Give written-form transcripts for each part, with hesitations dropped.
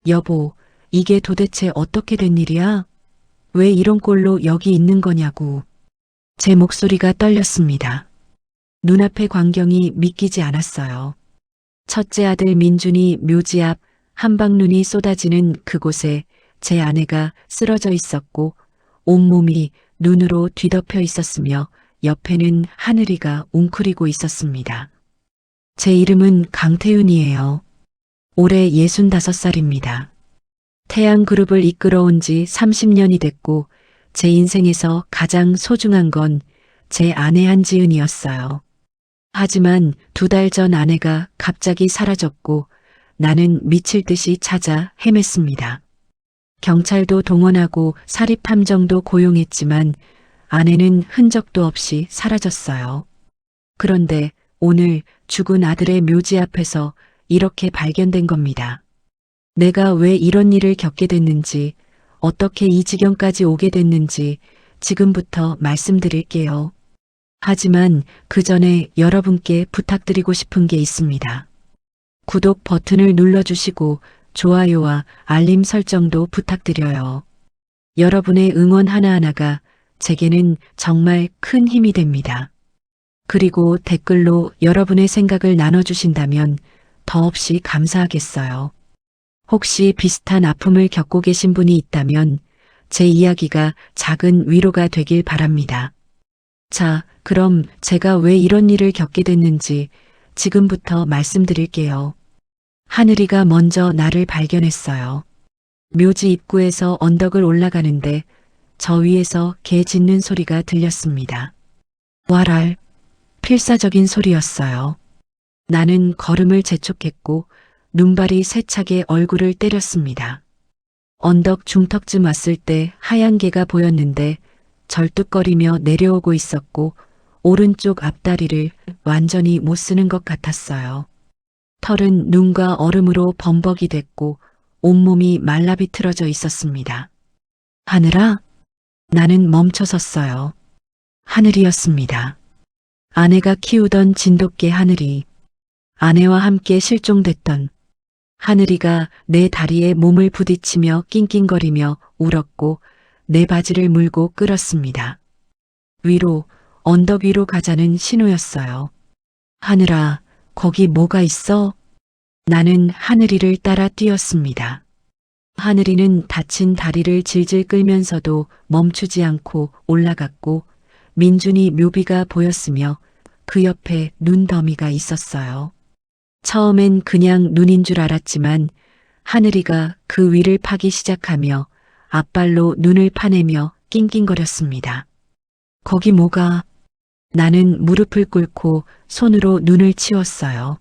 여보, 이게 도대체 어떻게 된 일이야? 왜 이런 꼴로 여기 있는 거냐고. 제 목소리가 떨렸습니다. 눈앞의 광경이 믿기지 않았어요. 첫째 아들 민준이 묘지 앞 한방눈이 쏟아지는 그곳에 제 아내가 쓰러져 있었고 온몸이 눈으로 뒤덮여 있었으며 옆에는 하늘이가 웅크리고 있었습니다. 제 이름은 강태윤이에요. 올해 65살입니다. 태양그룹을 이끌어온 지 30년이 됐고 제 인생에서 가장 소중한 건 제 아내 한지은이었어요. 하지만 2달 전 아내가 갑자기 사라졌고 나는 미칠 듯이 찾아 헤맸습니다. 경찰도 동원하고 사립함정도 고용했지만 아내는 흔적도 없이 사라졌어요. 그런데 오늘 죽은 아들의 묘지 앞에서 이렇게 발견된 겁니다. 내가 왜 이런 일을 겪게 됐는지, 어떻게 이 지경까지 오게 됐는지 지금부터 말씀드릴게요. 하지만 그 전에 여러분께 부탁드리고 싶은 게 있습니다. 구독 버튼을 눌러주시고 좋아요와 알림 설정도 부탁드려요. 여러분의 응원 하나하나가 제게는 정말 큰 힘이 됩니다. 그리고 댓글로 여러분의 생각을 나눠주신다면 더없이 감사하겠어요. 혹시 비슷한 아픔을 겪고 계신 분이 있다면 제 이야기가 작은 위로가 되길 바랍니다. 자, 그럼 제가 왜 이런 일을 겪게 됐는지 지금부터 말씀드릴게요. 하늘이가 먼저 나를 발견했어요. 묘지 입구에서 언덕을 올라가는데 저 위에서 개 짖는 소리가 들렸습니다. 와랄, 필사적인 소리였어요. 나는 걸음을 재촉했고 눈발이 세차게 얼굴을 때렸습니다. 언덕 중턱쯤 왔을 때 하얀 개가 보였는데 절뚝거리며 내려오고 있었고 오른쪽 앞다리를 완전히 못 쓰는 것 같았어요. 털은 눈과 얼음으로 범벅이 됐고 온몸이 말라비틀어져 있었습니다. 하늘아? 나는 멈춰섰어요. 하늘이었습니다. 아내가 키우던 진돗개 하늘이, 아내와 함께 실종됐던 하늘이가 내 다리에 몸을 부딪히며 낑낑거리며 울었고 내 바지를 물고 끌었습니다. 위로, 언덕 위로 가자는 신호였어요. 하늘아, 거기 뭐가 있어? 나는 하늘이를 따라 뛰었습니다. 하늘이는 다친 다리를 질질 끌면서도 멈추지 않고 올라갔고 민준이 묘비가 보였으며 그 옆에 눈더미가 있었어요. 처음엔 그냥 눈인 줄 알았지만 하늘이가 그 위를 파기 시작하며 앞발로 눈을 파내며 낑낑거렸습니다. 거기 뭐가? 나는 무릎을 꿇고 손으로 눈을 치웠어요.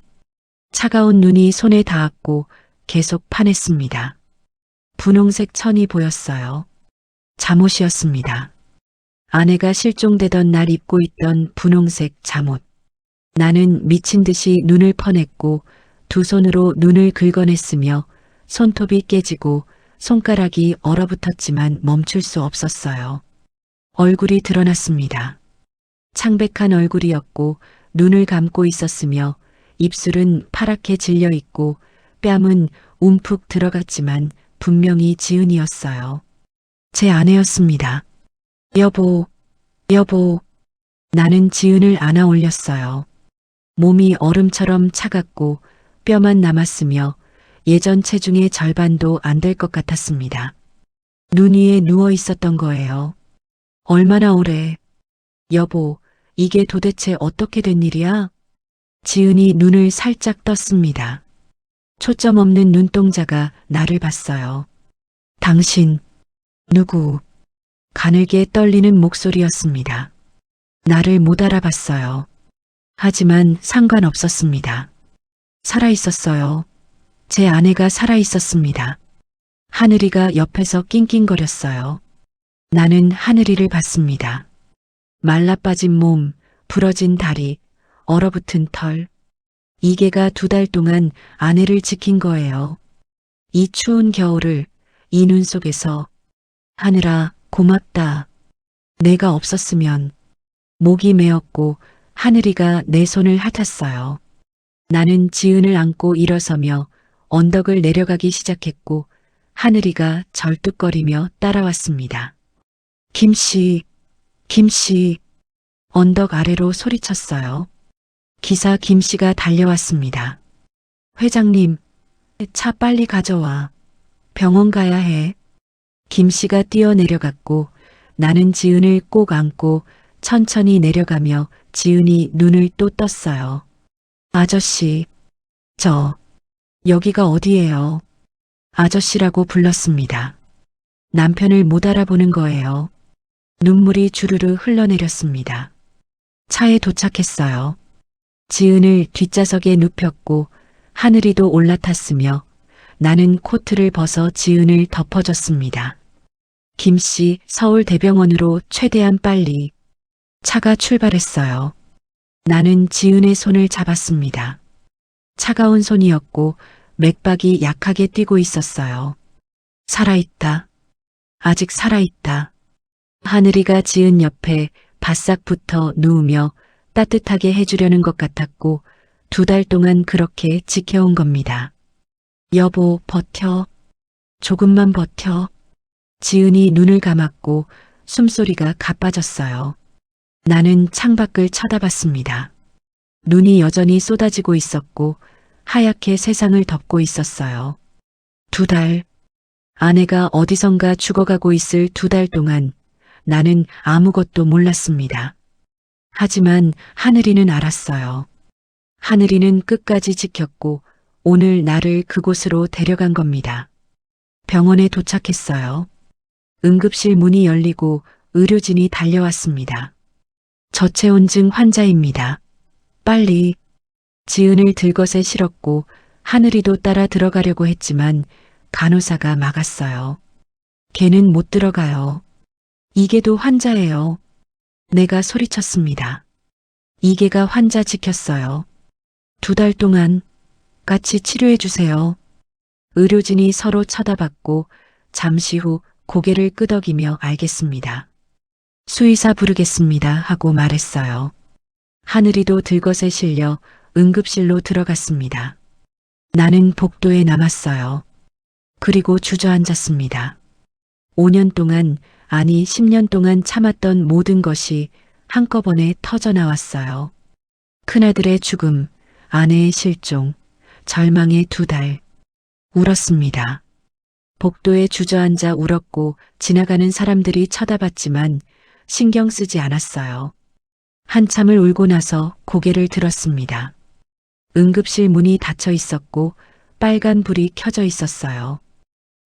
차가운 눈이 손에 닿았고 계속 파냈습니다. 분홍색 천이 보였어요. 잠옷이었습니다. 아내가 실종되던 날 입고 있던 분홍색 잠옷. 나는 미친 듯이 눈을 퍼냈고 두 손으로 눈을 긁어냈으며 손톱이 깨지고 손가락이 얼어붙었지만 멈출 수 없었어요. 얼굴이 드러났습니다. 창백한 얼굴이었고 눈을 감고 있었으며 입술은 파랗게 질려 있고 뺨은 움푹 들어갔지만 분명히 지은이었어요. 제 아내였습니다. 여보, 여보. 나는 지은을 안아 올렸어요. 몸이 얼음처럼 차갑고 뼈만 남았으며 예전 체중의 절반도 안 될 것 같았습니다. 눈 위에 누워 있었던 거예요. 얼마나 오래. 여보, 이게 도대체 어떻게 된 일이야? 지은이 눈을 살짝 떴습니다. 초점 없는 눈동자가 나를 봤어요. 당신, 누구? 가늘게 떨리는 목소리였습니다. 나를 못 알아봤어요. 하지만 상관없었습니다. 살아있었어요. 제 아내가 살아있었습니다. 하늘이가 옆에서 낑낑거렸어요. 나는 하늘이를 봤습니다. 말라빠진 몸, 부러진 다리, 얼어붙은 털. 이 개가 2달 동안 아내를 지킨 거예요. 이 추운 겨울을 이 눈 속에서. 하늘아, 고맙다. 내가 없었으면. 목이 메었고 하늘이가 내 손을 핥았어요. 나는 지은을 안고 일어서며 언덕을 내려가기 시작했고 하늘이가 절뚝거리며 따라왔습니다. 김씨, 김씨, 언덕 아래로 소리쳤어요. 기사 김씨가 달려왔습니다. 회장님, 차 빨리 가져와. 병원 가야 해. 김씨가 뛰어내려갔고 나는 지은을 꼭 안고 천천히 내려가며 지은이 눈을 또 떴어요. 아저씨, 여기가 어디예요? 아저씨라고 불렀습니다. 남편을 못 알아보는 거예요. 눈물이 주르르 흘러내렸습니다. 차에 도착했어요. 지은을 뒷좌석에 눕혔고 하늘이도 올라탔으며 나는 코트를 벗어 지은을 덮어줬습니다. 김씨 서울대병원으로 최대한 빨리. 차가 출발했어요. 나는 지은의 손을 잡았습니다. 차가운 손이었고 맥박이 약하게 뛰고 있었어요. 살아있다. 아직 살아있다. 하늘이가 지은 옆에 바싹 붙어 누우며 따뜻하게 해주려는 것 같았고 2달 동안 그렇게 지켜온 겁니다. 여보, 버텨. 조금만 버텨. 지은이 눈을 감았고 숨소리가 가빠졌어요. 나는 창밖을 쳐다봤습니다. 눈이 여전히 쏟아지고 있었고 하얗게 세상을 덮고 있었어요. 2달. 아내가 어디선가 죽어가고 있을 2달 동안 나는 아무것도 몰랐습니다. 하지만 하늘이는 알았어요. 하늘이는 끝까지 지켰고 오늘 나를 그곳으로 데려간 겁니다. 병원에 도착했어요. 응급실 문이 열리고 의료진이 달려왔습니다. 저체온증 환자입니다. 빨리. 지은을 들것에 실었고 하늘이도 따라 들어가려고 했지만 간호사가 막았어요. 걔는 못 들어가요. 이게도 환자예요. 내가 소리쳤습니다. 이게가 환자 지켰어요. 2달 동안 같이 치료해 주세요. 의료진이 서로 쳐다봤고 잠시 후 고개를 끄덕이며 알겠습니다. 수의사 부르겠습니다 하고 말했어요. 하늘이도 들것에 실려 응급실로 들어갔습니다. 나는 복도에 남았어요. 그리고 주저앉았습니다. 5년 동안, 아니 10년 동안 참았던 모든 것이 한꺼번에 터져나왔어요. 큰아들의 죽음, 아내의 실종, 절망의 2달. 울었습니다. 복도에 주저앉아 울었고 지나가는 사람들이 쳐다봤지만 신경 쓰지 않았어요. 한참을 울고 나서 고개를 들었습니다. 응급실 문이 닫혀 있었고 빨간 불이 켜져 있었어요.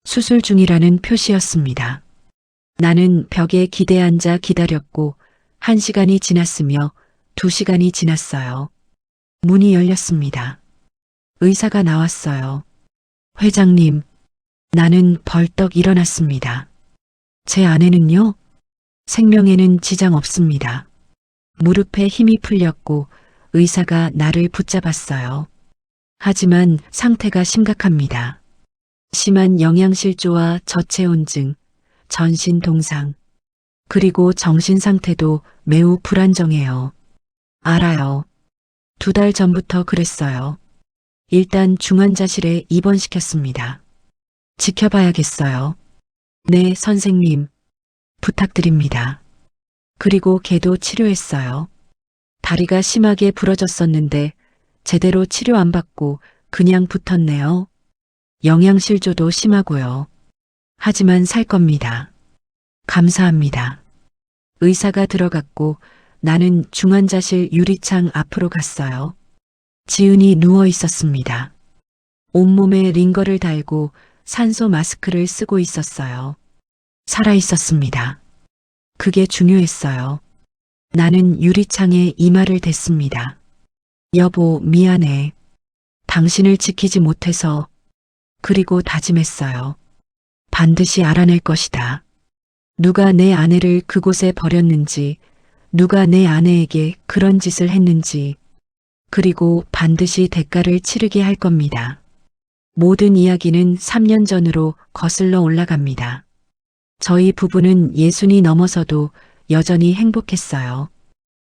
수술 중이라는 표시였습니다. 나는 벽에 기대 앉아 기다렸고 1시간이 지났으며 2시간이 지났어요. 문이 열렸습니다. 의사가 나왔어요. 회장님, 나는 벌떡 일어났습니다. 제 아내는요? 생명에는 지장 없습니다. 무릎에 힘이 풀렸고 의사가 나를 붙잡았어요. 하지만 상태가 심각합니다. 심한 영양실조와 저체온증, 전신 동상, 그리고 정신 상태도 매우 불안정해요. 알아요. 2달 전부터 그랬어요. 일단 중환자실에 입원시켰습니다. 지켜봐야겠어요. 네, 선생님. 부탁드립니다. 그리고 걔도 치료했어요. 다리가 심하게 부러졌었는데 제대로 치료 안 받고 그냥 붙었네요. 영양실조도 심하고요. 하지만 살 겁니다. 감사합니다. 의사가 들어갔고 나는 중환자실 유리창 앞으로 갔어요. 지은이 누워 있었습니다. 온몸에 링거를 달고 산소 마스크를 쓰고 있었어요. 살아 있었습니다. 그게 중요했어요. 나는 유리창에 이마를 댔습니다. 여보, 미안해. 당신을 지키지 못해서. 그리고 다짐했어요. 반드시 알아낼 것이다. 누가 내 아내를 그곳에 버렸는지, 누가 내 아내에게 그런 짓을 했는지, 그리고 반드시 대가를 치르게 할 겁니다. 모든 이야기는 3년 전으로 거슬러 올라갑니다. 저희 부부는 60이 넘어서도 여전히 행복했어요.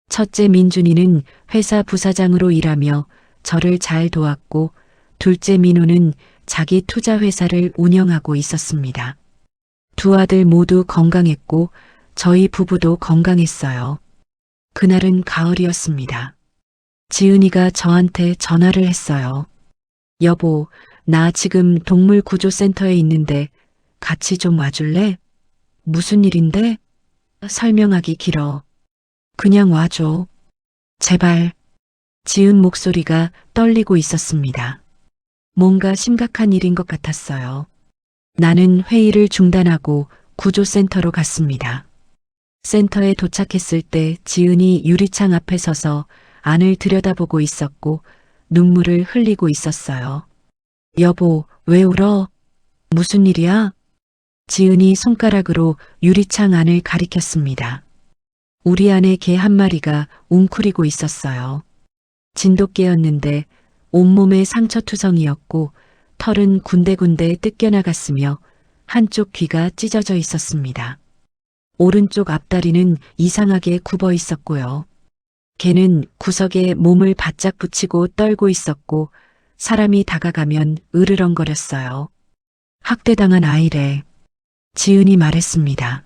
첫째 민준이는 회사 부사장으로 일하며 저를 잘 도왔고 둘째 민호는 자기 투자 회사를 운영하고 있었습니다. 두 아들 모두 건강했고 저희 부부도 건강했어요. 그날은 가을이었습니다. 지은이가 저한테 전화를 했어요. 여보, 나 지금 동물구조센터에 있는데 같이 좀 와줄래? 무슨 일인데? 설명하기 길어. 그냥 와줘. 제발. 지은 목소리가 떨리고 있었습니다. 뭔가 심각한 일인 것 같았어요. 나는 회의를 중단하고 구조센터로 갔습니다. 센터에 도착했을 때 지은이 유리창 앞에 서서 안을 들여다보고 있었고 눈물을 흘리고 있었어요. 여보, 왜 울어? 무슨 일이야? 지은이 손가락으로 유리창 안을 가리켰습니다. 우리 안에 개 한 마리가 웅크리고 있었어요. 진돗개였는데 온몸에 상처투성이었고 털은 군데군데 뜯겨나갔으며 한쪽 귀가 찢어져 있었습니다. 오른쪽 앞다리는 이상하게 굽어 있었고요. 개는 구석에 몸을 바짝 붙이고 떨고 있었고 사람이 다가가면 으르렁거렸어요. 학대당한 아이래. 지은이 말했습니다.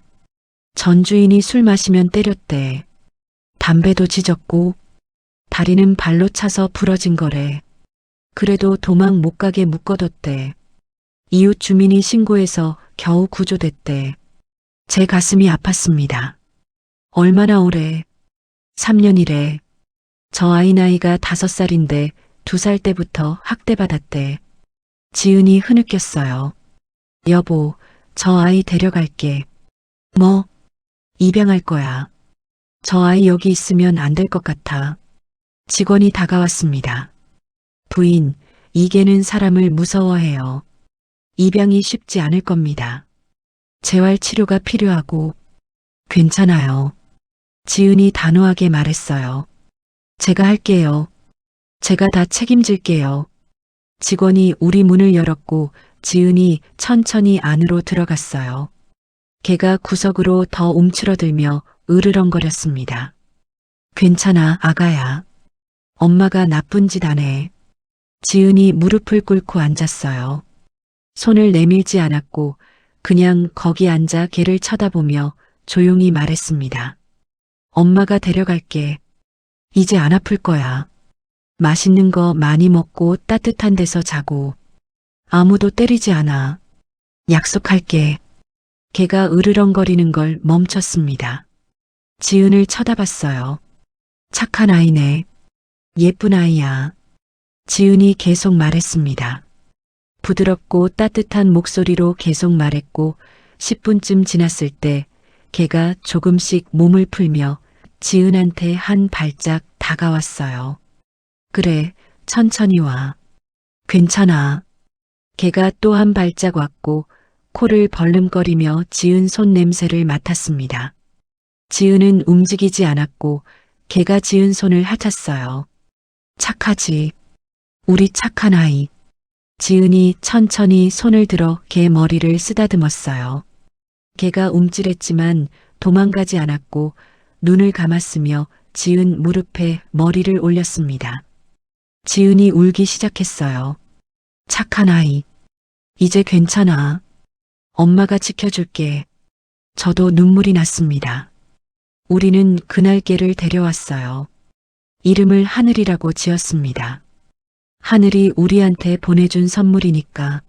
전 주인이 술 마시면 때렸대. 담배도 지졌고 다리는 발로 차서 부러진 거래. 그래도 도망 못 가게 묶어뒀대. 이웃 주민이 신고해서 겨우 구조됐대. 제 가슴이 아팠습니다. 얼마나 오래? 3년이래. 저 아이 나이가 5살인데 2살 때부터 학대받았대. 지은이 흐느꼈어요. 여보, 저 아이 데려갈게. 뭐? 입양할 거야. 저 아이 여기 있으면 안 될 것 같아. 직원이 다가왔습니다. 부인, 이 개는 사람을 무서워해요. 입양이 쉽지 않을 겁니다. 재활 치료가 필요하고. 괜찮아요. 지은이 단호하게 말했어요. 제가 할게요. 제가 다 책임질게요. 직원이 우리 문을 열었고 지은이 천천히 안으로 들어갔어요. 개가 구석으로 더 움츠러들며 으르렁거렸습니다. 괜찮아, 아가야. 엄마가 나쁜 짓 안 해. 지은이 무릎을 꿇고 앉았어요. 손을 내밀지 않았고 그냥 거기 앉아 개를 쳐다보며 조용히 말했습니다. 엄마가 데려갈게. 이제 안 아플 거야. 맛있는 거 많이 먹고 따뜻한 데서 자고. 아무도 때리지 않아. 약속할게. 개가 으르렁거리는 걸 멈췄습니다. 지은을 쳐다봤어요. 착한 아이네. 예쁜 아이야. 지은이 계속 말했습니다. 부드럽고 따뜻한 목소리로 계속 말했고 10분쯤 지났을 때 개가 조금씩 몸을 풀며 지은한테 한 발짝 다가왔어요. 그래, 천천히 와. 괜찮아. 개가 또 한 발짝 왔고 코를 벌름거리며 지은 손 냄새를 맡았습니다. 지은은 움직이지 않았고 개가 지은 손을 핥았어요. 착하지. 우리 착한 아이. 지은이 천천히 손을 들어 개 머리를 쓰다듬었어요. 개가 움찔했지만 도망가지 않았고 눈을 감았으며 지은 무릎에 머리를 올렸습니다. 지은이 울기 시작했어요. 착한 아이. 이제 괜찮아. 엄마가 지켜줄게. 저도 눈물이 났습니다. 우리는 그날 개를 데려왔어요. 이름을 하늘이라고 지었습니다. 하늘이 우리한테 보내준 선물이니까.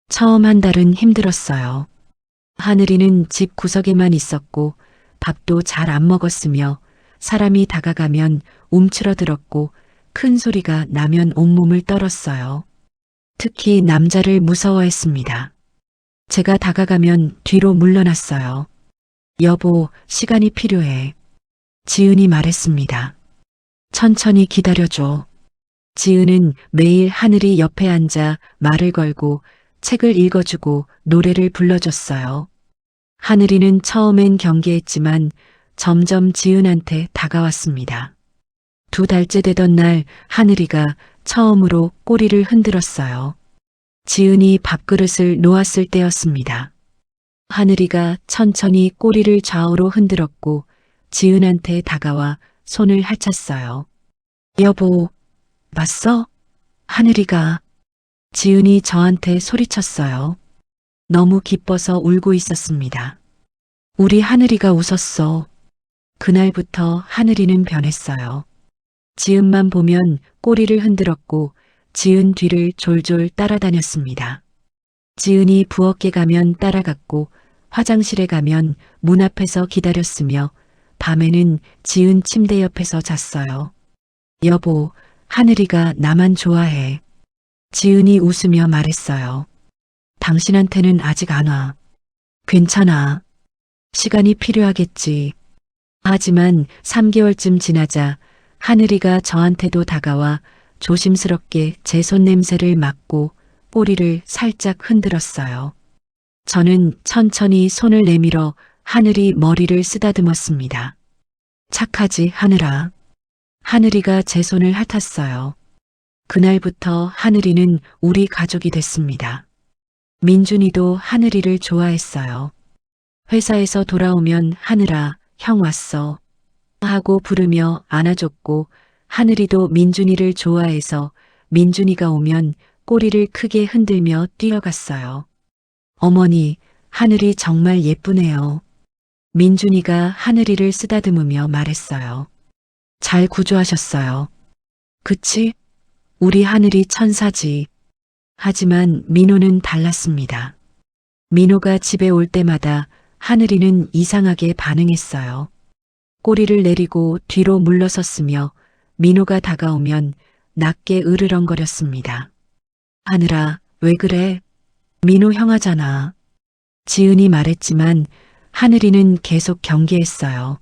처음 한 달은 힘들었어요. 하늘이는 집 구석에만 있었고 밥도 잘 안 먹었으며 사람이 다가가면 움츠러들었고 큰 소리가 나면 온몸을 떨었어요. 특히 남자를 무서워했습니다. 제가 다가가면 뒤로 물러났어요. 여보, 시간이 필요해. 지은이 말했습니다. 천천히 기다려줘. 지은은 매일 하늘이 옆에 앉아 말을 걸고 책을 읽어주고 노래를 불러줬어요. 하늘이는 처음엔 경계했지만 점점 지은한테 다가왔습니다. 2달째 되던 날 하늘이가 처음으로 꼬리를 흔들었어요. 지은이 밥그릇을 놓았을 때였습니다. 하늘이가 천천히 꼬리를 좌우로 흔들었고 지은한테 다가와 손을 핥았어요. 여보, 봤어? 하늘이가. 지은이 저한테 소리쳤어요. 너무 기뻐서 울고 있었습니다. 우리 하늘이가 웃었어. 그날부터 하늘이는 변했어요. 지은만 보면 꼬리를 흔들었고 지은 뒤를 졸졸 따라다녔습니다. 지은이 부엌에 가면 따라갔고 화장실에 가면 문 앞에서 기다렸으며 밤에는 지은 침대 옆에서 잤어요. 여보, 하늘이가 나만 좋아해. 지은이 웃으며 말했어요. 당신한테는 아직 안 와. 괜찮아. 시간이 필요하겠지. 하지만 3개월쯤 지나자 하늘이가 저한테도 다가와 조심스럽게 제 손 냄새를 맡고 꼬리를 살짝 흔들었어요. 저는 천천히 손을 내밀어 하늘이 머리를 쓰다듬었습니다. 착하지, 하늘아. 하늘이가 제 손을 핥았어요. 그날부터 하늘이는 우리 가족이 됐습니다. 민준이도 하늘이를 좋아했어요. 회사에서 돌아오면 하늘아, 형 왔어. 하고 부르며 안아줬고 하늘이도 민준이를 좋아해서 민준이가 오면 꼬리를 크게 흔들며 뛰어갔어요. 어머니, 하늘이 정말 예쁘네요. 민준이가 하늘이를 쓰다듬으며 말했어요. 잘 구조하셨어요. 그치? 우리 하늘이 천사지. 하지만 민호는 달랐습니다. 민호가 집에 올 때마다 하늘이는 이상하게 반응했어요. 꼬리를 내리고 뒤로 물러섰으며 민호가 다가오면 낮게 으르렁거렸습니다. 하늘아, 왜 그래? 민호 형아잖아. 지은이 말했지만 하늘이는 계속 경계했어요.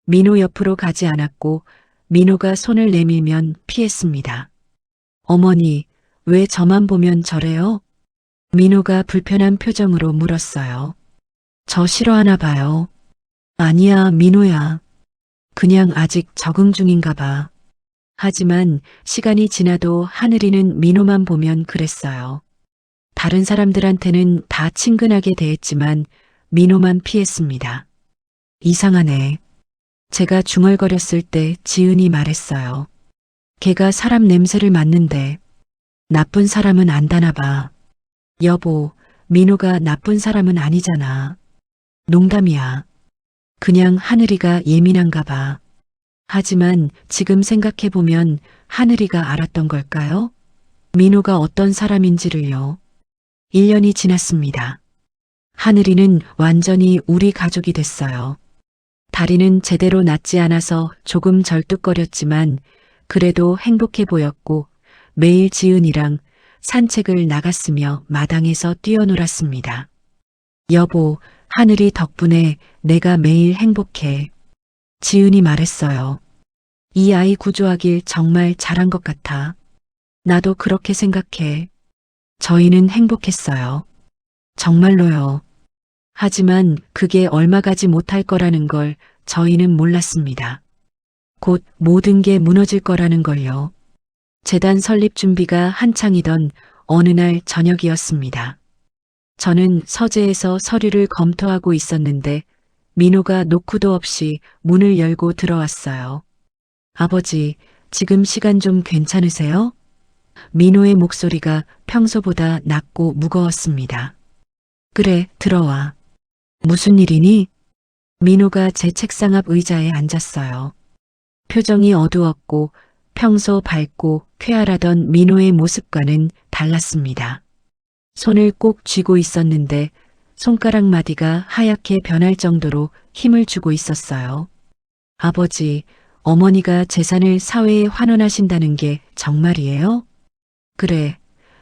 민호 옆으로 가지 않았고 민호가 손을 내밀면 피했습니다. 어머니, 왜 저만 보면 저래요? 민호가 불편한 표정으로 물었어요. 저 싫어하나 봐요. 아니야, 민호야. 그냥 아직 적응 중인가 봐. 하지만 시간이 지나도 하늘이는 민호만 보면 그랬어요. 다른 사람들한테는 다 친근하게 대했지만 민호만 피했습니다. 이상하네. 제가 중얼거렸을 때 지은이 말했어요. 걔가 사람 냄새를 맡는데 나쁜 사람은 안다나 봐. 여보, 민호가 나쁜 사람은 아니잖아. 농담이야. 그냥 하늘이가 예민한가 봐. 하지만 지금 생각해보면 하늘이가 알았던 걸까요? 민호가 어떤 사람인지를요. 1년이 지났습니다. 하늘이는 완전히 우리 가족이 됐어요. 다리는 제대로 낫지 않아서 조금 절뚝거렸지만 그래도 행복해 보였고 매일 지은이랑 산책을 나갔으며 마당에서 뛰어놀았습니다. 여보, 하늘이 덕분에 내가 매일 행복해. 지은이 말했어요. 이 아이 구조하길 정말 잘한 것 같아. 나도 그렇게 생각해. 저희는 행복했어요. 정말로요. 하지만 그게 얼마 가지 못할 거라는 걸 저희는 몰랐습니다. 곧 모든 게 무너질 거라는 걸요. 재단 설립 준비가 한창이던 어느 날 저녁이었습니다. 저는 서재에서 서류를 검토하고 있었는데 민호가 노크도 없이 문을 열고 들어왔어요. 아버지, 지금 시간 좀 괜찮으세요? 민호의 목소리가 평소보다 낮고 무거웠습니다. 그래, 들어와. 무슨 일이니? 민호가 제 책상 앞 의자에 앉았어요. 표정이 어두웠고 평소 밝고 쾌활하던 민호의 모습과는 달랐습니다. 손을 꼭 쥐고 있었는데 손가락 마디가 하얗게 변할 정도로 힘을 주고 있었어요. 아버지, 어머니가 재산을 사회에 환원하신다는 게 정말이에요? 그래,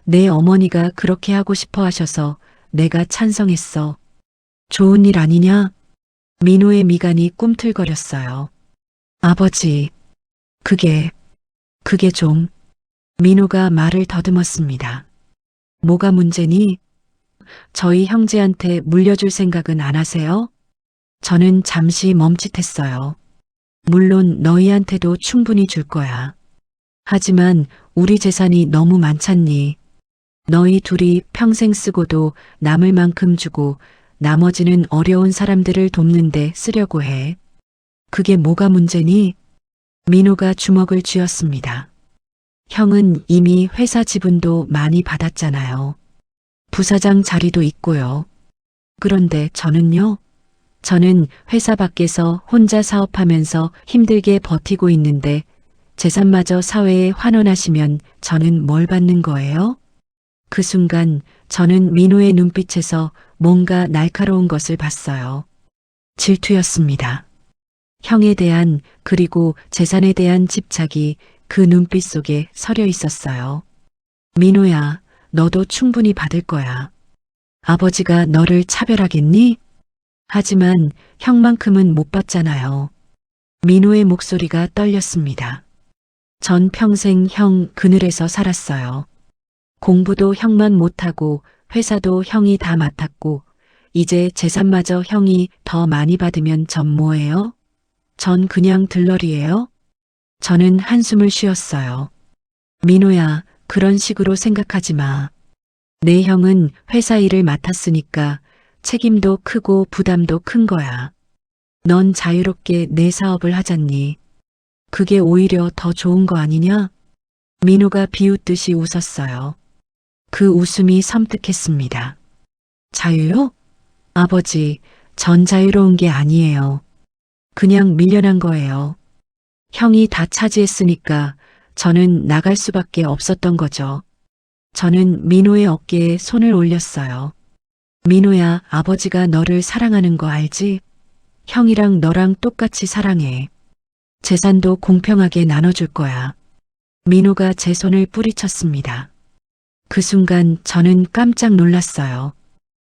내 어머니가 그렇게 하고 싶어 하셔서 내가 찬성했어. 좋은 일 아니냐? 민호의 미간이 꿈틀거렸어요. 아버지, 그게 좀... 민호가 말을 더듬었습니다. 뭐가 문제니? 저희 형제한테 물려줄 생각은 안 하세요? 저는 잠시 멈칫했어요. 물론 너희한테도 충분히 줄 거야. 하지만 우리 재산이 너무 많잖니. 너희 둘이 평생 쓰고도 남을 만큼 주고 나머지는 어려운 사람들을 돕는데 쓰려고 해. 그게 뭐가 문제니? 민호가 주먹을 쥐었습니다. 형은 이미 회사 지분도 많이 받았잖아요. 부사장 자리도 있고요. 그런데 저는요? 저는 회사 밖에서 혼자 사업하면서 힘들게 버티고 있는데 재산마저 사회에 환원하시면 저는 뭘 받는 거예요? 그 순간 저는 민호의 눈빛에서 뭔가 날카로운 것을 봤어요. 질투였습니다. 형에 대한 그리고 재산에 대한 집착이 그 눈빛 속에 서려 있었어요. 민호야, 너도 충분히 받을 거야. 아버지가 너를 차별하겠니? 하지만 형만큼은 못 받잖아요. 민호의 목소리가 떨렸습니다. 전 평생 형 그늘에서 살았어요. 공부도 형만 못하고 회사도 형이 다 맡았고 이제 재산마저 형이 더 많이 받으면 전 뭐예요? 전 그냥 들러리예요? 저는 한숨을 쉬었어요. 민호야, 그런 식으로 생각하지 마. 내 형은 회사 일을 맡았으니까 책임도 크고 부담도 큰 거야. 넌 자유롭게 내 사업을 하잖니. 그게 오히려 더 좋은 거 아니냐? 민호가 비웃듯이 웃었어요. 그 웃음이 섬뜩했습니다. 자유요? 아버지, 전 자유로운 게 아니에요. 그냥 밀려난 거예요. 형이 다 차지했으니까 저는 나갈 수밖에 없었던 거죠. 저는 민호의 어깨에 손을 올렸어요. 민호야, 아버지가 너를 사랑하는 거 알지? 형이랑 너랑 똑같이 사랑해. 재산도 공평하게 나눠줄 거야. 민호가 제 손을 뿌리쳤습니다. 그 순간 저는 깜짝 놀랐어요.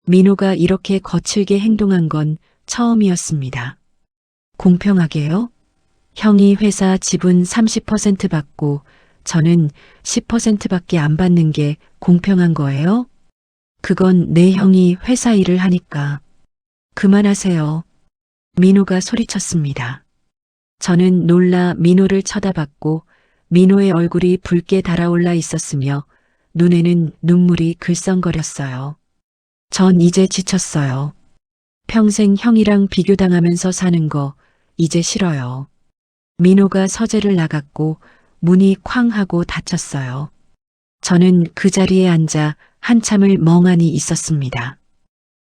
민호가 이렇게 거칠게 행동한 건 처음이었습니다. 공평하게요? 형이 회사 지분 30% 받고 저는 10%밖에 안 받는 게 공평한 거예요? 그건 내 형이 회사 일을 하니까. 그만하세요. 민호가 소리쳤습니다. 저는 놀라 민호를 쳐다봤고 민호의 얼굴이 붉게 달아올라 있었으며 눈에는 눈물이 글썽거렸어요. 전 이제 지쳤어요. 평생 형이랑 비교당하면서 사는 거 이제 싫어요. 민호가 서재를 나갔고 문이 쾅 하고 닫혔어요. 저는 그 자리에 앉아 한참을 멍하니 있었습니다.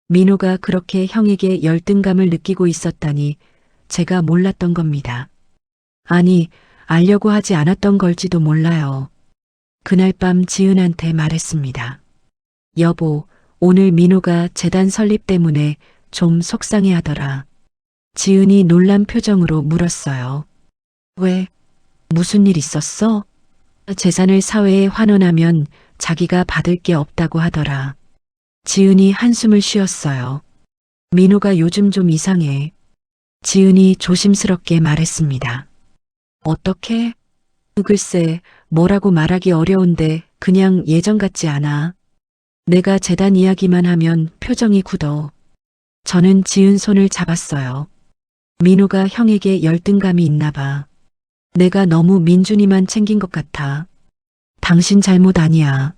민호가 그렇게 형에게 열등감을 느끼고 있었다니 제가 몰랐던 겁니다. 아니, 알려고 하지 않았던 걸지도 몰라요. 그날 밤 지은한테 말했습니다. 여보, 오늘 민호가 재단 설립 때문에 좀 속상해 하더라. 지은이 놀란 표정으로 물었어요. 왜? 무슨 일 있었어? 재산을 사회에 환원하면 자기가 받을 게 없다고 하더라. 지은이 한숨을 쉬었어요. 민호가 요즘 좀 이상해. 지은이 조심스럽게 말했습니다. 어떻게? 글쎄, 뭐라고 말하기 어려운데 그냥 예전 같지 않아. 내가 재단 이야기만 하면 표정이 굳어. 저는 지은 손을 잡았어요. 민호가 형에게 열등감이 있나 봐. 내가 너무 민준이만 챙긴 것 같아. 당신 잘못 아니야.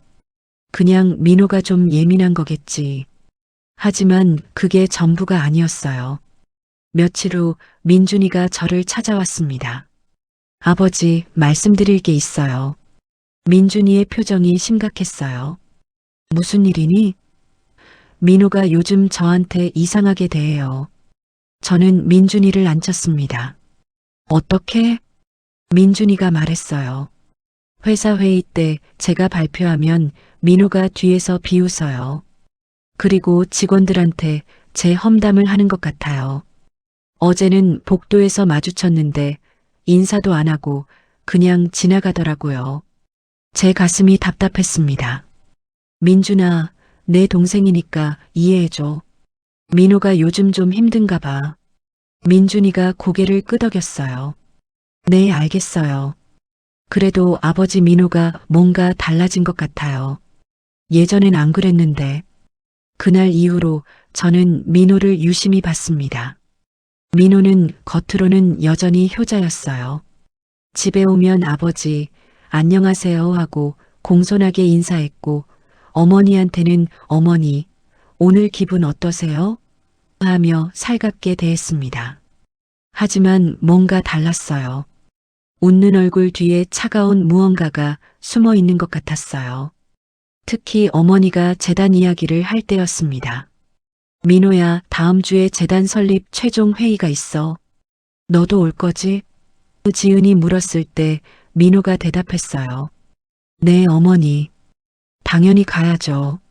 그냥 민호가 좀 예민한 거겠지. 하지만 그게 전부가 아니었어요. 며칠 후 민준이가 저를 찾아왔습니다. 아버지, 말씀드릴 게 있어요. 민준이의 표정이 심각했어요. 무슨 일이니? 민호가 요즘 저한테 이상하게 대해요. 저는 민준이를 앉혔습니다. 어떻게? 민준이가 말했어요. 회사 회의 때 제가 발표하면 민호가 뒤에서 비웃어요. 그리고 직원들한테 제 험담을 하는 것 같아요. 어제는 복도에서 마주쳤는데 인사도 안 하고 그냥 지나가더라고요. 제 가슴이 답답했습니다. 민준아, 내 동생이니까 이해해줘. 민호가 요즘 좀 힘든가 봐. 민준이가 고개를 끄덕였어요. 네, 알겠어요. 그래도 아버지 민호가 뭔가 달라진 것 같아요. 예전엔 안 그랬는데. 그날 이후로 저는 민호를 유심히 봤습니다. 민호는 겉으로는 여전히 효자였어요. 집에 오면 아버지, 안녕하세요 하고 공손하게 인사했고 어머니한테는 어머니, 오늘 기분 어떠세요? 하며 살갑게 대했습니다. 하지만 뭔가 달랐어요. 웃는 얼굴 뒤에 차가운 무언가가 숨어 있는 것 같았어요. 특히 어머니가 재단 이야기를 할 때였습니다. 민호야, 다음 주에 재단 설립 최종 회의가 있어. 너도 올 거지? 지은이 물었을 때 민호가 대답했어요. 네, 어머니. 당연히 가야죠.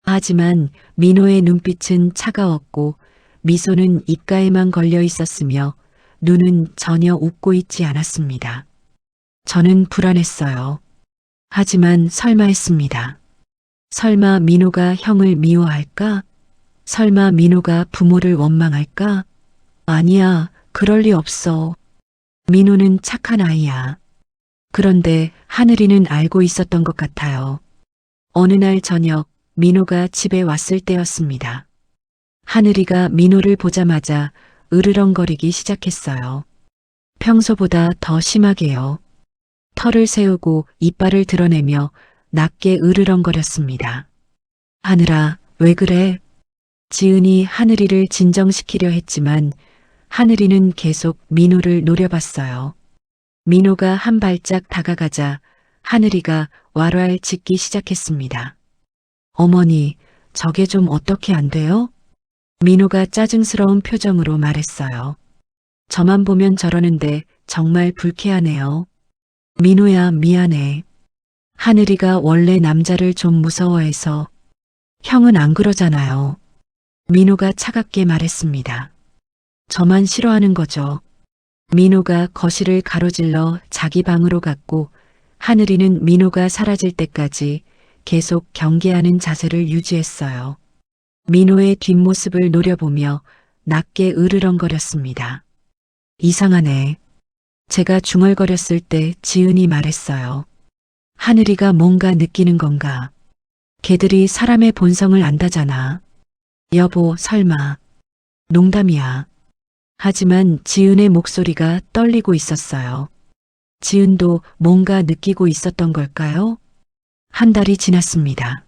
하지만 민호의 눈빛은 차가웠고 미소는 입가에만 걸려 있었으며 눈은 전혀 웃고 있지 않았습니다. 저는 불안했어요. 하지만 설마 했습니다. 설마 민호가 형을 미워할까? 설마 민호가 부모를 원망할까? 아니야, 그럴 리 없어. 민호는 착한 아이야. 그런데 하늘이는 알고 있었던 것 같아요. 어느 날 저녁 민호가 집에 왔을 때였습니다. 하늘이가 민호를 보자마자 으르렁거리기 시작했어요. 평소보다 더 심하게요. 털을 세우고 이빨을 드러내며 낮게 으르렁거렸습니다. 하늘아, 왜 그래? 지은이 하늘이를 진정시키려 했지만 하늘이는 계속 민호를 노려봤어요. 민호가 한 발짝 다가가자 하늘이가 왈왈 짖기 시작했습니다. 어머니, 저게 좀 어떻게 안 돼요? 민호가 짜증스러운 표정으로 말했어요. 저만 보면 저러는데 정말 불쾌하네요. 민호야, 미안해. 하늘이가 원래 남자를 좀 무서워해서. 형은 안 그러잖아요. 민호가 차갑게 말했습니다. 저만 싫어하는 거죠. 민호가 거실을 가로질러 자기 방으로 갔고 하늘이는 민호가 사라질 때까지 계속 경계하는 자세를 유지했어요. 민호의 뒷모습을 노려보며 낮게 으르렁거렸습니다. 이상하네. 제가 중얼거렸을 때 지은이 말했어요. 하늘이가 뭔가 느끼는 건가. 걔들이 사람의 본성을 안다잖아. 여보, 설마. 농담이야. 하지만 지은의 목소리가 떨리고 있었어요. 지은도 뭔가 느끼고 있었던 걸까요? 한 달이 지났습니다.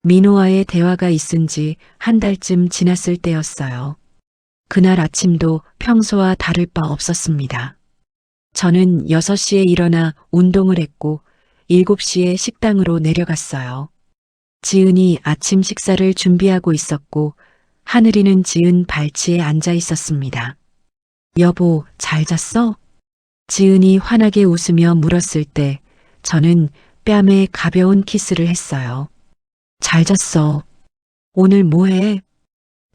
민호와의 대화가 있은 지 한 달쯤 지났을 때였어요. 그날 아침도 평소와 다를 바 없었습니다. 저는 6시에 일어나 운동을 했고 7시에 식당으로 내려갔어요. 지은이 아침 식사를 준비하고 있었고 하늘이는 지은 발치에 앉아 있었습니다. 여보, 잘 잤어? 지은이 환하게 웃으며 물었을 때 저는 뺨에 가벼운 키스를 했어요. 잘 잤어. 오늘 뭐 해?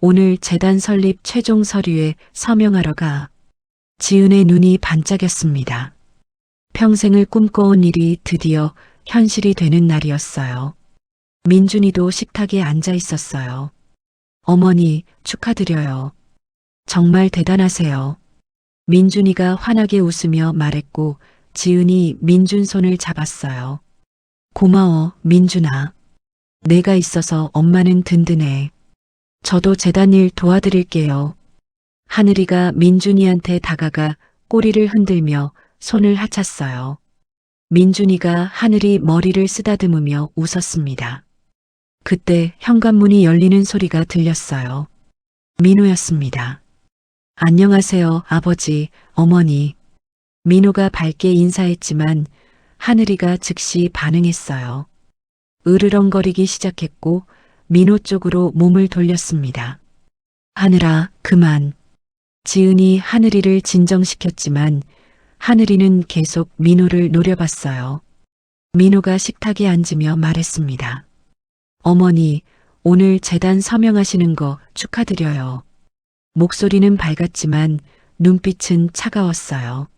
오늘 재단 설립 최종 서류에 서명하러 가. 지은의 눈이 반짝였습니다. 평생을 꿈꿔온 일이 드디어 현실이 되는 날이었어요. 민준이도 식탁에 앉아 있었어요. 어머니, 축하드려요. 정말 대단하세요. 민준이가 환하게 웃으며 말했고 지은이 민준 손을 잡았어요. 고마워, 민준아. 내가 있어서 엄마는 든든해. 저도 재단 일 도와드릴게요. 하늘이가 민준이한테 다가가 꼬리를 흔들며 손을 하찼어요. 민준이가 하늘이 머리를 쓰다듬으며 웃었습니다. 그때 현관문이 열리는 소리가 들렸어요. 민호였습니다. 안녕하세요, 아버지, 어머니. 민호가 밝게 인사했지만 하늘이가 즉시 반응했어요. 으르렁거리기 시작했고 민호 쪽으로 몸을 돌렸습니다. 하늘아, 그만. 지은이 하늘이를 진정시켰지만 하늘이는 계속 민호를 노려봤어요. 민호가 식탁에 앉으며 말했습니다. 어머니, 오늘 재단 서명하시는 거 축하드려요. 목소리는 밝았지만 눈빛은 차가웠어요.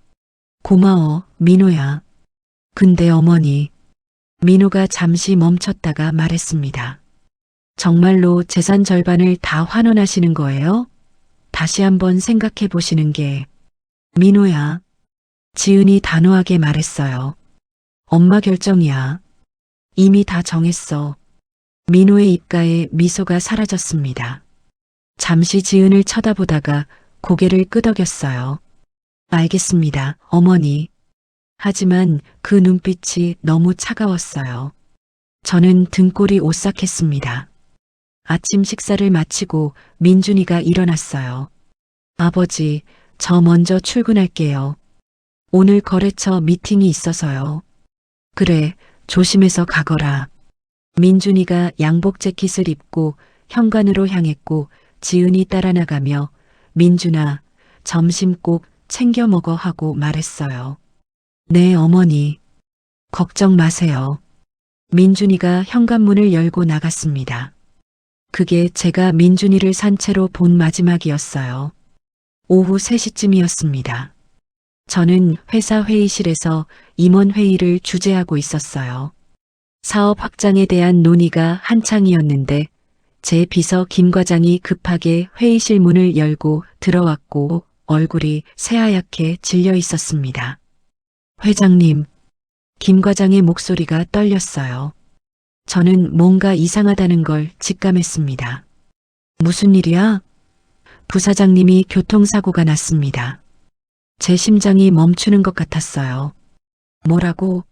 고마워, 민호야. 근데 어머니. 민호가 잠시 멈췄다가 말했습니다. 정말로 재산 절반을 다 환원하시는 거예요? 다시 한번 생각해 보시는 게. 민호야. 지은이 단호하게 말했어요. 엄마 결정이야. 이미 다 정했어. 민호의 입가에 미소가 사라졌습니다. 잠시 지은을 쳐다보다가 고개를 끄덕였어요. 알겠습니다, 어머니. 하지만 그 눈빛이 너무 차가웠어요. 저는 등골이 오싹했습니다. 아침 식사를 마치고 민준이가 일어났어요. 아버지, 저 먼저 출근할게요. 오늘 거래처 미팅이 있어서요. 그래, 조심해서 가거라. 민준이가 양복 재킷을 입고 현관으로 향했고 지은이 따라 나가며 민준아, 점심 꼭 챙겨 먹어 하고 말했어요. 네, 어머니. 걱정 마세요. 민준이가 현관문을 열고 나갔습니다. 그게 제가 민준이를 산채로 본 마지막이었어요. 오후 3시쯤이었습니다. 저는 회사 회의실에서 임원회의를 주재하고 있었어요. 사업 확장에 대한 논의가 한창이었는데 제 비서 김 과장이 급하게 회의실 문을 열고 들어왔고 얼굴이 새하얗게 질려 있었습니다. 회장님, 김 과장의 목소리가 떨렸어요. 저는 뭔가 이상하다는 걸 직감했습니다. 무슨 일이야? 부사장님이 교통사고가 났습니다. 제 심장이 멈추는 것 같았어요. 뭐라고?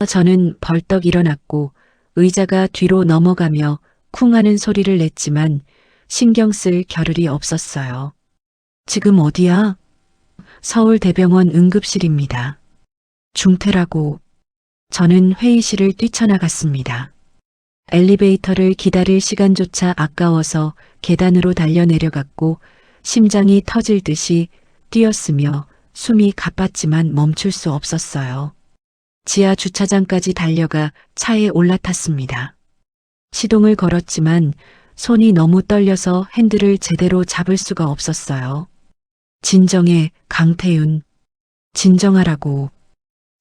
저는 벌떡 일어났고 의자가 뒤로 넘어가며 쿵 하는 소리를 냈지만 신경 쓸 겨를이 없었어요. 지금 어디야? 서울대병원 응급실입니다. 중태라고. 저는 회의실을 뛰쳐나갔습니다. 엘리베이터를 기다릴 시간조차 아까워서 계단으로 달려 내려갔고 심장이 터질 듯이 뛰었으며 숨이 가빴지만 멈출 수 없었어요. 지하 주차장까지 달려가 차에 올라탔습니다. 시동을 걸었지만 손이 너무 떨려서 핸들을 제대로 잡을 수가 없었어요. 진정해, 강태윤. 진정하라고.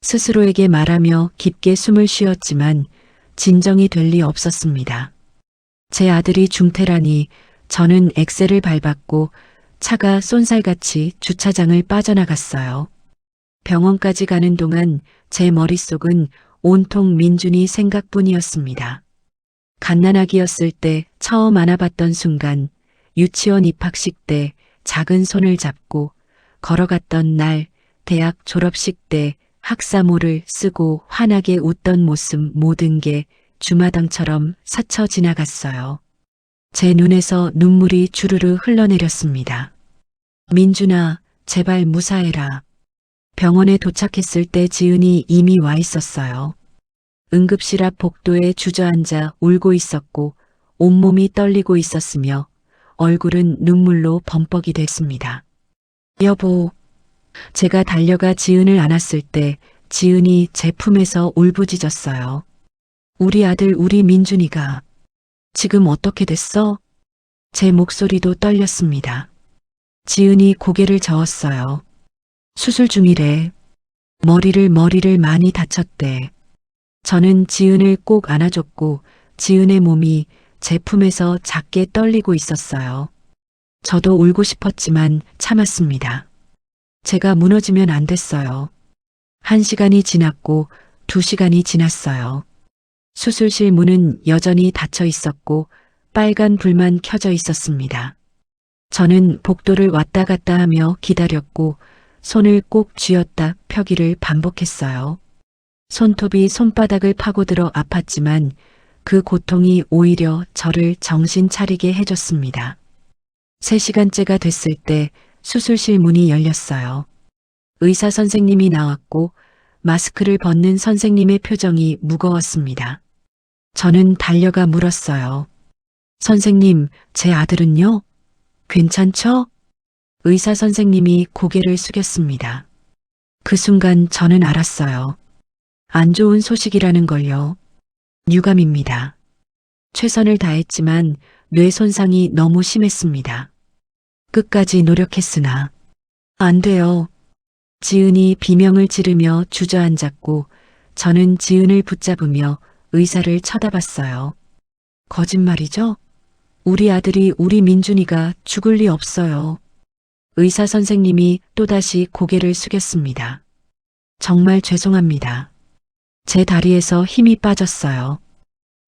스스로에게 말하며 깊게 숨을 쉬었지만 진정이 될 리 없었습니다. 제 아들이 중태라니 저는 엑셀을 밟았고 차가 쏜살같이 주차장을 빠져나갔어요. 병원까지 가는 동안 제 머릿속은 온통 민준이 생각뿐이었습니다. 갓난아기였을 때 처음 안아봤던 순간, 유치원 입학식 때 작은 손을 잡고 걸어갔던 날, 대학 졸업식 때 학사모를 쓰고 환하게 웃던 모습 모든 게 주마등처럼 스쳐 지나갔어요. 제 눈에서 눈물이 주르르 흘러내렸습니다. 민준아, 제발 무사해라. 병원에 도착했을 때 지은이 이미 와 있었어요. 응급실 앞 복도에 주저앉아 울고 있었고 온몸이 떨리고 있었으며 얼굴은 눈물로 범벅이 됐습니다. 여보, 제가 달려가 지은을 안았을 때 지은이 제 품에서 울부짖었어요. 우리 아들 우리 민준이가 지금 어떻게 됐어? 제 목소리도 떨렸습니다. 지은이 고개를 저었어요. 수술 중이래. 머리를 많이 다쳤대. 저는 지은을 꼭 안아줬고 지은의 몸이 제 품에서 작게 떨리고 있었어요. 저도 울고 싶었지만 참았습니다. 제가 무너지면 안 됐어요. 1시간이 지났고 2시간이 지났어요. 수술실 문은 여전히 닫혀 있었고 빨간 불만 켜져 있었습니다. 저는 복도를 왔다 갔다 하며 기다렸고 손을 꼭 쥐었다 펴기를 반복했어요. 손톱이 손바닥을 파고들어 아팠지만 그 고통이 오히려 저를 정신 차리게 해줬습니다. 3시간째가 됐을 때 수술실 문이 열렸어요. 의사 선생님이 나왔고 마스크를 벗는 선생님의 표정이 무거웠습니다. 저는 달려가 물었어요. 선생님, 제 아들은요? 괜찮죠? 의사 선생님이 고개를 숙였습니다. 그 순간 저는 알았어요. 안 좋은 소식이라는 걸요. 유감입니다. 최선을 다했지만 뇌 손상이 너무 심했습니다. 끝까지 노력했으나 안 돼요. 지은이 비명을 지르며 주저앉았고 저는 지은을 붙잡으며 의사를 쳐다봤어요. 거짓말이죠? 우리 아들이 우리 민준이가 죽을 리 없어요. 의사 선생님이 또다시 고개를 숙였습니다. 정말 죄송합니다. 제 다리에서 힘이 빠졌어요.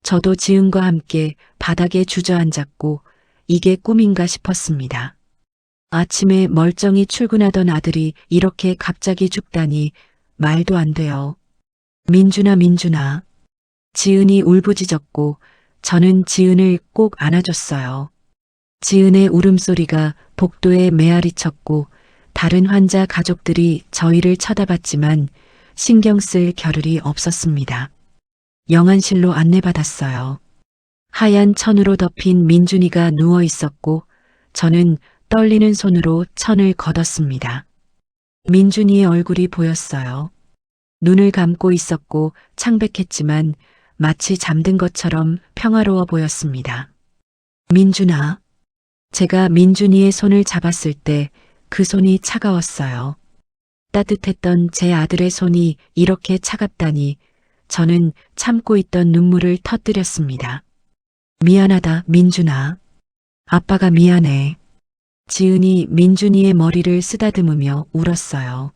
저도 지은과 함께 바닥에 주저앉았고 이게 꿈인가 싶었습니다. 아침에 멀쩡히 출근하던 아들이 이렇게 갑자기 죽다니 말도 안 돼요. 민준아, 민준아. 지은이 울부짖었고 저는 지은을 꼭 안아줬어요. 지은의 울음소리가 복도에 메아리쳤고 다른 환자 가족들이 저희를 쳐다봤지만 신경 쓸 겨를이 없었습니다. 영안실로 안내받았어요. 하얀 천으로 덮인 민준이가 누워 있었고 저는 떨리는 손으로 천을 걷었습니다. 민준이의 얼굴이 보였어요. 눈을 감고 있었고 창백했지만 마치 잠든 것처럼 평화로워 보였습니다. 민준아. 제가 민준이의 손을 잡았을 때 그 손이 차가웠어요. 따뜻했던 제 아들의 손이 이렇게 차갑다니 저는 참고 있던 눈물을 터뜨렸습니다. 미안하다, 민준아. 아빠가 미안해. 지은이 민준이의 머리를 쓰다듬으며 울었어요.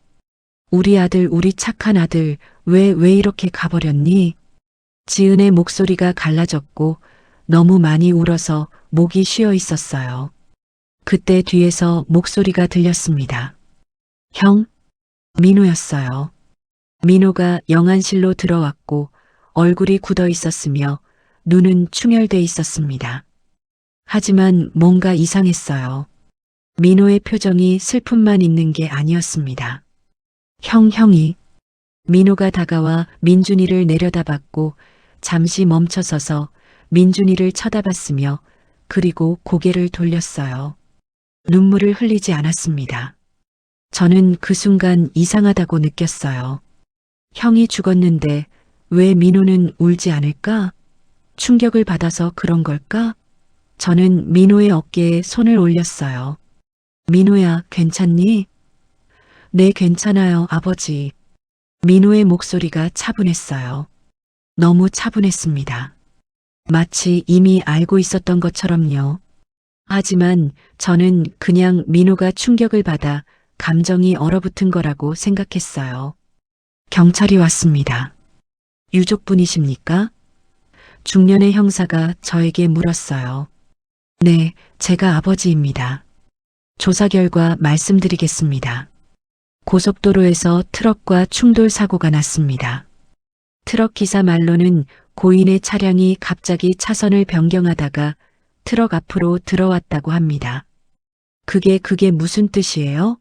우리 아들, 우리 착한 아들, 왜 이렇게 가버렸니? 지은의 목소리가 갈라졌고 너무 많이 울어서 목이 쉬어 있었어요. 그때 뒤에서 목소리가 들렸습니다. 형? 민호였어요. 민호가 영안실로 들어왔고 얼굴이 굳어 있었으며 눈은 충혈돼 있었습니다. 하지만 뭔가 이상했어요. 민호의 표정이 슬픔만 있는 게 아니었습니다. 형이. 민호가 다가와 민준이를 내려다봤고 잠시 멈춰서서 민준이를 쳐다봤으며 그리고 고개를 돌렸어요. 눈물을 흘리지 않았습니다. 저는 그 순간 이상하다고 느꼈어요. 형이 죽었는데 왜 민호는 울지 않을까? 충격을 받아서 그런 걸까? 저는 민호의 어깨에 손을 올렸어요. 민호야, 괜찮니? 네, 괜찮아요, 아버지. 민호의 목소리가 차분했어요. 너무 차분했습니다. 마치 이미 알고 있었던 것처럼요. 하지만 저는 그냥 민호가 충격을 받아 감정이 얼어붙은 거라고 생각했어요. 경찰이 왔습니다. 유족분이십니까? 중년의 형사가 저에게 물었어요. 네, 제가 아버지입니다. 조사 결과 말씀드리겠습니다. 고속도로에서 트럭과 충돌 사고가 났습니다. 트럭 기사 말로는 고인의 차량이 갑자기 차선을 변경하다가 트럭 앞으로 들어왔다고 합니다. 그게 무슨 뜻이에요?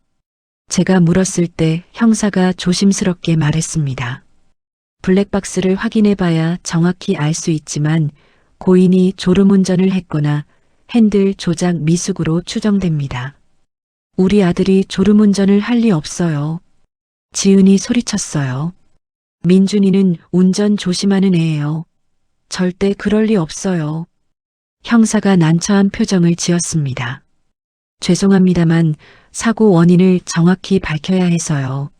제가 물었을 때 형사가 조심스럽게 말했습니다. 블랙박스를 확인해봐야 정확히 알 수 있지만 고인이 졸음운전을 했거나 핸들 조작 미숙으로 추정됩니다. 우리 아들이 졸음운전을 할 리 없어요. 지은이 소리쳤어요. 민준이는 운전 조심하는 애예요. 절대 그럴 리 없어요. 형사가 난처한 표정을 지었습니다. 죄송합니다만 사고 원인을 정확히 밝혀야 해서요.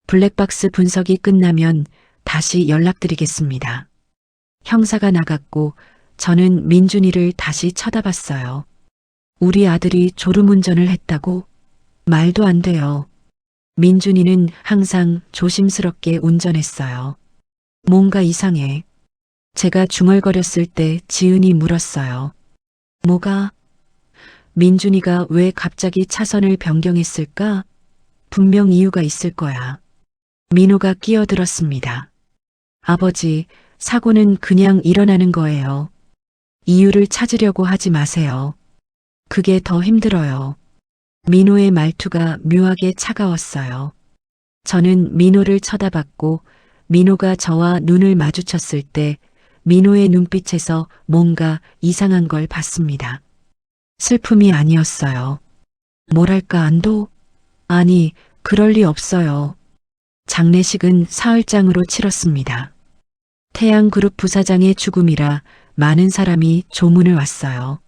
블랙박스 분석이 끝나면 다시 연락드리겠습니다. 형사가 나갔고 저는 민준이를 다시 쳐다봤어요. 우리 아들이 졸음운전을 했다고? 말도 안 돼요. 민준이는 항상 조심스럽게 운전했어요. 뭔가 이상해. 제가 중얼거렸을 때 지은이 물었어요. 뭐가? 민준이가 왜 갑자기 차선을 변경했을까? 분명 이유가 있을 거야. 민호가 끼어들었습니다. 아버지, 사고는 그냥 일어나는 거예요. 이유를 찾으려고 하지 마세요. 그게 더 힘들어요. 민호의 말투가 묘하게 차가웠어요. 저는 민호를 쳐다봤고 민호가 저와 눈을 마주쳤을 때 민호의 눈빛에서 뭔가 이상한 걸 봤습니다. 슬픔이 아니었어요. 뭐랄까 안도? 아니, 그럴 리 없어요. 장례식은 사흘장으로 치렀습니다. 태양그룹 부사장의 죽음이라 많은 사람이 조문을 왔어요.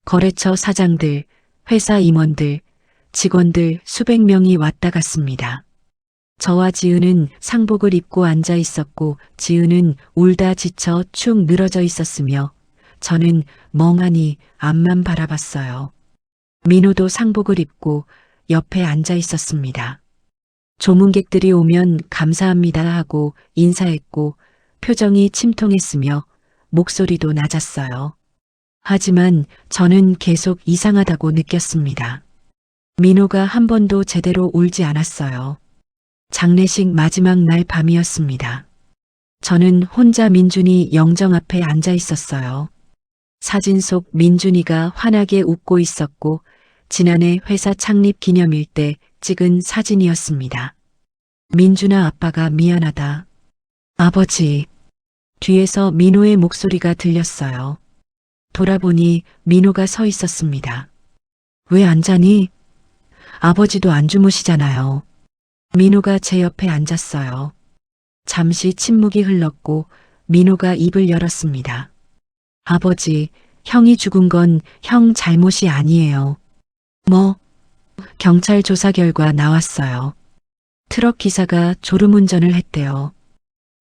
거래처 사장들, 회사 임원들, 직원들 수백 명이 왔다 갔습니다. 저와 지은은 상복을 입고 앉아 있었고 지은은 울다 지쳐 축 늘어져 있었으며 저는 멍하니 앞만 바라봤어요. 민호도 상복을 입고 옆에 앉아 있었습니다. 조문객들이 오면 감사합니다 하고 인사했고 표정이 침통했으며 목소리도 낮았어요. 하지만 저는 계속 이상하다고 느꼈습니다. 민호가 한 번도 제대로 울지 않았어요. 장례식 마지막 날 밤이었습니다. 저는 혼자 민준이 영정 앞에 앉아 있었어요. 사진 속 민준이가 환하게 웃고 있었고 지난해 회사 창립 기념일 때 찍은 사진이었습니다. 민준아, 아빠가 미안하다. 아버지. 뒤에서 민호의 목소리가 들렸어요. 돌아보니 민호가 서 있었습니다. 왜 안 자니? 아버지도 안 주무시잖아요. 민호가 제 옆에 앉았어요. 잠시 침묵이 흘렀고 민호가 입을 열었습니다. 아버지, 형이 죽은 건 형 잘못이 아니에요. 뭐? 경찰 조사 결과 나왔어요. 트럭 기사가 졸음운전을 했대요.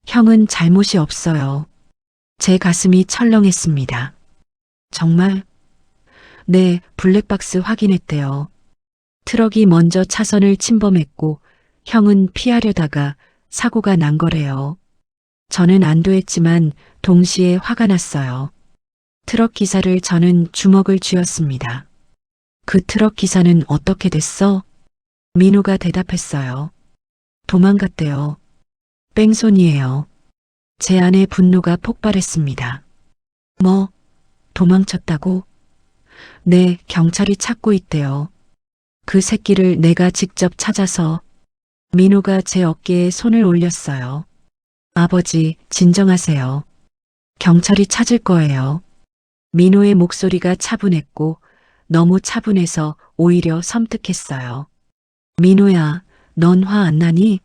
형은 잘못이 없어요. 제 가슴이 철렁했습니다. 정말? 네, 블랙박스 확인했대요. 트럭이 먼저 차선을 침범했고 형은 피하려다가 사고가 난 거래요. 저는 안도했지만 동시에 화가 났어요. 트럭 기사를 저는 주먹을 쥐었습니다. 그 트럭 기사는 어떻게 됐어? 민호가 대답했어요. 도망갔대요. 뺑소니예요. 제 안에 분노가 폭발했습니다. 뭐? 도망쳤다고? 네, 경찰이 찾고 있대요. 그 새끼를 내가 직접 찾아서. 민호가 제 어깨에 손을 올렸어요. 아버지, 진정하세요. 경찰이 찾을 거예요. 민호의 목소리가 차분했고 너무 차분해서 오히려 섬뜩했어요. 민호야, 넌 화 안 나니?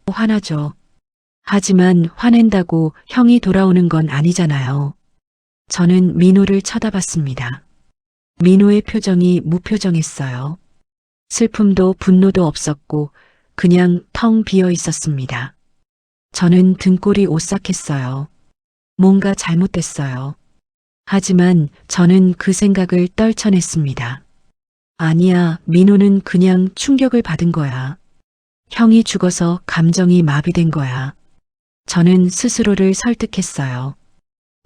화나죠. 하지만 화낸다고 형이 돌아오는 건 아니잖아요. 저는 민호를 쳐다봤습니다. 민호의 표정이 무표정했어요. 슬픔도 분노도 없었고 그냥 텅 비어 있었습니다. 저는 등골이 오싹했어요. 뭔가 잘못됐어요. 하지만 저는 그 생각을 떨쳐냈습니다. 아니야, 민호는 그냥 충격을 받은 거야. 형이 죽어서 감정이 마비된 거야. 저는 스스로를 설득했어요.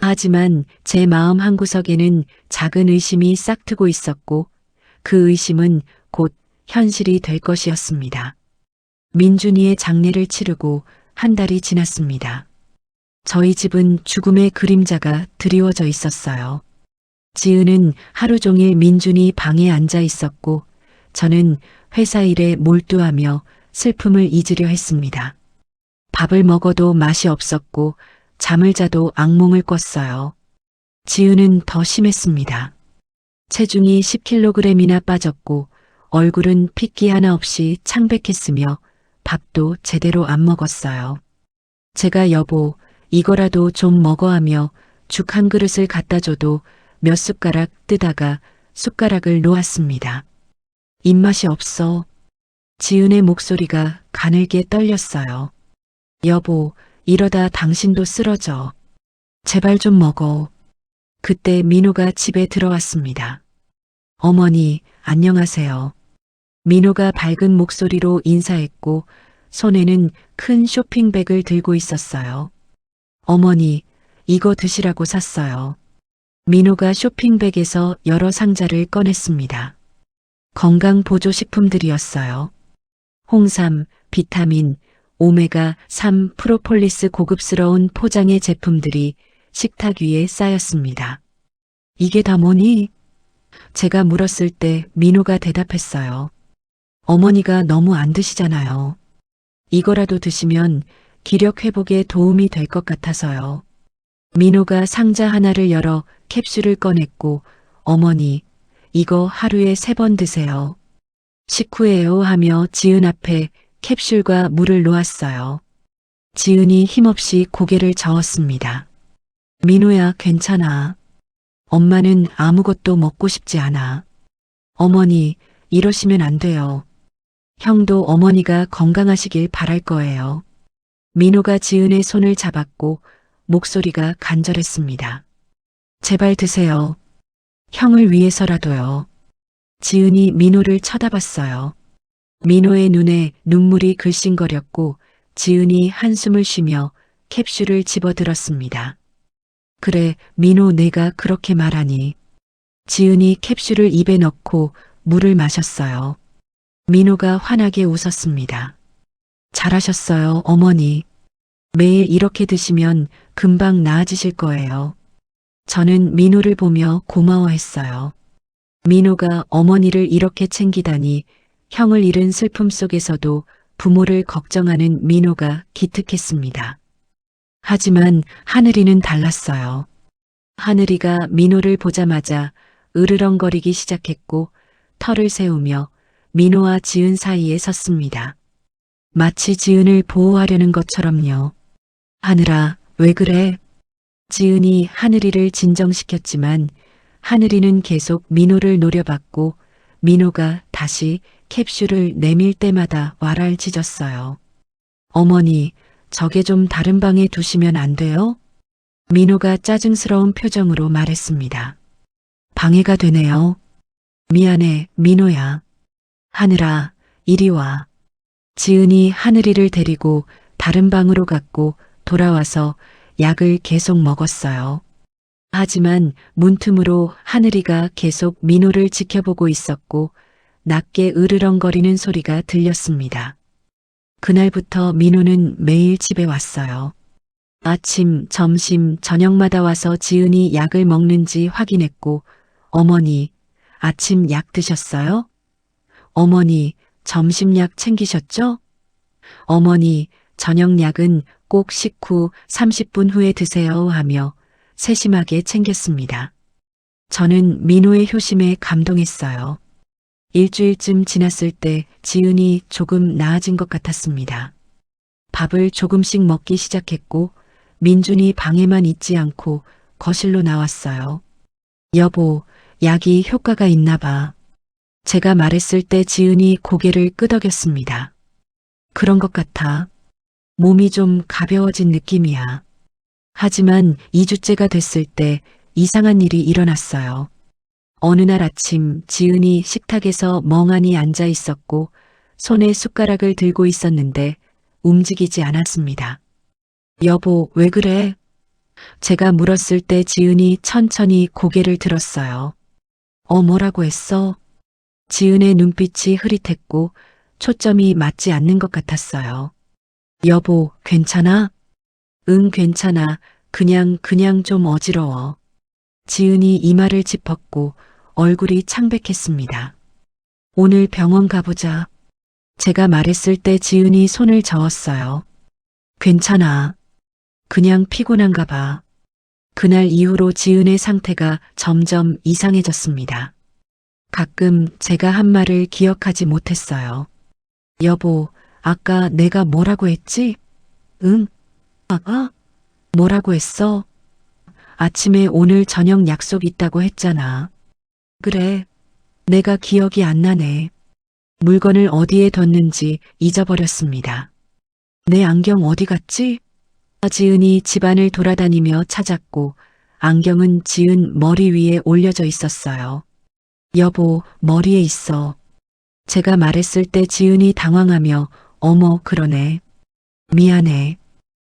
하지만 제 마음 한구석에는 작은 의심이 싹트고 있었고 그 의심은 곧 현실이 될 것이었습니다. 민준이의 장례를 치르고 한 달이 지났습니다. 저희 집은 죽음의 그림자가 드리워져 있었어요. 지은은 하루 종일 민준이 방에 앉아 있었고 저는 회사 일에 몰두하며 슬픔을 잊으려 했습니다. 밥을 먹어도 맛이 없었고 잠을 자도 악몽을 꿨어요. 지은은 더 심했습니다. 체중이 10kg이나 빠졌고 얼굴은 핏기 하나 없이 창백했으며 밥도 제대로 안 먹었어요. 제가 여보, 이거라도 좀 먹어 하며 죽 한 그릇을 갖다 줘도 몇 숟가락 뜨다가 숟가락을 놓았습니다. 입맛이 없어. 지은의 목소리가 가늘게 떨렸어요. 여보, 이러다 당신도 쓰러져. 제발 좀 먹어. 그때 민호가 집에 들어왔습니다. 어머니, 안녕하세요. 민호가 밝은 목소리로 인사했고 손에는 큰 쇼핑백을 들고 있었어요. 어머니, 이거 드시라고 샀어요. 민호가 쇼핑백에서 여러 상자를 꺼냈습니다. 건강보조식품들이었어요. 홍삼, 비타민, 오메가3 프로폴리스 고급스러운 포장의 제품들이 식탁 위에 쌓였습니다. 이게 다 뭐니? 제가 물었을 때 민호가 대답했어요. 어머니가 너무 안 드시잖아요. 이거라도 드시면 기력 회복에 도움이 될 것 같아서요. 민호가 상자 하나를 열어 캡슐을 꺼냈고 어머니, 이거 하루에 3번 드세요. 식후에요 하며 지은 앞에 캡슐과 물을 놓았어요. 지은이 힘없이 고개를 저었습니다. 민호야, 괜찮아. 엄마는 아무것도 먹고 싶지 않아. 어머니, 이러시면 안 돼요. 형도 어머니가 건강하시길 바랄 거예요. 민호가 지은의 손을 잡았고 목소리가 간절했습니다. 제발 드세요. 형을 위해서라도요. 지은이 민호를 쳐다봤어요. 민호의 눈에 눈물이 글썽거렸고 지은이 한숨을 쉬며 캡슐을 집어들었습니다. 그래, 민호, 내가 그렇게 말하니. 지은이 캡슐을 입에 넣고 물을 마셨어요. 민호가 환하게 웃었습니다. 잘하셨어요, 어머니. 매일 이렇게 드시면 금방 나아지실 거예요. 저는 민호를 보며 고마워했어요. 민호가 어머니를 이렇게 챙기다니 형을 잃은 슬픔 속에서도 부모를 걱정하는 민호가 기특했습니다. 하지만 하늘이는 달랐어요. 하늘이가 민호를 보자마자 으르렁거리기 시작했고 털을 세우며 민호와 지은 사이에 섰습니다. 마치 지은을 보호하려는 것처럼요. 하늘아, 왜 그래? 지은이 하늘이를 진정시켰지만 하늘이는 계속 민호를 노려봤고 민호가 다시 캡슐을 내밀 때마다 왈알짖었어요. 어머니, 저게 좀 다른 방에 두시면 안 돼요? 민호가 짜증스러운 표정으로 말했습니다. 방해가 되네요. 미안해, 민호야. 하늘아, 이리 와. 지은이 하늘이를 데리고 다른 방으로 갔고 돌아와서 약을 계속 먹었어요. 하지만 문틈으로 하늘이가 계속 민호를 지켜보고 있었고 낮게 으르렁거리는 소리가 들렸습니다. 그날부터 민호는 매일 집에 왔어요. 아침, 점심, 저녁마다 와서 지은이 약을 먹는지 확인했고 어머니, 아침 약 드셨어요? 어머니, 점심 약 챙기셨죠? 어머니, 저녁 약은 꼭 식후 30분 후에 드세요 하며 세심하게 챙겼습니다. 저는 민호의 효심에 감동했어요. 일주일쯤 지났을 때 지은이 조금 나아진 것 같았습니다. 밥을 조금씩 먹기 시작했고 민준이 방에만 있지 않고 거실로 나왔어요. 여보, 약이 효과가 있나 봐. 제가 말했을 때 지은이 고개를 끄덕였습니다. 그런 것 같아. 몸이 좀 가벼워진 느낌이야. 하지만 2주째가 됐을 때 이상한 일이 일어났어요. 어느 날 아침 지은이 식탁에서 멍하니 앉아 있었고 손에 숟가락을 들고 있었는데 움직이지 않았습니다. 여보, 왜 그래? 제가 물었을 때 지은이 천천히 고개를 들었어요. 뭐라고 했어? 지은의 눈빛이 흐릿했고 초점이 맞지 않는 것 같았어요. 여보, 괜찮아? 응, 괜찮아. 그냥 좀 어지러워. 지은이 이마를 짚었고 얼굴이 창백했습니다. 오늘 병원 가보자. 제가 말했을 때 지은이 손을 저었어요. 괜찮아. 그냥 피곤한가 봐. 그날 이후로 지은의 상태가 점점 이상해졌습니다. 가끔 제가 한 말을 기억하지 못했어요. 여보, 아까 내가 뭐라고 했지? 응? 뭐라고 했어? 아침에 오늘 저녁 약속 있다고 했잖아. 그래. 내가 기억이 안 나네. 물건을 어디에 뒀는지 잊어버렸습니다. 내 안경 어디 갔지? 지은이 집안을 돌아다니며 찾았고 안경은 지은 머리 위에 올려져 있었어요. 여보, 머리에 있어. 제가 말했을 때 지은이 당황하며 어머, 그러네. 미안해.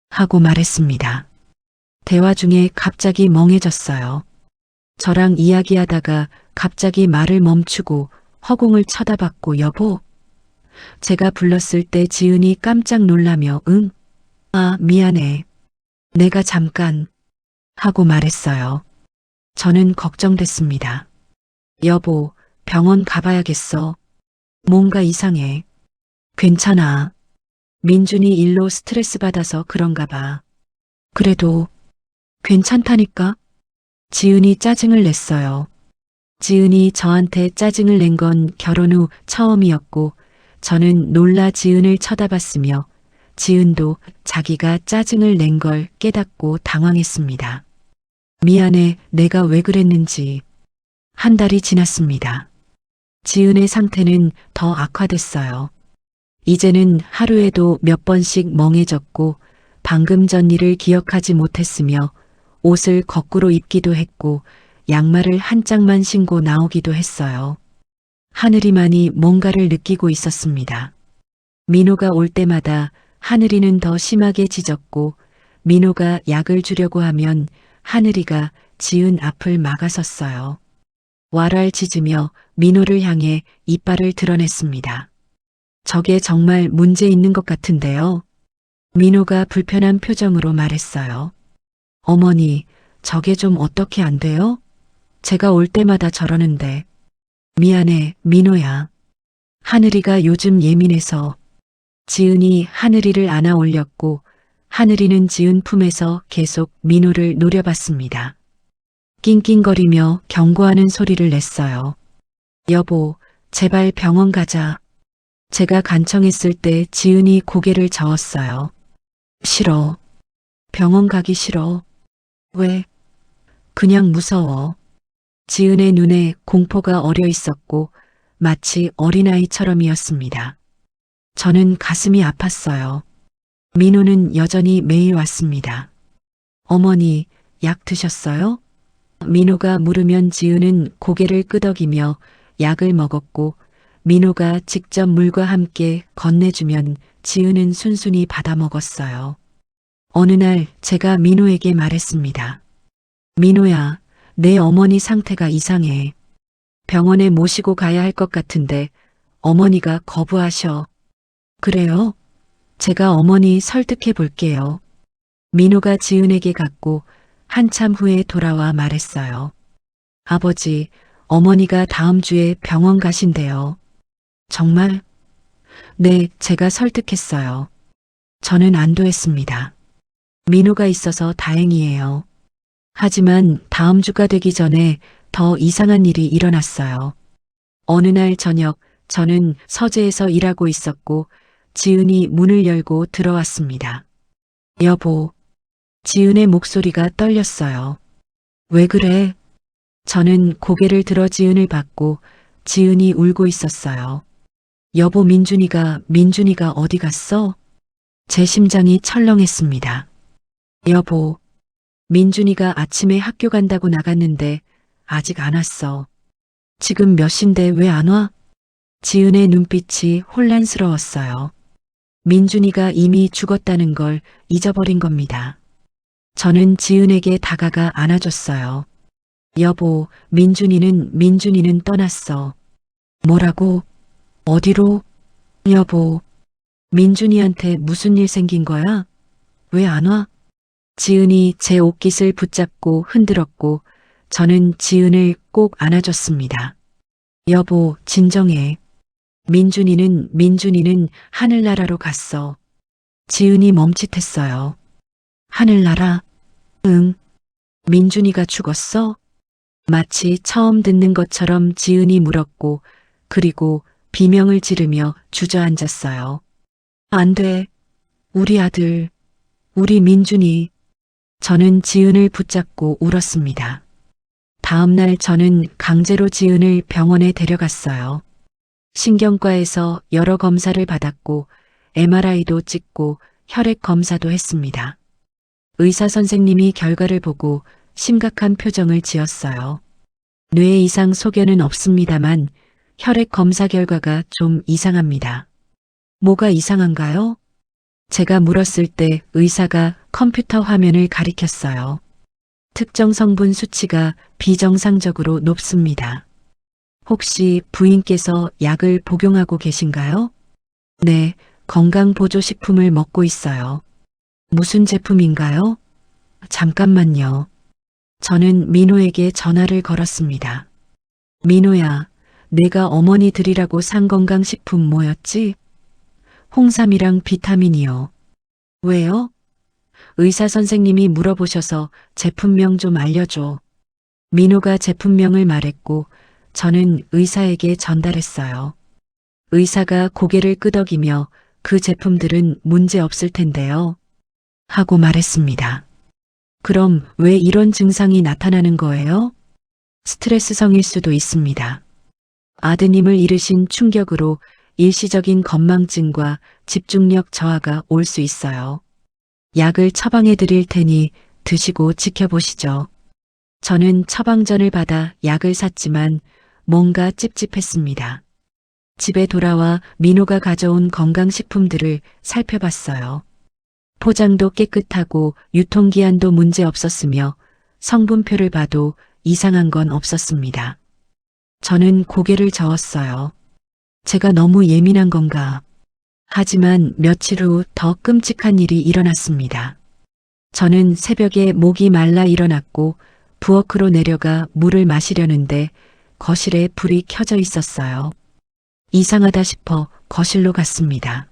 하고 말했습니다. 대화 중에 갑자기 멍해졌어요. 저랑 이야기하다가 갑자기 말을 멈추고 허공을 쳐다봤고 여보. 제가 불렀을 때 지은이 깜짝 놀라며 응? 미안해. 내가 잠깐 하고 말했어요. 저는 걱정됐습니다. 여보, 병원 가봐야겠어. 뭔가 이상해. 괜찮아. 민준이 일로 스트레스 받아서 그런가 봐. 그래도 괜찮다니까? 지은이 짜증을 냈어요. 지은이 저한테 짜증을 낸 건 결혼 후 처음이었고 저는 놀라 지은을 쳐다봤으며 지은도 자기가 짜증을 낸 걸 깨닫고 당황했습니다. 미안해, 내가 왜 그랬는지. 한 달이 지났습니다. 지은의 상태는 더 악화됐어요. 이제는 하루에도 몇 번씩 멍해졌고 방금 전 일을 기억하지 못했으며 옷을 거꾸로 입기도 했고 양말을 한 짝만 신고 나오기도 했어요. 하늘이만이 뭔가를 느끼고 있었습니다. 민호가 올 때마다 하늘이는 더 심하게 짖었고 민호가 약을 주려고 하면 하늘이가 지은 앞을 막아섰어요. 왈왈 짖으며 민호를 향해 이빨을 드러냈습니다. 저게 정말 문제 있는 것 같은데요. 민호가 불편한 표정으로 말했어요. 어머니, 저게 좀 어떻게 안 돼요? 제가 올 때마다 저러는데. 미안해, 민호야. 하늘이가 요즘 예민해서. 지은이 하늘이를 안아 올렸고 하늘이는 지은 품에서 계속 민호를 노려봤습니다. 낑낑거리며 경고하는 소리를 냈어요. 여보, 제발 병원 가자. 제가 간청했을 때 지은이 고개를 저었어요. 싫어. 병원 가기 싫어. 왜? 그냥 무서워. 지은의 눈에 공포가 어려 있었고 마치 어린아이처럼이었습니다. 저는 가슴이 아팠어요. 민호는 여전히 매일 왔습니다. 어머니, 약 드셨어요? 민호가 물으면 지은은 고개를 끄덕이며 약을 먹었고 민호가 직접 물과 함께 건네주면 지은은 순순히 받아 먹었어요. 어느 날 제가 민호에게 말했습니다. 민호야, 내 어머니 상태가 이상해. 병원에 모시고 가야 할 것 같은데 어머니가 거부하셔. 그래요? 제가 어머니 설득해 볼게요. 민호가 지은에게 갔고 한참 후에 돌아와 말했어요. 아버지, 어머니가 다음 주에 병원 가신대요. 정말? 네, 제가 설득했어요. 저는 안도했습니다. 민호가 있어서 다행이에요. 하지만 다음 주가 되기 전에 더 이상한 일이 일어났어요. 어느 날 저녁 저는 서재에서 일하고 있었고 지은이 문을 열고 들어왔습니다. 여보, 지은의 목소리가 떨렸어요. 왜 그래? 저는 고개를 들어 지은을 봤고 지은이 울고 있었어요. 여보, 민준이가 어디 갔어? 제 심장이 철렁했습니다. 여보, 민준이가 아침에 학교 간다고 나갔는데 아직 안 왔어. 지금 몇 시인데 왜 안 와? 지은의 눈빛이 혼란스러웠어요. 민준이가 이미 죽었다는 걸 잊어버린 겁니다. 저는 지은에게 다가가 안아줬어요. 여보, 민준이는 떠났어. 뭐라고? 어디로? 여보, 민준이한테 무슨 일 생긴 거야? 왜 안 와? 지은이 제 옷깃을 붙잡고 흔들었고 저는 지은을 꼭 안아줬습니다. 여보, 진정해. 민준이는 하늘나라로 갔어. 지은이 멈칫했어요. 하늘나라? 응. 민준이가 죽었어? 마치 처음 듣는 것처럼 지은이 물었고 그리고 비명을 지르며 주저앉았어요. 안 돼. 우리 아들, 우리 민준이. 저는 지은을 붙잡고 울었습니다. 다음 날 저는 강제로 지은을 병원에 데려갔어요. 신경과에서 여러 검사를 받았고 MRI도 찍고 혈액 검사도 했습니다. 의사 선생님이 결과를 보고 심각한 표정을 지었어요. 뇌 이상 소견은 없습니다만 혈액 검사 결과가 좀 이상합니다. 뭐가 이상한가요? 제가 물었을 때 의사가 컴퓨터 화면을 가리켰어요. 특정 성분 수치가 비정상적으로 높습니다. 혹시 부인께서 약을 복용하고 계신가요? 네, 건강보조식품을 먹고 있어요. 무슨 제품인가요? 잠깐만요. 저는 민호에게 전화를 걸었습니다. 민호야, 내가 어머니 드리라고 산 건강식품 뭐였지? 홍삼이랑 비타민이요. 왜요? 의사 선생님이 물어보셔서 제품명 좀 알려줘. 민호가 제품명을 말했고 저는 의사에게 전달했어요. 의사가 고개를 끄덕이며 그 제품들은 문제 없을 텐데요. 하고 말했습니다. 그럼 왜 이런 증상이 나타나는 거예요? 스트레스성일 수도 있습니다. 아드님을 잃으신 충격으로 일시적인 건망증과 집중력 저하가 올 수 있어요. 약을 처방해 드릴 테니 드시고 지켜보시죠. 저는 처방전을 받아 약을 샀지만 뭔가 찝찝했습니다. 집에 돌아와 민호가 가져온 건강식품들을 살펴봤어요. 포장도 깨끗하고 유통기한도 문제 없었으며 성분표를 봐도 이상한 건 없었습니다. 저는 고개를 저었어요. 제가 너무 예민한 건가? 하지만 며칠 후 더 끔찍한 일이 일어났습니다. 저는 새벽에 목이 말라 일어났고 부엌으로 내려가 물을 마시려는데 거실에 불이 켜져 있었어요. 이상하다 싶어 거실로 갔습니다.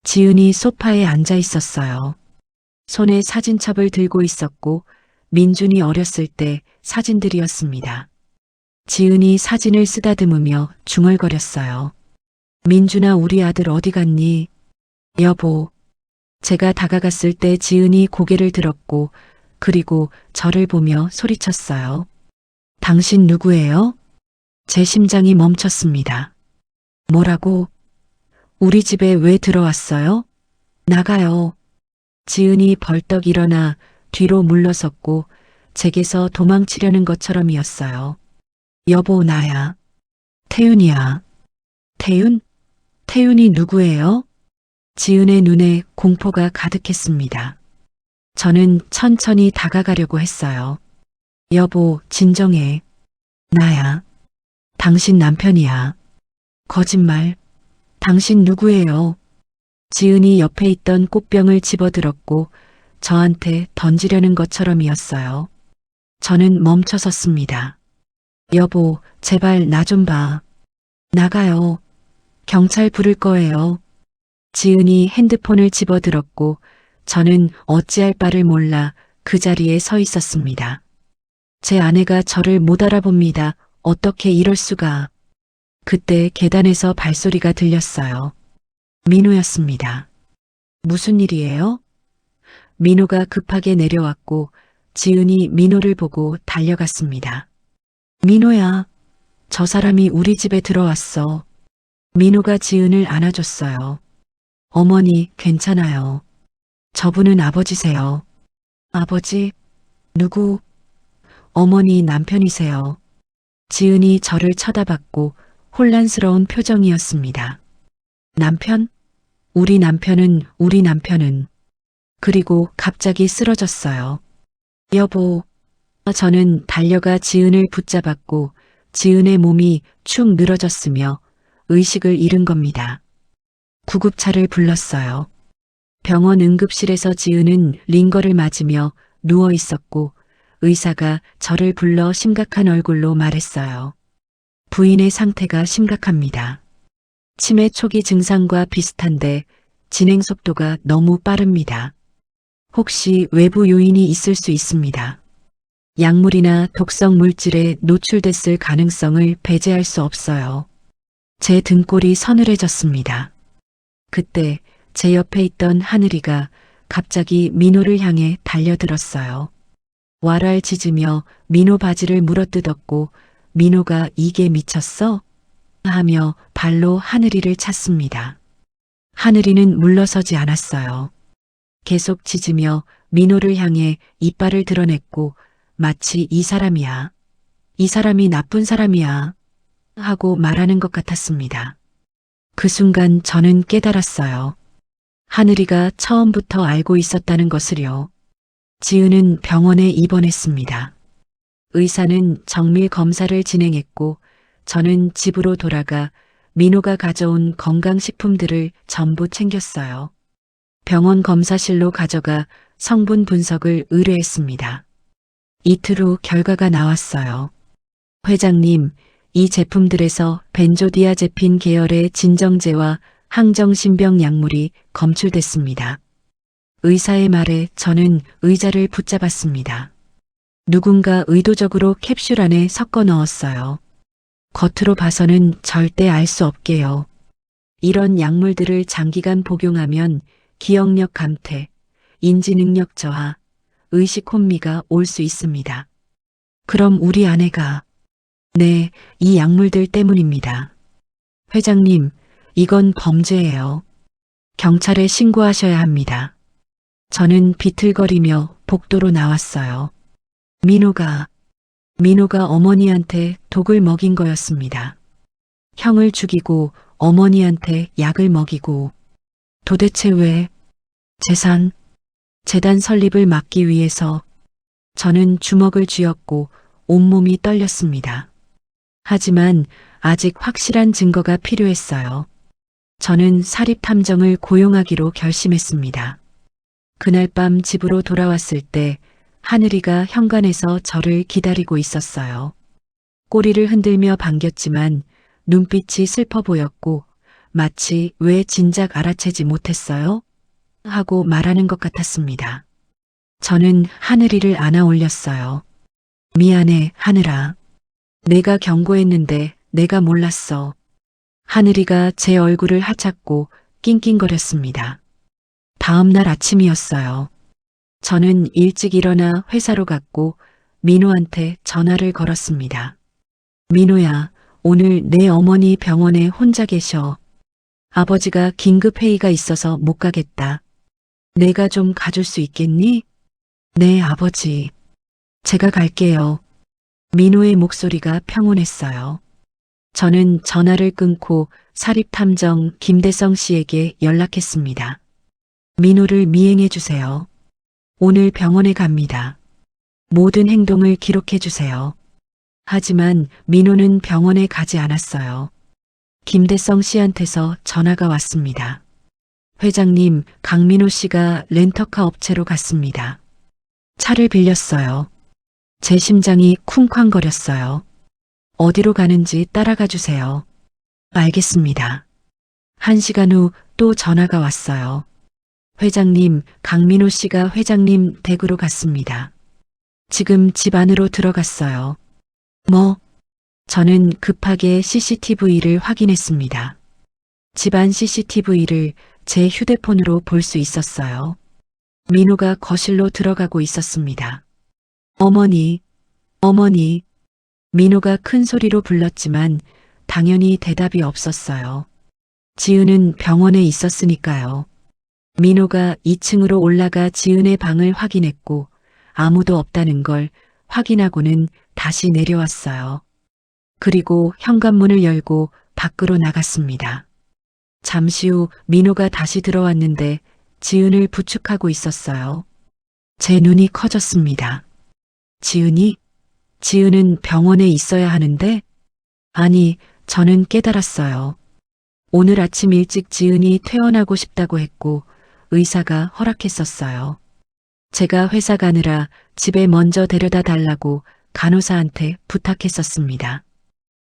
지은이 소파에 앉아 있었어요. 손에 사진첩을 들고 있었고 민준이 어렸을 때 사진들이었습니다. 지은이 사진을 쓰다듬으며 중얼거렸어요. 민준아, 우리 아들 어디 갔니? 여보. 제가 다가갔을 때 지은이 고개를 들었고 그리고 저를 보며 소리쳤어요. 당신 누구예요? 제 심장이 멈췄습니다. 뭐라고? 우리 집에 왜 들어왔어요? 나가요. 지은이 벌떡 일어나 뒤로 물러섰고 제게서 도망치려는 것처럼이었어요. 여보, 나야. 태윤이야. 태윤? 태윤이 누구예요? 지은의 눈에 공포가 가득했습니다. 저는 천천히 다가가려고 했어요. 여보, 진정해. 나야. 당신 남편이야. 거짓말. 당신 누구예요? 지은이 옆에 있던 꽃병을 집어들었고 저한테 던지려는 것처럼이었어요. 저는 멈춰섰습니다. 여보, 제발 나 좀 봐. 나가요. 경찰 부를 거예요. 지은이 핸드폰을 집어들었고 저는 어찌할 바를 몰라 그 자리에 서 있었습니다. 제 아내가 저를 못 알아봅니다. 어떻게 이럴 수가. 그때 계단에서 발소리가 들렸어요. 민호였습니다. 무슨 일이에요? 민호가 급하게 내려왔고 지은이 민호를 보고 달려갔습니다. 민호야, 저 사람이 우리 집에 들어왔어. 민호가 지은을 안아줬어요. 어머니, 괜찮아요. 저분은 아버지세요. 아버지? 누구? 어머니 남편이세요. 지은이 저를 쳐다봤고 혼란스러운 표정이었습니다. 남편? 우리 남편은. 그리고 갑자기 쓰러졌어요. 여보. 저는 달려가 지은을 붙잡았고 지은의 몸이 축 늘어졌으며 의식을 잃은 겁니다. 구급차를 불렀어요. 병원 응급실에서 지은은 링거를 맞으며 누워 있었고 의사가 저를 불러 심각한 얼굴로 말했어요. 부인의 상태가 심각합니다. 치매 초기 증상과 비슷한데 진행 속도가 너무 빠릅니다. 혹시 외부 요인이 있을 수 있습니다. 약물이나 독성 물질에 노출됐을 가능성을 배제할 수 없어요. 제 등골이 서늘해졌습니다. 그때 제 옆에 있던 하늘이가 갑자기 민호를 향해 달려들었어요. 왈왈 짖으며 민호 바지를 물어뜯었고 민호가 이게 미쳤어? 하며 발로 하늘이를 찼습니다. 하늘이는 물러서지 않았어요. 계속 짖으며 민호를 향해 이빨을 드러냈고 마치 이 사람이 나쁜 사람이야 하고 말하는 것 같았습니다. 그 순간 저는 깨달았어요. 하늘이가 처음부터 알고 있었다는 것을요. 지은은 병원에 입원했습니다. 의사는 정밀 검사를 진행했고 저는 집으로 돌아가 민호가 가져온 건강식품들을 전부 챙겼어요. 병원 검사실로 가져가 성분 분석을 의뢰했습니다. 이틀 후 결과가 나왔어요. 회장님, 이 제품들에서 벤조디아제핀 계열의 진정제와 항정신병 약물이 검출됐습니다. 의사의 말에 저는 의자를 붙잡았습니다. 누군가 의도적으로 캡슐 안에 섞어 넣었어요. 겉으로 봐서는 절대 알 수 없게요. 이런 약물들을 장기간 복용하면 기억력 감퇴, 인지능력 저하, 의식 혼미가 올 수 있습니다. 그럼 우리 아내가 네, 이 약물들 때문입니다. 회장님, 이건 범죄예요. 경찰에 신고하셔야 합니다. 저는 비틀거리며 복도로 나왔어요. 민호가 어머니한테 독을 먹인 거였습니다. 형을 죽이고 어머니한테 약을 먹이고 도대체 왜 재단 설립을 막기 위해서 저는 주먹을 쥐었고 온몸이 떨렸습니다. 하지만 아직 확실한 증거가 필요했어요. 저는 사립탐정을 고용하기로 결심했습니다. 그날 밤 집으로 돌아왔을 때 하늘이가 현관에서 저를 기다리고 있었어요. 꼬리를 흔들며 반겼지만 눈빛이 슬퍼 보였고 마치 왜 진작 알아채지 못했어요? 하고 말하는 것 같았습니다. 저는 하늘이를 안아 올렸어요. 미안해, 하늘아. 내가 경고했는데 내가 몰랐어. 하늘이가 제 얼굴을 하찮고 낑낑거렸습니다. 다음 날 아침이었어요. 저는 일찍 일어나 회사로 갔고 민호한테 전화를 걸었습니다. 민호야, 오늘 내 어머니 병원에 혼자 계셔. 아버지가 긴급 회의가 있어서 못 가겠다. 내가 좀 가줄 수 있겠니? 네, 아버지. 제가 갈게요. 민호의 목소리가 평온했어요. 저는 전화를 끊고 사립탐정 김대성 씨에게 연락했습니다. 민호를 미행해 주세요. 오늘 병원에 갑니다. 모든 행동을 기록해 주세요. 하지만 민호는 병원에 가지 않았어요. 김대성 씨한테서 전화가 왔습니다. 회장님, 강민호 씨가 렌터카 업체로 갔습니다. 차를 빌렸어요. 제 심장이 쿵쾅거렸어요. 어디로 가는지 따라가 주세요. 알겠습니다. 1시간 후 또 전화가 왔어요. 회장님, 강민호 씨가 회장님 댁으로 갔습니다. 지금 집 안으로 들어갔어요. 뭐? 저는 급하게 CCTV를 확인했습니다. 집안 CCTV를 제 휴대폰으로 볼 수 있었어요. 민호가 거실로 들어가고 있었습니다. 어머니, 어머니. 민호가 큰 소리로 불렀지만 당연히 대답이 없었어요. 지은은 병원에 있었으니까요. 민호가 2층으로 올라가 지은의 방을 확인했고 아무도 없다는 걸 확인하고는 다시 내려왔어요. 그리고 현관문을 열고 밖으로 나갔습니다. 잠시 후 민호가 다시 들어왔는데 지은을 부축하고 있었어요. 제 눈이 커졌습니다. 지은이? 지은은 병원에 있어야 하는데? 아니, 저는 깨달았어요. 오늘 아침 일찍 지은이 퇴원하고 싶다고 했고 의사가 허락했었어요. 제가 회사 가느라 집에 먼저 데려다 달라고 간호사한테 부탁했었습니다.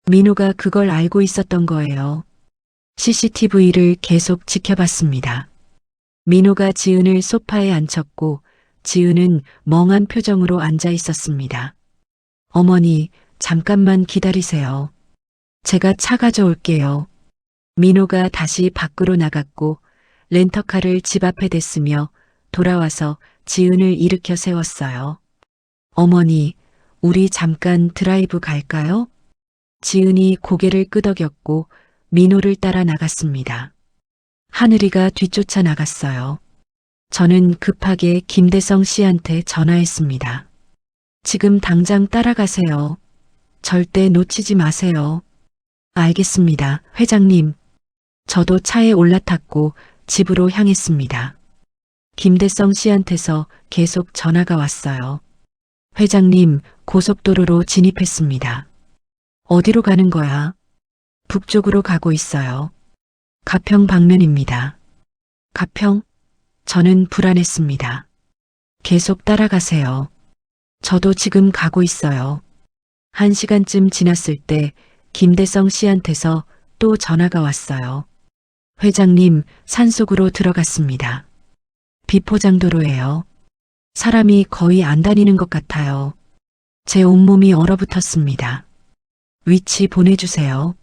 민호가 그걸 알고 있었던 거예요. CCTV를 계속 지켜봤습니다. 민호가 지은을 소파에 앉혔고 지은은 멍한 표정으로 앉아 있었습니다. 어머니, 잠깐만 기다리세요. 제가 차 가져올게요. 민호가 다시 밖으로 나갔고 렌터카를 집 앞에 댔으며 돌아와서 지은을 일으켜 세웠어요. 어머니, 우리 잠깐 드라이브 갈까요? 지은이 고개를 끄덕였고 민호를 따라 나갔습니다. 하늘이가 뒤쫓아 나갔어요. 저는 급하게 김대성 씨한테 전화했습니다. 지금 당장 따라가세요. 절대 놓치지 마세요. 알겠습니다, 회장님. 저도 차에 올라탔고 집으로 향했습니다. 김대성 씨한테서 계속 전화가 왔어요. 회장님, 고속도로로 진입했습니다. 어디로 가는 거야? 북쪽으로 가고 있어요. 가평 방면입니다. 가평? 저는 불안했습니다. 계속 따라가세요. 저도 지금 가고 있어요. 1시간쯤 지났을 때 김대성 씨한테서 또 전화가 왔어요. 회장님, 산속으로 들어갔습니다. 비포장도로예요. 사람이 거의 안 다니는 것 같아요. 제 온몸이 얼어붙었습니다. 위치 보내주세요.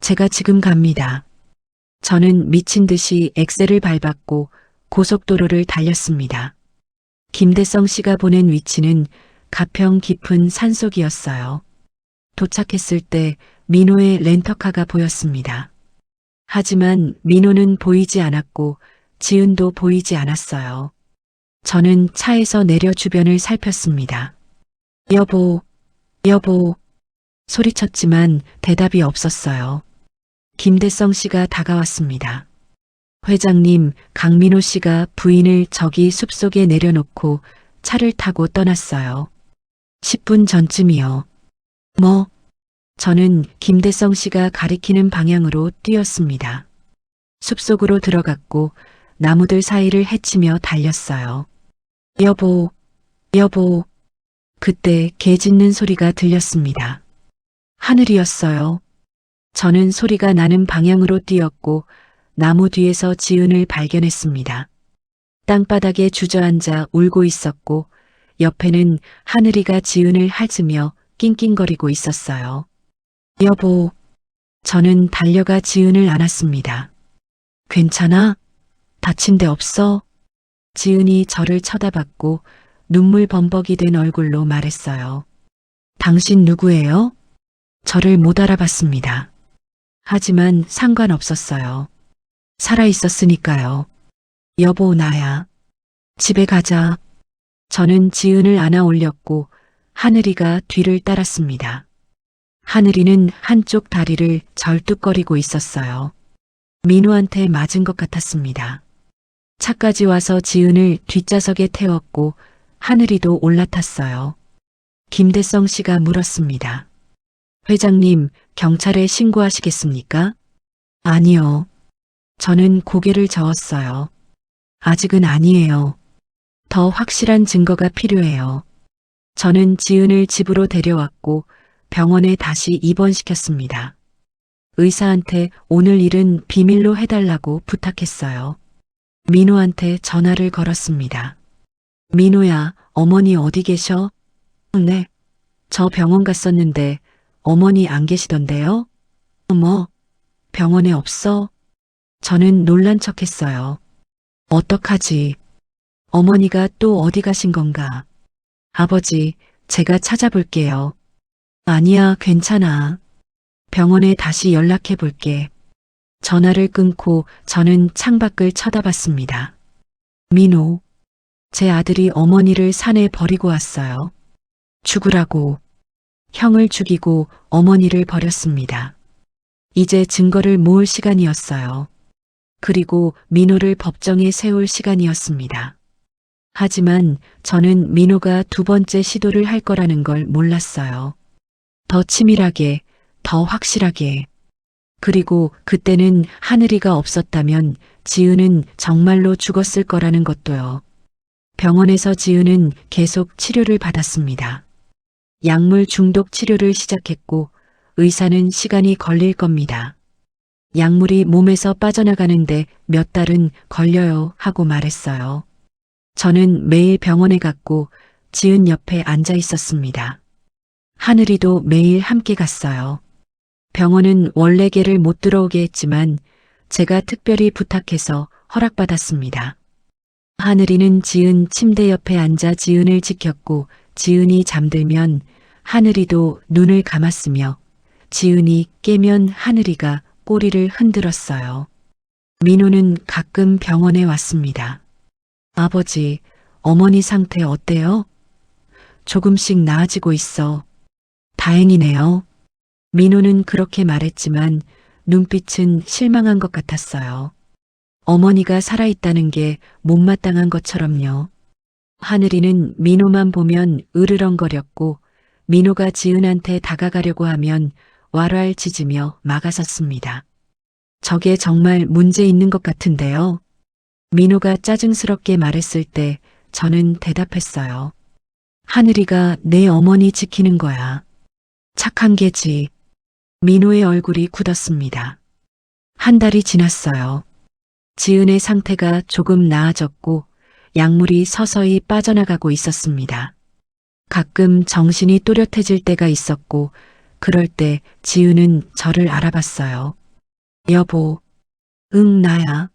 제가 지금 갑니다. 저는 미친 듯이 엑셀을 밟았고 고속도로를 달렸습니다. 김대성 씨가 보낸 위치는 가평 깊은 산속이었어요. 도착했을 때 민호의 렌터카가 보였습니다. 하지만 민호는 보이지 않았고 지은도 보이지 않았어요. 저는 차에서 내려 주변을 살폈습니다. 여보, 여보, 소리쳤지만 대답이 없었어요. 김대성 씨가 다가왔습니다. 회장님, 강민호 씨가 부인을 저기 숲속에 내려놓고 차를 타고 떠났어요. 10분 전쯤이요. 뭐? 저는 김대성 씨가 가리키는 방향으로 뛰었습니다. 숲속으로 들어갔고 나무들 사이를 헤치며 달렸어요. 여보, 여보. 그때 개 짖는 소리가 들렸습니다. 하늘이었어요. 저는 소리가 나는 방향으로 뛰었고 나무 뒤에서 지은을 발견했습니다. 땅바닥에 주저앉아 울고 있었고 옆에는 하늘이가 지은을 핥으며 낑낑거리고 있었어요. 여보, 저는 달려가 지은을 안았습니다. 괜찮아? 다친 데 없어? 지은이 저를 쳐다봤고 눈물 범벅이 된 얼굴로 말했어요. 당신 누구예요? 저를 못 알아봤습니다. 하지만 상관없었어요. 살아 있었으니까요. 여보, 나야. 집에 가자. 저는 지은을 안아 올렸고 하늘이가 뒤를 따랐습니다. 하늘이는 한쪽 다리를 절뚝거리고 있었어요. 민호한테 맞은 것 같았습니다. 차까지 와서 지은을 뒷좌석에 태웠고 하늘이도 올라탔어요. 김대성 씨가 물었습니다. 회장님, 경찰에 신고하시겠습니까? 아니요. 저는 고개를 저었어요. 아직은 아니에요. 더 확실한 증거가 필요해요. 저는 지은을 집으로 데려왔고 병원에 다시 입원시켰습니다. 의사한테 오늘 일은 비밀로 해달라고 부탁했어요. 민호한테 전화를 걸었습니다. 민호야, 어머니 어디 계셔? 네. 저 병원 갔었는데 어머니 안 계시던데요? 어머, 병원에 없어? 저는 놀란 척했어요. 어떡하지? 어머니가 또 어디 가신 건가? 아버지, 제가 찾아볼게요. 아니야, 괜찮아. 병원에 다시 연락해 볼게. 전화를 끊고 저는 창밖을 쳐다봤습니다. 민호, 제 아들이 어머니를 산에 버리고 왔어요. 죽으라고. 형을 죽이고 어머니를 버렸습니다. 이제 증거를 모을 시간이었어요. 그리고 민호를 법정에 세울 시간이었습니다. 하지만 저는 민호가 두 번째 시도를 할 거라는 걸 몰랐어요. 더 치밀하게, 더 확실하게. 그리고 그때는 하늘이가 없었다면 지은은 정말로 죽었을 거라는 것도요. 병원에서 지은은 계속 치료를 받았습니다. 약물 중독 치료를 시작했고 의사는 시간이 걸릴 겁니다. 약물이 몸에서 빠져나가는데 몇 달은 걸려요 하고 말했어요. 저는 매일 병원에 갔고 지은 옆에 앉아 있었습니다. 하늘이도 매일 함께 갔어요. 병원은 원래 걔를 못 들어오게 했지만 제가 특별히 부탁해서 허락받았습니다. 하늘이는 지은 침대 옆에 앉아 지은을 지켰고 지은이 잠들면 하늘이도 눈을 감았으며 지은이 깨면 하늘이가 꼬리를 흔들었어요. 민호는 가끔 병원에 왔습니다. 아버지, 어머니 상태 어때요? 조금씩 나아지고 있어. 다행이네요. 민호는 그렇게 말했지만 눈빛은 실망한 것 같았어요. 어머니가 살아있다는 게 못마땅한 것처럼요. 하늘이는 민호만 보면 으르렁거렸고 민호가 지은한테 다가가려고 하면 왈왈 짖으며 막아섰습니다. 저게 정말 문제 있는 것 같은데요. 민호가 짜증스럽게 말했을 때 저는 대답했어요. 하늘이가 내 어머니 지키는 거야. 착한 개지. 민호의 얼굴이 굳었습니다. 한 달이 지났어요. 지은의 상태가 조금 나아졌고 약물이 서서히 빠져나가고 있었습니다. 가끔 정신이 또렷해질 때가 있었고 그럴 때 지은은 저를 알아봤어요. 여보. 응, 나야.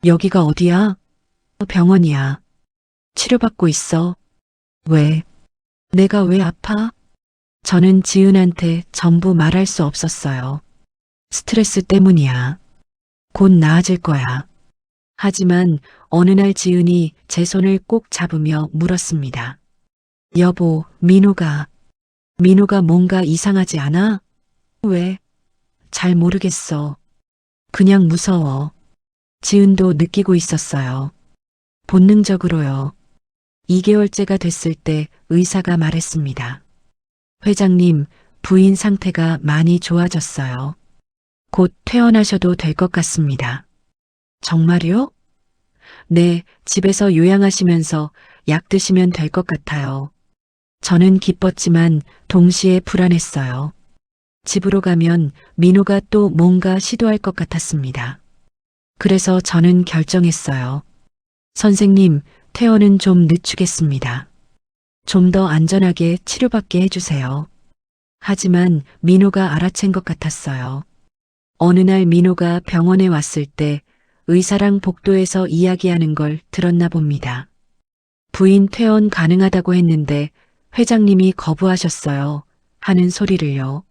여기가 어디야? 병원이야. 치료받고 있어. 왜? 내가 왜 아파? 저는 지은한테 전부 말할 수 없었어요. 스트레스 때문이야. 곧 나아질 거야. 하지만 어느 날 지은이 제 손을 꼭 잡으며 물었습니다. 여보, 민호가 뭔가 이상하지 않아? 왜? 잘 모르겠어. 그냥 무서워. 지은도 느끼고 있었어요. 본능적으로요. 2개월째가 됐을 때 의사가 말했습니다. 회장님, 부인 상태가 많이 좋아졌어요. 곧 퇴원하셔도 될 것 같습니다. 정말요? 네, 집에서 요양하시면서 약 드시면 될 것 같아요. 저는 기뻤지만 동시에 불안했어요. 집으로 가면 민호가 또 뭔가 시도할 것 같았습니다. 그래서 저는 결정했어요. 선생님, 퇴원은 좀 늦추겠습니다. 좀 더 안전하게 치료받게 해주세요. 하지만 민호가 알아챈 것 같았어요. 어느 날 민호가 병원에 왔을 때 의사랑 복도에서 이야기하는 걸 들었나 봅니다. 부인 퇴원 가능하다고 했는데 회장님이 거부하셨어요. 하는 소리를요.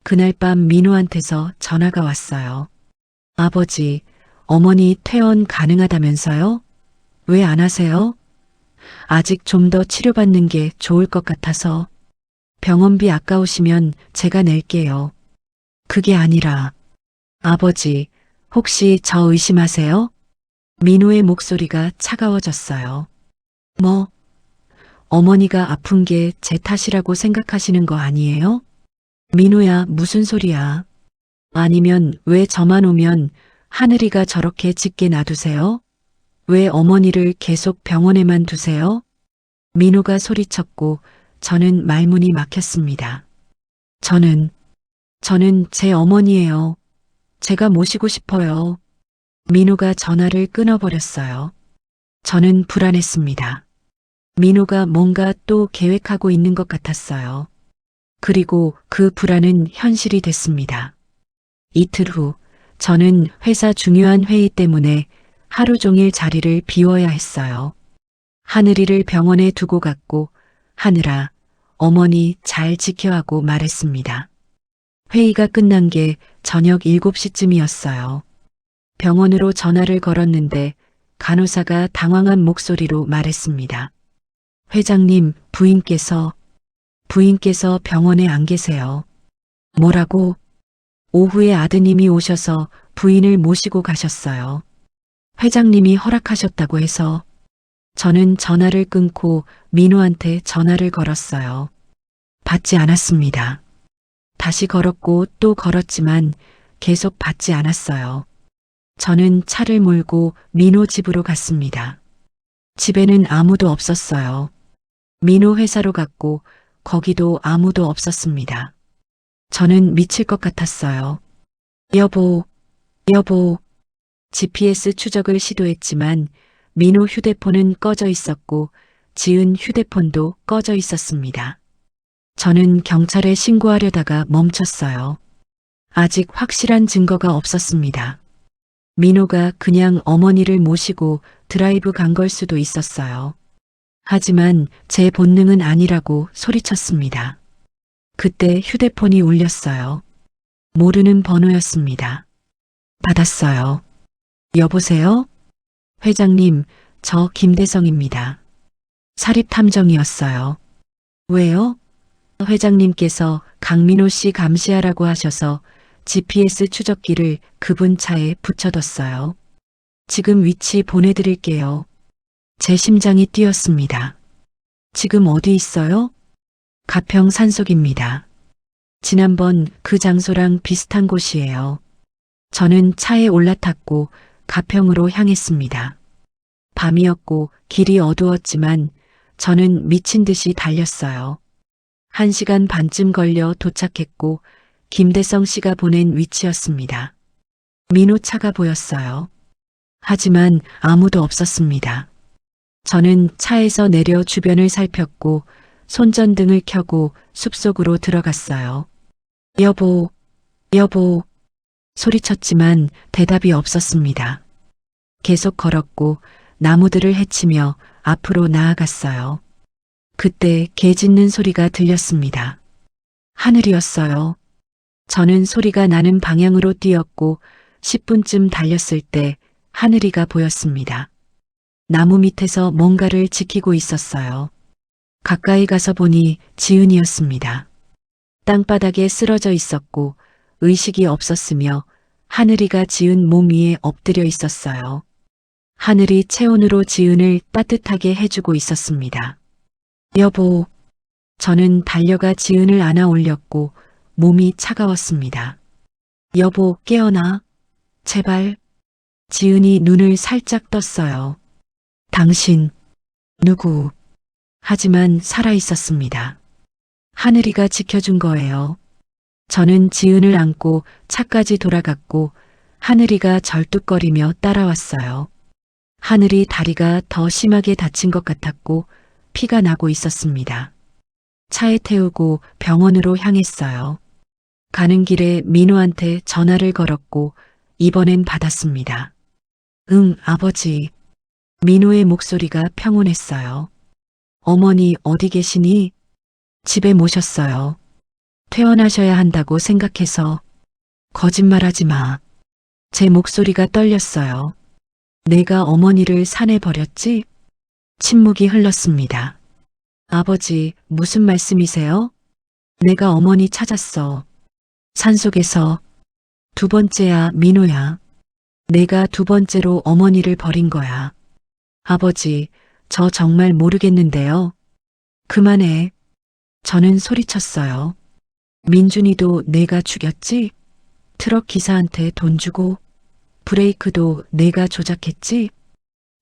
그날 밤 민호한테서 전화가 왔어요. 아버지, 어머니 퇴원 가능하다면서요? 왜 안 하세요? 아직 좀 더 치료받는 게 좋을 것 같아서. 병원비 아까우시면 제가 낼게요. 그게 아니라, 아버지, 혹시 저 의심하세요? 민호의 목소리가 차가워졌어요. 뭐, 어머니가 아픈 게 제 탓이라고 생각하시는 거 아니에요? 민호야, 무슨 소리야? 아니면 왜 저만 오면 하늘이가 저렇게 짖게 놔두세요? 왜 어머니를 계속 병원에만 두세요? 민호가 소리쳤고 저는 말문이 막혔습니다. 저는 제 어머니예요. 제가 모시고 싶어요. 민호가 전화를 끊어버렸어요. 저는 불안했습니다. 민호가 뭔가 또 계획하고 있는 것 같았어요. 그리고 그 불안은 현실이 됐습니다. 이틀 후, 저는 회사 중요한 회의 때문에 하루 종일 자리를 비워야 했어요. 하늘이를 병원에 두고 갔고, 하늘아, 어머니 잘 지켜하고 말했습니다. 회의가 끝난 게 저녁 7시쯤이었어요. 병원으로 전화를 걸었는데 간호사가 당황한 목소리로 말했습니다. 회장님, 부인께서 병원에 안 계세요. 뭐라고? 오후에 아드님이 오셔서 부인을 모시고 가셨어요. 회장님이 허락하셨다고 해서 저는 전화를 끊고 민호한테 전화를 걸었어요. 받지 않았습니다. 다시 걸었고 또 걸었지만 계속 받지 않았어요. 저는 차를 몰고 민호 집으로 갔습니다. 집에는 아무도 없었어요. 민호 회사로 갔고 거기도 아무도 없었습니다. 저는 미칠 것 같았어요. 여보, GPS 추적을 시도했지만 민호 휴대폰은 꺼져 있었고 지은 휴대폰도 꺼져 있었습니다. 저는 경찰에 신고하려다가 멈췄어요. 아직 확실한 증거가 없었습니다. 민호가 그냥 어머니를 모시고 드라이브 간 걸 수도 있었어요. 하지만 제 본능은 아니라고 소리쳤습니다. 그때 휴대폰이 울렸어요. 모르는 번호였습니다. 받았어요. 여보세요? 회장님, 저 김대성입니다. 사립탐정이었어요. 왜요? 회장님께서 강민호 씨 감시하라고 하셔서 GPS 추적기를 그분 차에 붙여뒀어요. 지금 위치 보내드릴게요. 제 심장이 뛰었습니다. 지금 어디 있어요? 가평 산속입니다. 지난번 그 장소랑 비슷한 곳이에요. 저는 차에 올라탔고 가평으로 향했습니다. 밤이었고 길이 어두웠지만 저는 미친 듯이 달렸어요. 1시간 반쯤 걸려 도착했고 김대성 씨가 보낸 위치였습니다. 민호 차가 보였어요. 하지만 아무도 없었습니다. 저는 차에서 내려 주변을 살폈고 손전등을 켜고 숲속으로 들어갔어요. 여보, 소리쳤지만 대답이 없었습니다. 계속 걸었고 나무들을 헤치며 앞으로 나아갔어요. 그때 개 짖는 소리가 들렸습니다. 하늘이었어요. 저는 소리가 나는 방향으로 뛰었고 10분쯤 달렸을 때 하늘이가 보였습니다. 나무 밑에서 뭔가를 지키고 있었어요. 가까이 가서 보니 지은이었습니다. 땅바닥에 쓰러져 있었고 의식이 없었으며 하늘이가 지은 몸 위에 엎드려 있었어요. 하늘이 체온으로 지은을 따뜻하게 해주고 있었습니다. 여보, 저는 달려가 지은을 안아 올렸고 몸이 차가웠습니다. 여보, 깨어나. 제발. 지은이 눈을 살짝 떴어요. 당신, 누구? 하지만 살아 있었습니다. 하늘이가 지켜준 거예요. 저는 지은을 안고 차까지 돌아갔고 하늘이가 절뚝거리며 따라왔어요. 하늘이 다리가 더 심하게 다친 것 같았고 피가 나고 있었습니다. 차에 태우고 병원으로 향했어요. 가는 길에 민호한테 전화를 걸었고 이번엔 받았습니다. 응, 아버지. 민호의 목소리가 평온했어요. 어머니 어디 계시니? 집에 모셨어요. 퇴원하셔야 한다고 생각해서. 거짓말하지 마. 제 목소리가 떨렸어요. 내가 어머니를 산에 버렸지? 침묵이 흘렀습니다. 아버지, 무슨 말씀이세요? 내가 어머니 찾았어. 산속에서. 두 번째야, 민호야. 내가 두 번째로 어머니를 버린 거야. 아버지, 저 정말 모르겠는데요. 그만해. 저는 소리쳤어요. 민준이도 내가 죽였지? 트럭 기사한테 돈 주고 브레이크도 내가 조작했지?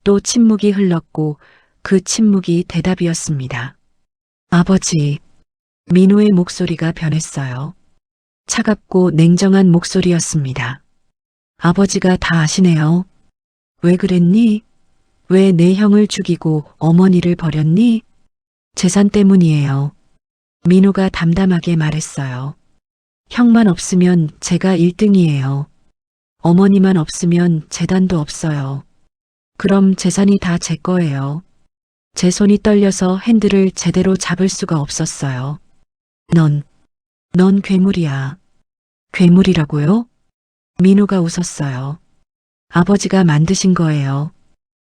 또 침묵이 흘렀고 그 침묵이 대답이었습니다. 아버지, 민호의 목소리가 변했어요. 차갑고 냉정한 목소리였습니다. 아버지가 다 아시네요. 왜 그랬니? 왜 내 형을 죽이고 어머니를 버렸니? 재산 때문이에요. 민호가 담담하게 말했어요. 형만 없으면 제가 1등이에요. 어머니만 없으면 재단도 없어요. 그럼 재산이 다 제 거예요. 제 손이 떨려서 핸들을 제대로 잡을 수가 없었어요. 넌 괴물이야. 괴물이라고요? 민호가 웃었어요. 아버지가 만드신 거예요.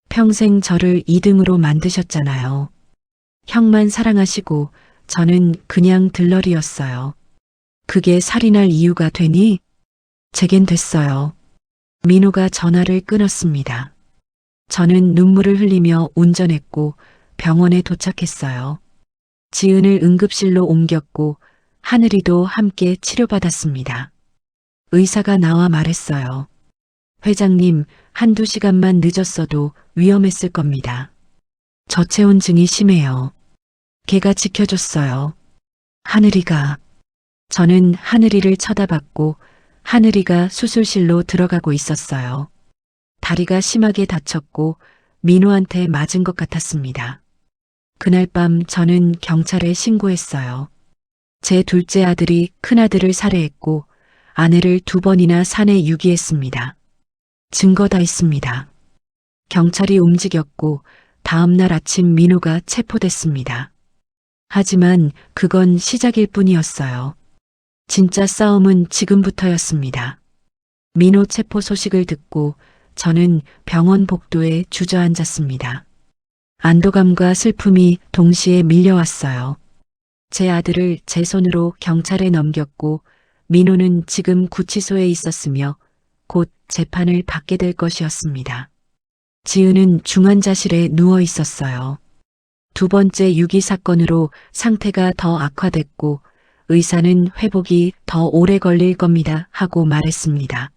평생 저를 2등으로 만드셨잖아요. 형만 사랑하시고 저는 그냥 들러리였어요. 그게 살인할 이유가 되니? 제겐 됐어요. 민호가 전화를 끊었습니다. 저는 눈물을 흘리며 운전했고 병원에 도착했어요. 지은을 응급실로 옮겼고 하늘이도 함께 치료받았습니다. 의사가 나와 말했어요. 회장님, 한두 시간만 늦었어도 위험했을 겁니다. 저체온증이 심해요. 걔가 지켜줬어요. 하늘이가. 저는 하늘이를 쳐다봤고 하늘이가 수술실로 들어가고 있었어요. 다리가 심하게 다쳤고 민호한테 맞은 것 같았습니다. 그날 밤 저는 경찰에 신고했어요. 제 둘째 아들이 큰아들을 살해했고 아내를 2번이나 산에 유기했습니다. 증거 다 있습니다. 경찰이 움직였고 다음 날 아침 민호가 체포됐습니다. 하지만 그건 시작일 뿐이었어요. 진짜 싸움은 지금부터였습니다. 민호 체포 소식을 듣고 저는 병원 복도에 주저앉았습니다. 안도감과 슬픔이 동시에 밀려왔어요. 제 아들을 제 손으로 경찰에 넘겼고 민호는 지금 구치소에 있었으며 곧 재판을 받게 될 것이었습니다. 지은은 중환자실에 누워 있었어요. 두 번째 유기 사건으로 상태가 더 악화됐고 의사는 회복이 더 오래 걸릴 겁니다 하고 말했습니다.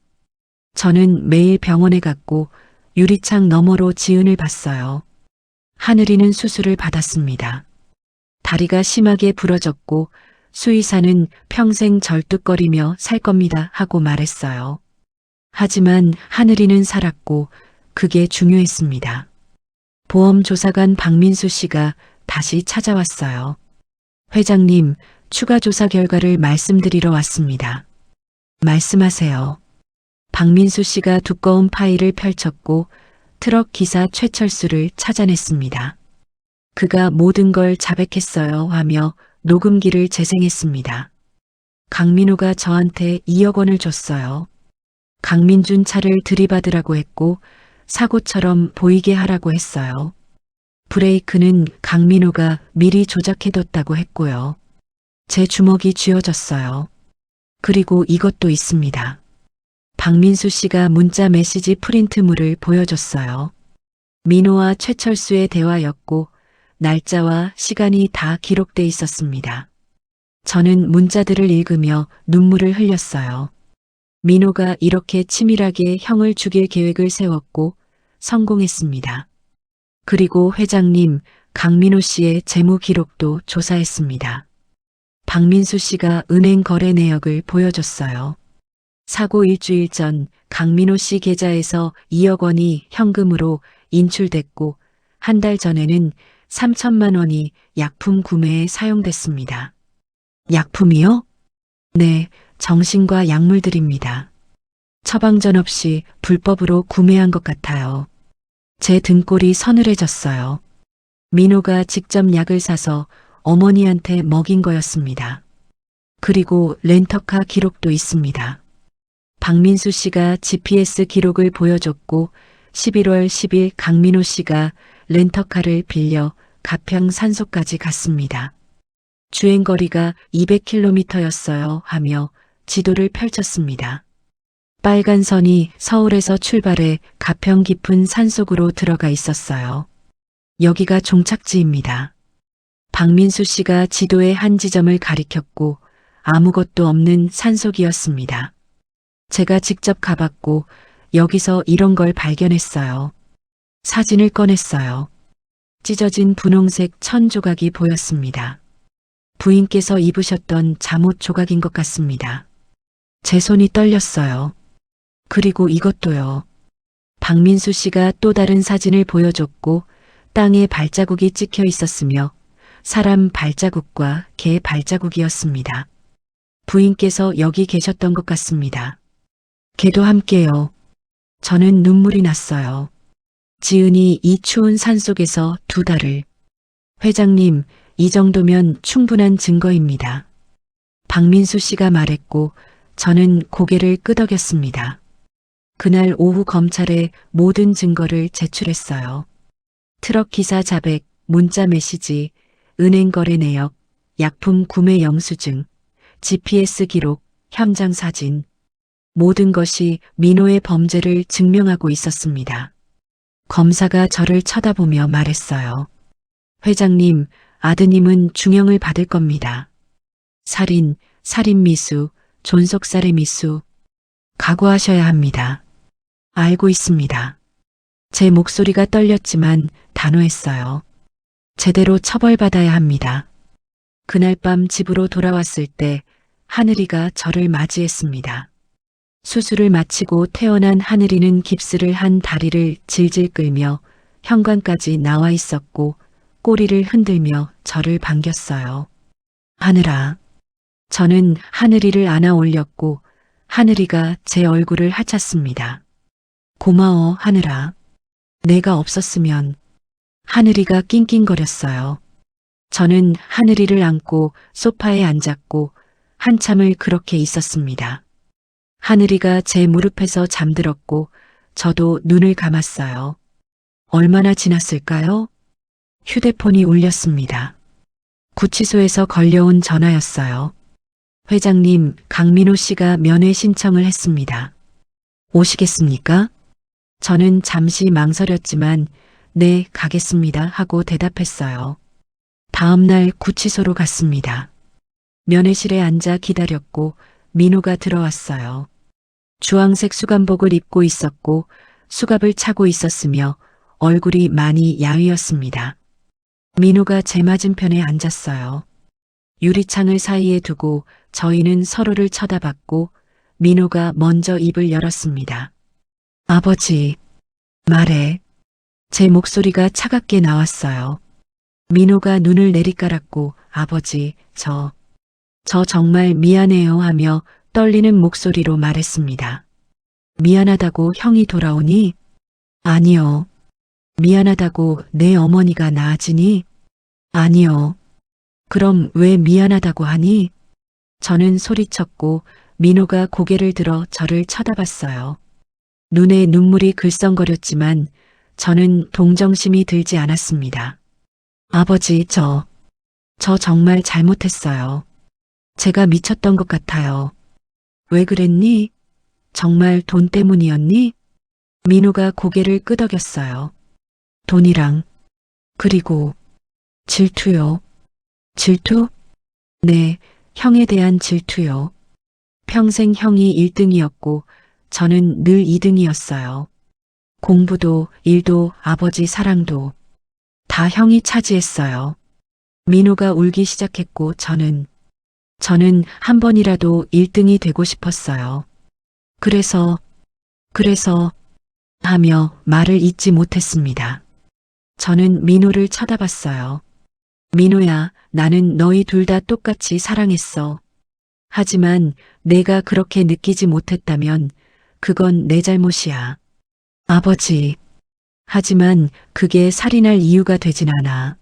저는 매일 병원에 갔고 유리창 너머로 지은을 봤어요. 하늘이는 수술을 받았습니다. 다리가 심하게 부러졌고 수의사는 평생 절뚝거리며 살 겁니다 하고 말했어요. 하지만 하늘이는 살았고 그게 중요했습니다. 보험조사관 박민수 씨가 다시 찾아왔어요. 회장님, 추가 조사 결과를 말씀드리러 왔습니다. 말씀하세요. 박민수 씨가 두꺼운 파일을 펼쳤고 트럭 기사 최철수를 찾아냈습니다. 그가 모든 걸 자백했어요 하며 녹음기를 재생했습니다. 강민호가 저한테 2억 원을 줬어요. 강민준 차를 들이받으라고 했고 사고처럼 보이게 하라고 했어요. 브레이크는 강민호가 미리 조작해뒀다고 했고요. 제 주먹이 쥐어졌어요. 그리고 이것도 있습니다. 박민수 씨가 문자 메시지 프린트물을 보여줬어요. 민호와 최철수의 대화였고 날짜와 시간이 다 기록돼 있었습니다. 저는 문자들을 읽으며 눈물을 흘렸어요. 민호가 이렇게 치밀하게 형을 죽일 계획을 세웠고 성공했습니다. 그리고 회장님, 강민호 씨의 재무 기록도 조사했습니다. 박민수 씨가 은행 거래 내역을 보여줬어요. 사고 일주일 전 강민호 씨 계좌에서 2억 원이 현금으로 인출됐고 한 달 전에는 3천만 원이 약품 구매에 사용됐습니다. 약품이요? 네, 정신과 약물들입니다. 처방전 없이 불법으로 구매한 것 같아요. 제 등골이 서늘해졌어요. 민호가 직접 약을 사서 어머니한테 먹인 거였습니다. 그리고 렌터카 기록도 있습니다. 박민수 씨가 GPS 기록을 보여줬고 11월 10일 강민호 씨가 렌터카를 빌려 가평 산소까지 갔습니다. 주행거리가 200km였어요 하며 지도를 펼쳤습니다. 빨간 선이 서울에서 출발해 가평 깊은 산속으로 들어가 있었어요. 여기가 종착지입니다. 박민수 씨가 지도의 한 지점을 가리켰고 아무것도 없는 산속이었습니다. 제가 직접 가봤고 여기서 이런 걸 발견했어요. 사진을 꺼냈어요. 찢어진 분홍색 천 조각이 보였습니다. 부인께서 입으셨던 잠옷 조각인 것 같습니다. 제 손이 떨렸어요. 그리고 이것도요. 박민수 씨가 또 다른 사진을 보여줬고 땅에 발자국이 찍혀 있었으며 사람 발자국과 개 발자국이었습니다. 부인께서 여기 계셨던 것 같습니다. 개도 함께요. 저는 눈물이 났어요. 지은이 이 추운 산속에서 2달을. 회장님, 이 정도면 충분한 증거입니다. 박민수 씨가 말했고 저는 고개를 끄덕였습니다. 그날 오후 검찰에 모든 증거를 제출했어요. 트럭 기사 자백, 문자 메시지, 은행 거래 내역, 약품 구매 영수증, GPS 기록, 현장 사진. 모든 것이 민호의 범죄를 증명하고 있었습니다. 검사가 저를 쳐다보며 말했어요. 회장님, 아드님은 중형을 받을 겁니다. 살인, 살인미수, 존속살해 미수. 각오하셔야 합니다. 알고 있습니다. 제 목소리가 떨렸지만 단호했어요. 제대로 처벌받아야 합니다. 그날 밤 집으로 돌아왔을 때 하늘이가 저를 맞이했습니다. 수술을 마치고 태어난 하늘이는 깁스를 한 다리를 질질 끌며 현관까지 나와 있었고 꼬리를 흔들며 저를 반겼어요. 하늘아. 저는 하늘이를 안아 올렸고 하늘이가 제 얼굴을 하찼습니다. 고마워, 하늘아. 내가 없었으면. 하늘이가 낑낑거렸어요. 저는 하늘이를 안고 소파에 앉았고 한참을 그렇게 있었습니다. 하늘이가 제 무릎에서 잠들었고 저도 눈을 감았어요. 얼마나 지났을까요? 휴대폰이 울렸습니다. 구치소에서 걸려온 전화였어요. 회장님, 강민호 씨가 면회 신청을 했습니다. 오시겠습니까? 저는 잠시 망설였지만 네, 가겠습니다 하고 대답했어요. 다음 날 구치소로 갔습니다. 면회실에 앉아 기다렸고 민호가 들어왔어요. 주황색 수감복을 입고 있었고 수갑을 차고 있었으며 얼굴이 많이 야위었습니다. 민호가 제 맞은편에 앉았어요. 유리창을 사이에 두고 저희는 서로를 쳐다봤고 민호가 먼저 입을 열었습니다. 아버지, 말해. 제 목소리가 차갑게 나왔어요. 민호가 눈을 내리깔았고 아버지, 저 정말 미안해요 하며 떨리는 목소리로 말했습니다. 미안하다고 형이 돌아오니? 아니요. 미안하다고 내 어머니가 나아지니? 아니요. 그럼 왜 미안하다고 하니? 저는 소리쳤고 민호가 고개를 들어 저를 쳐다봤어요. 눈에 눈물이 글썽거렸지만 저는 동정심이 들지 않았습니다. 아버지, 저 정말 잘못했어요. 제가 미쳤던 것 같아요. 왜 그랬니? 정말 돈 때문이었니? 민호가 고개를 끄덕였어요. 돈이랑, 그리고 질투요. 질투? 네, 형에 대한 질투요. 평생 형이 1등이었고 저는 늘 2등이었어요. 공부도, 일도, 아버지 사랑도 다 형이 차지했어요. 민호가 울기 시작했고 저는 저는 한 번이라도 1등이 되고 싶었어요. 그래서 하며 말을 잇지 못했습니다. 저는 민호를 쳐다봤어요. 민호야, 나는 너희 둘 다 똑같이 사랑했어. 하지만 내가 그렇게 느끼지 못했다면 그건 내 잘못이야. 아버지. 하지만 그게 살인할 이유가 되진 않아.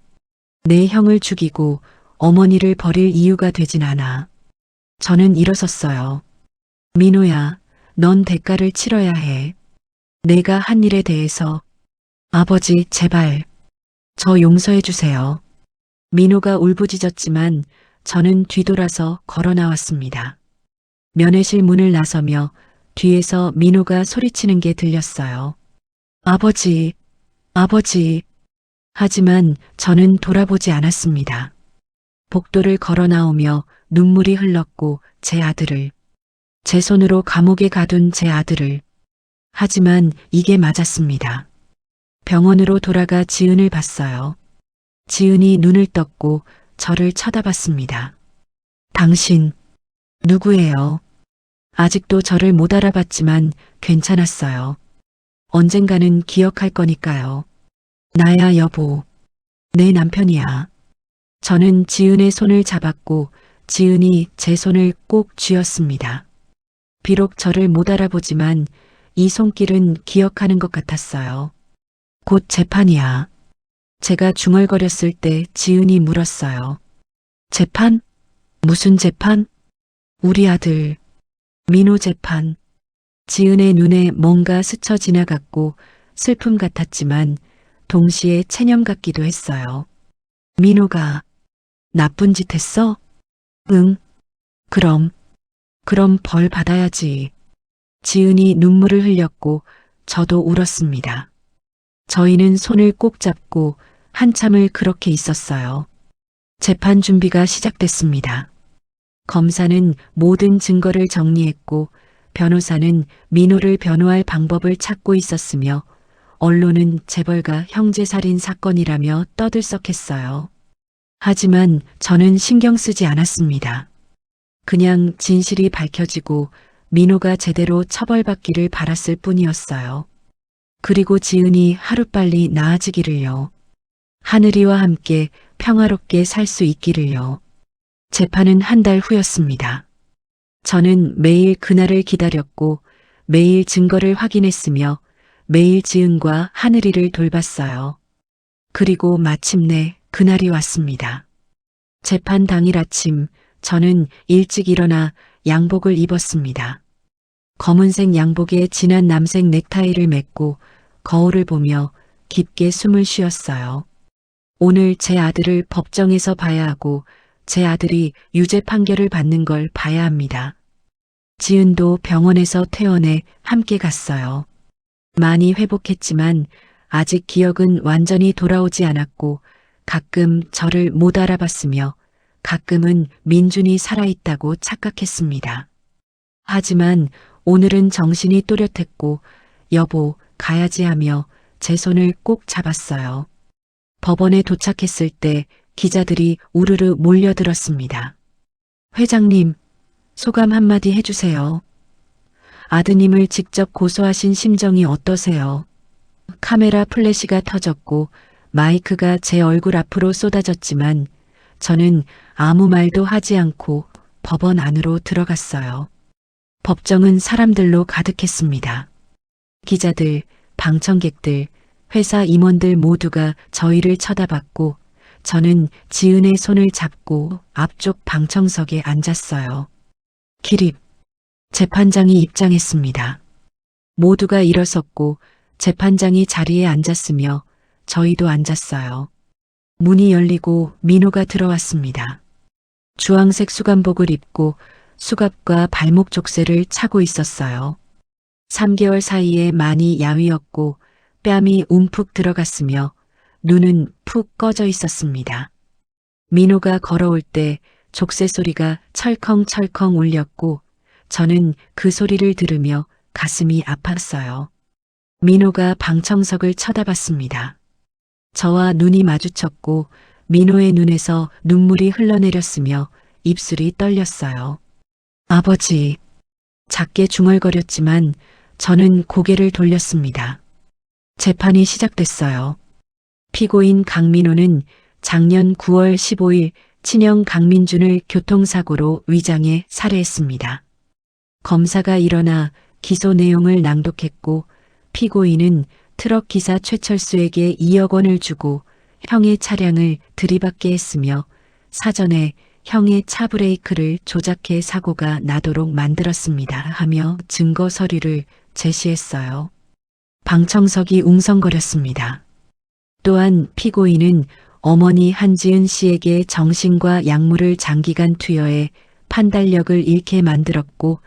내 형을 죽이고 어머니를 버릴 이유가 되진 않아. 저는 일어섰어요. 민호야, 넌 대가를 치러야 해. 내가 한 일에 대해서. 아버지, 제발. 저 용서해 주세요. 민호가 울부짖었지만 저는 뒤돌아서 걸어 나왔습니다. 면회실 문을 나서며 뒤에서 민호가 소리치는 게 들렸어요. 아버지, 아버지. 하지만 저는 돌아보지 않았습니다. 복도를 걸어 나오며 눈물이 흘렀고 제 손으로 감옥에 가둔 제 아들을. 하지만 이게 맞았습니다. 병원으로 돌아가 지은을 봤어요. 지은이 눈을 떴고 저를 쳐다봤습니다. 당신, 누구예요? 아직도 저를 못 알아봤지만 괜찮았어요. 언젠가는 기억할 거니까요. 나야, 여보. 내 남편이야. 저는 지은의 손을 잡았고 지은이 제 손을 꼭 쥐었습니다. 비록 저를 못 알아보지만 이 손길은 기억하는 것 같았어요. 곧 재판이야. 제가 중얼거렸을 때 지은이 물었어요. 재판? 무슨 재판? 우리 아들. 민호 재판. 지은의 눈에 뭔가 스쳐 지나갔고 슬픔 같았지만 동시에 체념 같기도 했어요. 민호가 나쁜 짓 했어? 응. 그럼 벌 받아야지. 지은이 눈물을 흘렸고 저도 울었습니다. 저희는 손을 꼭 잡고 한참을 그렇게 있었어요. 재판 준비가 시작됐습니다. 검사는 모든 증거를 정리했고 변호사는 민호를 변호할 방법을 찾고 있었으며 언론은 재벌가 형제살인 사건이라며 떠들썩했어요. 하지만 저는 신경 쓰지 않았습니다. 그냥 진실이 밝혀지고 민호가 제대로 처벌받기를 바랐을 뿐이었어요. 그리고 지은이 하루빨리 나아지기를요. 하늘이와 함께 평화롭게 살 수 있기를요. 재판은 한 달 후였습니다. 저는 매일 그날을 기다렸고 매일 증거를 확인했으며 매일 지은과 하늘이를 돌봤어요. 그리고 마침내 그날이 왔습니다. 재판 당일 아침 저는 일찍 일어나 양복을 입었습니다. 검은색 양복에 진한 남색 넥타이를 맺고 거울을 보며 깊게 숨을 쉬었어요. 오늘 제 아들을 법정에서 봐야 하고 제 아들이 유죄 판결을 받는 걸 봐야 합니다. 지은도 병원에서 퇴원해 함께 갔어요. 많이 회복했지만 아직 기억은 완전히 돌아오지 않았고 가끔 저를 못 알아봤으며 가끔은 민준이 살아있다고 착각했습니다. 하지만 오늘은 정신이 또렷했고 여보 가야지 하며 제 손을 꼭 잡았어요. 법원에 도착했을 때 기자들이 우르르 몰려들었습니다. 회장님, 소감 한마디 해주세요. 아드님을 직접 고소하신 심정이 어떠세요? 카메라 플래시가 터졌고 마이크가 제 얼굴 앞으로 쏟아졌지만 저는 아무 말도 하지 않고 법원 안으로 들어갔어요. 법정은 사람들로 가득했습니다. 기자들, 방청객들, 회사 임원들 모두가 저희를 쳐다봤고 저는 지은의 손을 잡고 앞쪽 방청석에 앉았어요. 기립. 재판장이 입장했습니다. 모두가 일어섰고 재판장이 자리에 앉았으며 저희도 앉았어요. 문이 열리고 민호가 들어왔습니다. 주황색 수감복을 입고 수갑과 발목 족쇄를 차고 있었어요. 3개월 사이에 많이 야위었고 뺨이 움푹 들어갔으며 눈은 푹 꺼져 있었습니다. 민호가 걸어올 때 족쇄 소리가 철컹철컹 울렸고 저는 그 소리를 들으며 가슴이 아팠어요. 민호가 방청석을 쳐다봤습니다. 저와 눈이 마주쳤고 민호의 눈에서 눈물이 흘러내렸으며 입술이 떨렸어요. 아버지, 작게 중얼거렸지만 저는 고개를 돌렸습니다. 재판이 시작됐어요. 피고인 강민호는 작년 9월 15일 친형 강민준을 교통사고로 위장해 살해했습니다. 검사가 일어나 기소 내용을 낭독했고 피고인은 트럭 기사 최철수에게 2억 원을 주고 형의 차량을 들이받게 했으며 사전에 형의 차 브레이크를 조작해 사고가 나도록 만들었습니다 하며 증거 서류를 제시했어요. 방청석이 웅성거렸습니다. 또한 피고인은 어머니 한지은 씨에게 정신과 약물을 장기간 투여해 판단력을 잃게 만들었고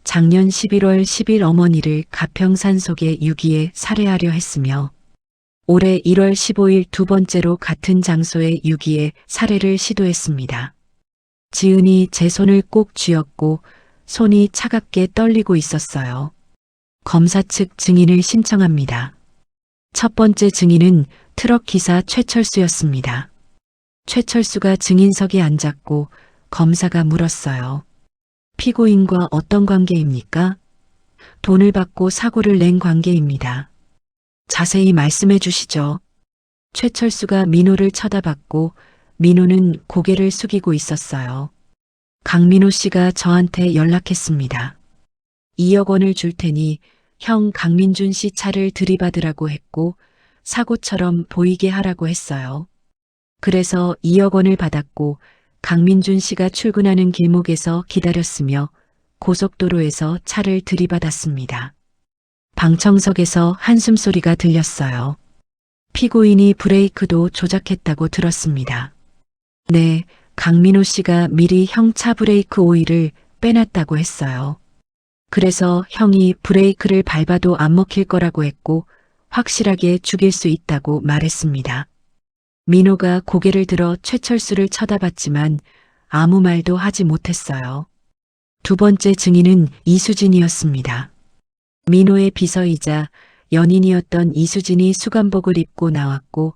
작년 11월 10일 어머니를 가평산속에 유기해 살해하려 했으며 올해 1월 15일 두 번째로 같은 장소에 유기해 살해를 시도했습니다. 지은이 제 손을 꼭 쥐었고 손이 차갑게 떨리고 있었어요. 검사 측 증인을 신청합니다. 첫 번째 증인은 트럭 기사 최철수였습니다. 최철수가 증인석에 앉았고 검사가 물었어요. 피고인과 어떤 관계입니까? 돈을 받고 사고를 낸 관계입니다. 자세히 말씀해 주시죠. 최철수가 민호를 쳐다봤고 민호는 고개를 숙이고 있었어요. 강민호 씨가 저한테 연락했습니다. 2억 원을 줄 테니 형 강민준 씨 차를 들이받으라고 했고 사고처럼 보이게 하라고 했어요. 그래서 2억 원을 받았고 강민준 씨가 출근하는 길목에서 기다렸으며 고속도로에서 차를 들이받았습니다. 방청석에서 한숨소리가 들렸어요. 피고인이 브레이크도 조작했다고 들었습니다. 네, 강민호 씨가 미리 형 차 브레이크 오일을 빼놨다고 했어요. 그래서 형이 브레이크를 밟아도 안 먹힐 거라고 했고 확실하게 죽일 수 있다고 말했습니다. 민호가 고개를 들어 최철수를 쳐다봤지만 아무 말도 하지 못했어요. 두 번째 증인은 이수진이었습니다. 민호의 비서이자 연인이었던 이수진이 수감복을 입고 나왔고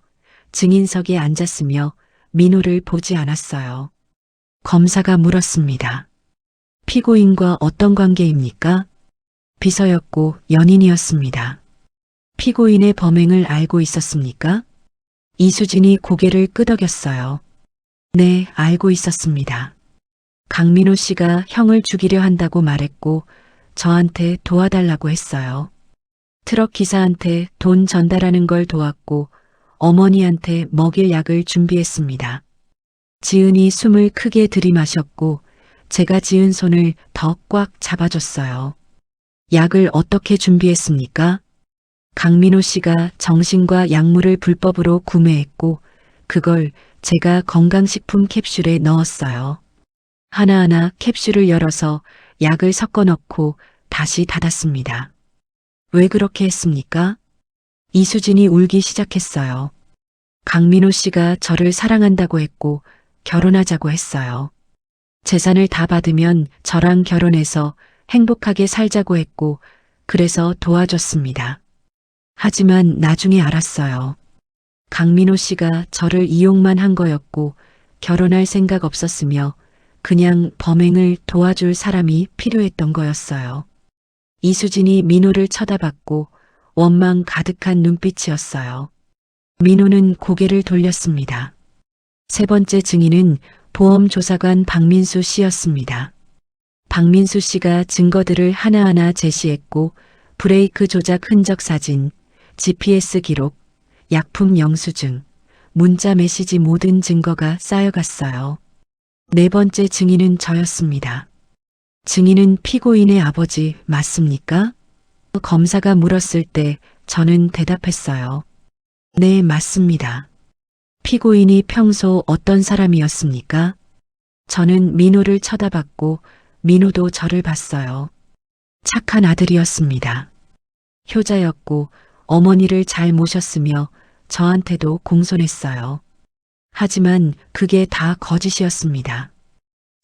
증인석에 앉았으며 민호를 보지 않았어요. 검사가 물었습니다. 피고인과 어떤 관계입니까? 비서였고 연인이었습니다. 피고인의 범행을 알고 있었습니까? 이수진이 고개를 끄덕였어요. 네, 알고 있었습니다. 강민호 씨가 형을 죽이려 한다고 말했고 저한테 도와달라고 했어요. 트럭 기사한테 돈 전달하는 걸 도왔고 어머니한테 먹일 약을 준비했습니다. 지은이 숨을 크게 들이마셨고 제가 지은 손을 더 꽉 잡아줬어요. 약을 어떻게 준비했습니까? 강민호 씨가 정신과 약물을 불법으로 구매했고 그걸 제가 건강식품 캡슐에 넣었어요. 하나하나 캡슐을 열어서 약을 섞어 넣고 다시 닫았습니다. 왜 그렇게 했습니까? 이수진이 울기 시작했어요. 강민호 씨가 저를 사랑한다고 했고 결혼하자고 했어요. 재산을 다 받으면 저랑 결혼해서 행복하게 살자고 했고 그래서 도와줬습니다. 하지만 나중에 알았어요. 강민호 씨가 저를 이용만 한 거였고 결혼할 생각 없었으며 그냥 범행을 도와줄 사람이 필요했던 거였어요. 이수진이 민호를 쳐다봤고 원망 가득한 눈빛이었어요. 민호는 고개를 돌렸습니다. 세 번째 증인은 보험조사관 박민수 씨였습니다. 박민수 씨가 증거들을 하나하나 제시했고 브레이크 조작 흔적 사진, GPS 기록, 약품 영수증, 문자 메시지 모든 증거가 쌓여갔어요. 네 번째 증인은 저였습니다. 증인은 피고인의 아버지 맞습니까? 검사가 물었을 때 저는 대답했어요. 네, 맞습니다. 피고인이 평소 어떤 사람이었습니까? 저는 민호를 쳐다봤고 민호도 저를 봤어요. 착한 아들이었습니다. 효자였고 어머니를 잘 모셨으며 저한테도 공손했어요. 하지만 그게 다 거짓이었습니다.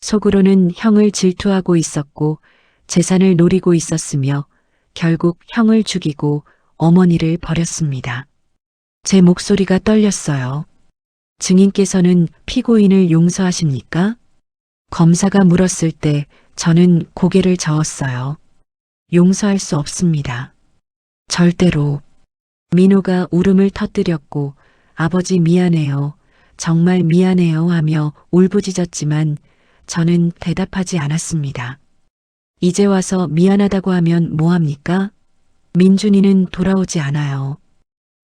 속으로는 형을 질투하고 있었고 재산을 노리고 있었으며 결국 형을 죽이고 어머니를 버렸습니다. 제 목소리가 떨렸어요. 증인께서는 피고인을 용서하십니까? 검사가 물었을 때 저는 고개를 저었어요. 용서할 수 없습니다. 절대로. 민호가 울음을 터뜨렸고 아버지 미안해요. 정말 미안해요 하며 울부짖었지만 저는 대답하지 않았습니다. 이제 와서 미안하다고 하면 뭐합니까? 민준이는 돌아오지 않아요.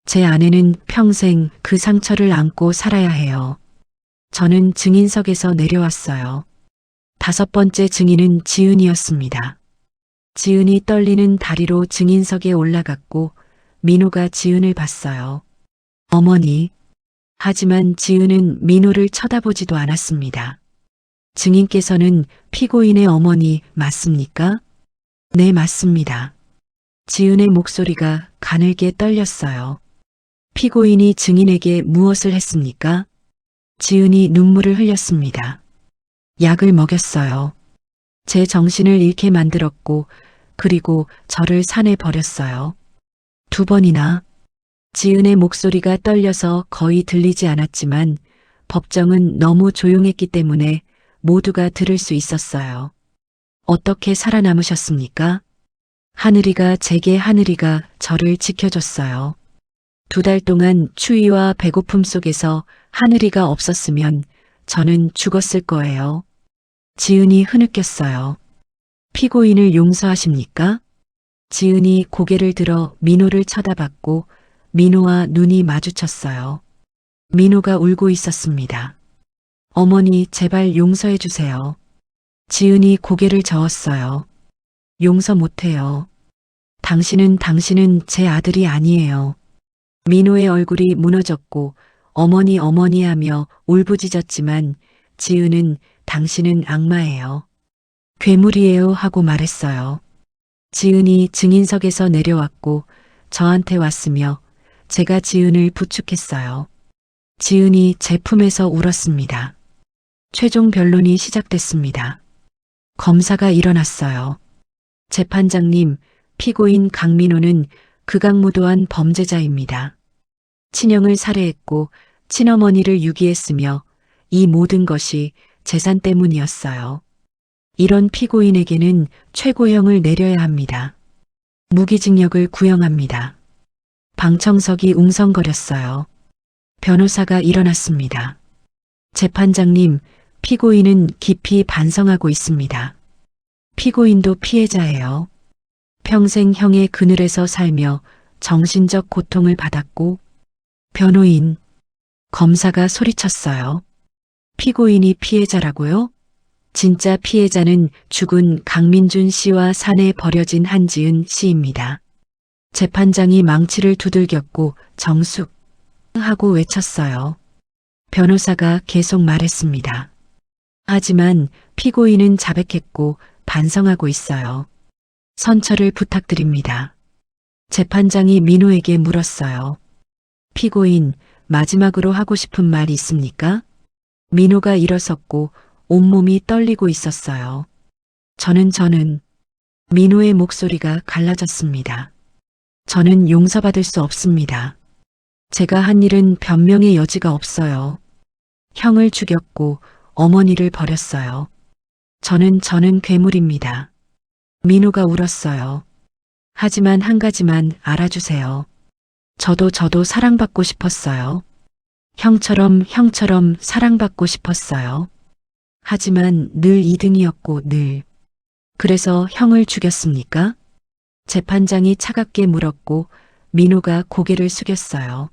제 아내는 평생 그 상처를 안고 살아야 해요. 저는 증인석에서 내려왔어요. 5번째 증인은 지은이었습니다. 지은이 떨리는 다리로 증인석에 올라갔고 민호가 지은을 봤어요. 어머니. 하지만 지은은 민호를 쳐다보지도 않았습니다. 증인께서는 피고인의 어머니 맞습니까? 네, 맞습니다. 지은의 목소리가 가늘게 떨렸어요. 피고인이 증인에게 무엇을 했습니까? 지은이 눈물을 흘렸습니다. 약을 먹였어요. 제 정신을 잃게 만들었고 그리고 저를 산에 버렸어요. 2번이나. 지은의 목소리가 떨려서 거의 들리지 않았지만 법정은 너무 조용했기 때문에 모두가 들을 수 있었어요. 어떻게 살아남으셨습니까? 하늘이가 제게 하늘이가 저를 지켜줬어요. 2달 동안 추위와 배고픔 속에서 하늘이가 없었으면 저는 죽었을 거예요. 지은이 흐느꼈어요. 피고인을 용서하십니까? 지은이 고개를 들어 민호를 쳐다봤고 민호와 눈이 마주쳤어요. 민호가 울고 있었습니다. 어머니, 제발 용서해 주세요. 지은이 고개를 저었어요. 용서 못해요. 당신은 제 아들이 아니에요. 민호의 얼굴이 무너졌고 어머니 어머니 하며 울부짖었지만 지은은 당신은 악마예요. 괴물이에요 하고 말했어요. 지은이 증인석에서 내려왔고 저한테 왔으며 제가 지은을 부축했어요. 지은이 제 품에서 울었습니다. 최종 변론이 시작됐습니다. 검사가 일어났어요. 재판장님, 피고인 강민호는 극악무도한 범죄자입니다. 친형을 살해했고 친어머니를 유기했으며 이 모든 것이 재산 때문이었어요. 이런 피고인에게는 최고형을 내려야 합니다. 무기징역을 구형합니다. 방청석이 웅성거렸어요. 변호사가 일어났습니다. 재판장님, 피고인은 깊이 반성하고 있습니다. 피고인도 피해자예요. 평생 형의 그늘에서 살며 정신적 고통을 받았고 변호인, 검사가 소리쳤어요. 피고인이 피해자라고요? 진짜 피해자는 죽은 강민준 씨와 산에 버려진 한지은 씨입니다. 재판장이 망치를 두들겼고 정숙 하고 외쳤어요. 변호사가 계속 말했습니다. 하지만 피고인은 자백했고 반성하고 있어요. 선처를 부탁드립니다. 재판장이 민호에게 물었어요. 피고인, 마지막으로 하고 싶은 말 있습니까? 민호가 일어섰고 온몸이 떨리고 있었어요. 저는 민호의 목소리가 갈라졌습니다. 저는 용서받을 수 없습니다. 제가 한 일은 변명의 여지가 없어요. 형을 죽였고 어머니를 버렸어요. 저는 괴물입니다. 민호가 울었어요. 하지만 한 가지만 알아주세요. 저도 사랑받고 싶었어요. 형처럼 사랑받고 싶었어요. 하지만 늘 2등이었고 늘. 그래서 형을 죽였습니까? 재판장이 차갑게 물었고 민호가 고개를 숙였어요.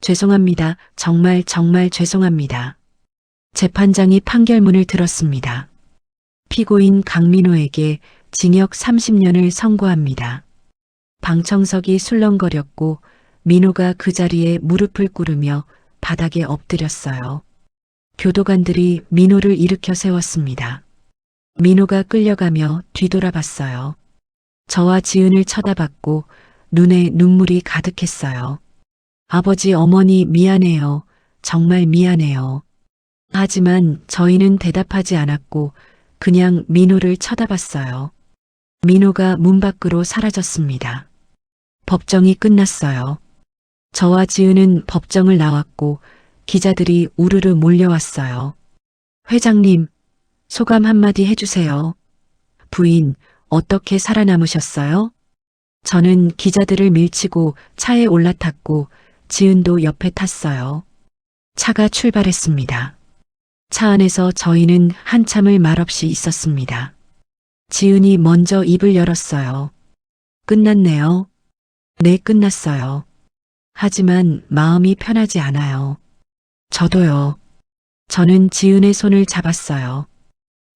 죄송합니다. 정말 죄송합니다. 재판장이 판결문을 들었습니다. 피고인 강민호에게 징역 30년을 선고합니다. 방청석이 술렁거렸고 민호가 그 자리에 무릎을 꿇으며 바닥에 엎드렸어요. 교도관들이 민호를 일으켜 세웠습니다. 민호가 끌려가며 뒤돌아봤어요. 저와 지은을 쳐다봤고 눈에 눈물이 가득했어요. 아버지, 어머니 미안해요. 정말 미안해요. 하지만 저희는 대답하지 않았고 그냥 민호를 쳐다봤어요. 민호가 문 밖으로 사라졌습니다. 법정이 끝났어요. 저와 지은은 법정을 나왔고 기자들이 우르르 몰려왔어요. 회장님, 소감 한마디 해주세요. 부인, 어떻게 살아남으셨어요? 저는 기자들을 밀치고 차에 올라탔고 지은도 옆에 탔어요. 차가 출발했습니다. 차 안에서 저희는 한참을 말없이 있었습니다. 지은이 먼저 입을 열었어요. 끝났네요. 네, 끝났어요. 하지만 마음이 편하지 않아요. 저도요. 저는 지은의 손을 잡았어요.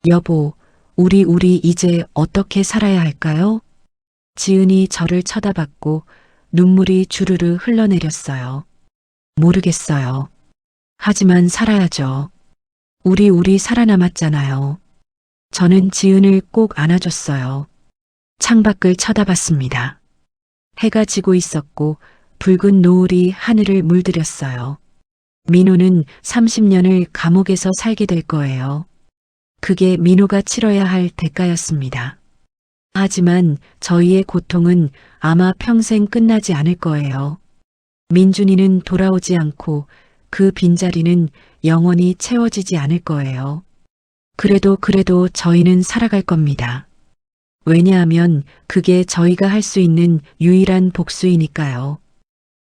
여보, 우리 이제 어떻게 살아야 할까요? 지은이 저를 쳐다봤고 눈물이 주르르 흘러내렸어요. 모르겠어요. 하지만 살아야죠. 우리 살아남았잖아요. 저는 지은을 꼭 안아줬어요. 창밖을 쳐다봤습니다. 해가 지고 있었고 붉은 노을이 하늘을 물들였어요. 민호는 30년을 감옥에서 살게 될 거예요. 그게 민호가 치러야 할 대가였습니다. 하지만 저희의 고통은 아마 평생 끝나지 않을 거예요. 민준이는 돌아오지 않고 그 빈자리는 영원히 채워지지 않을 거예요. 그래도 저희는 살아갈 겁니다. 왜냐하면 그게 저희가 할 수 있는 유일한 복수이니까요.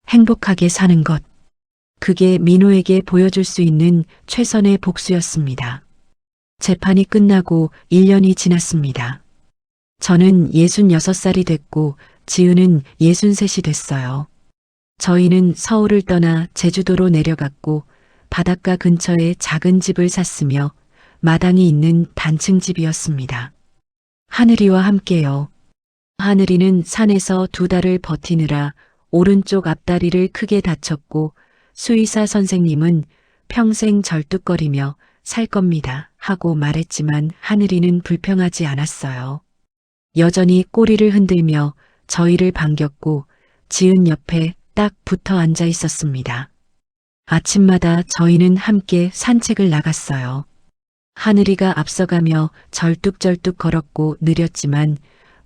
행복하게 사는 것. 그게 민호에게 보여줄 수 있는 최선의 복수였습니다. 재판이 끝나고 1년이 지났습니다. 저는 66살이 됐고 지은은 63이 됐어요. 저희는 서울을 떠나 제주도로 내려갔고 바닷가 근처에 작은 집을 샀으며 마당이 있는 단층 집이었습니다. 하늘이와 함께요. 하늘이는 산에서 2달을 버티느라 오른쪽 앞다리를 크게 다쳤고 수의사 선생님은 평생 절뚝거리며 살 겁니다 하고 말했지만 하늘이는 불평하지 않았어요. 여전히 꼬리를 흔들며 저희를 반겼고 지은 옆에 딱 붙어 앉아 있었습니다. 아침마다 저희는 함께 산책을 나갔어요. 하늘이가 앞서가며 절뚝절뚝 걸었고 느렸지만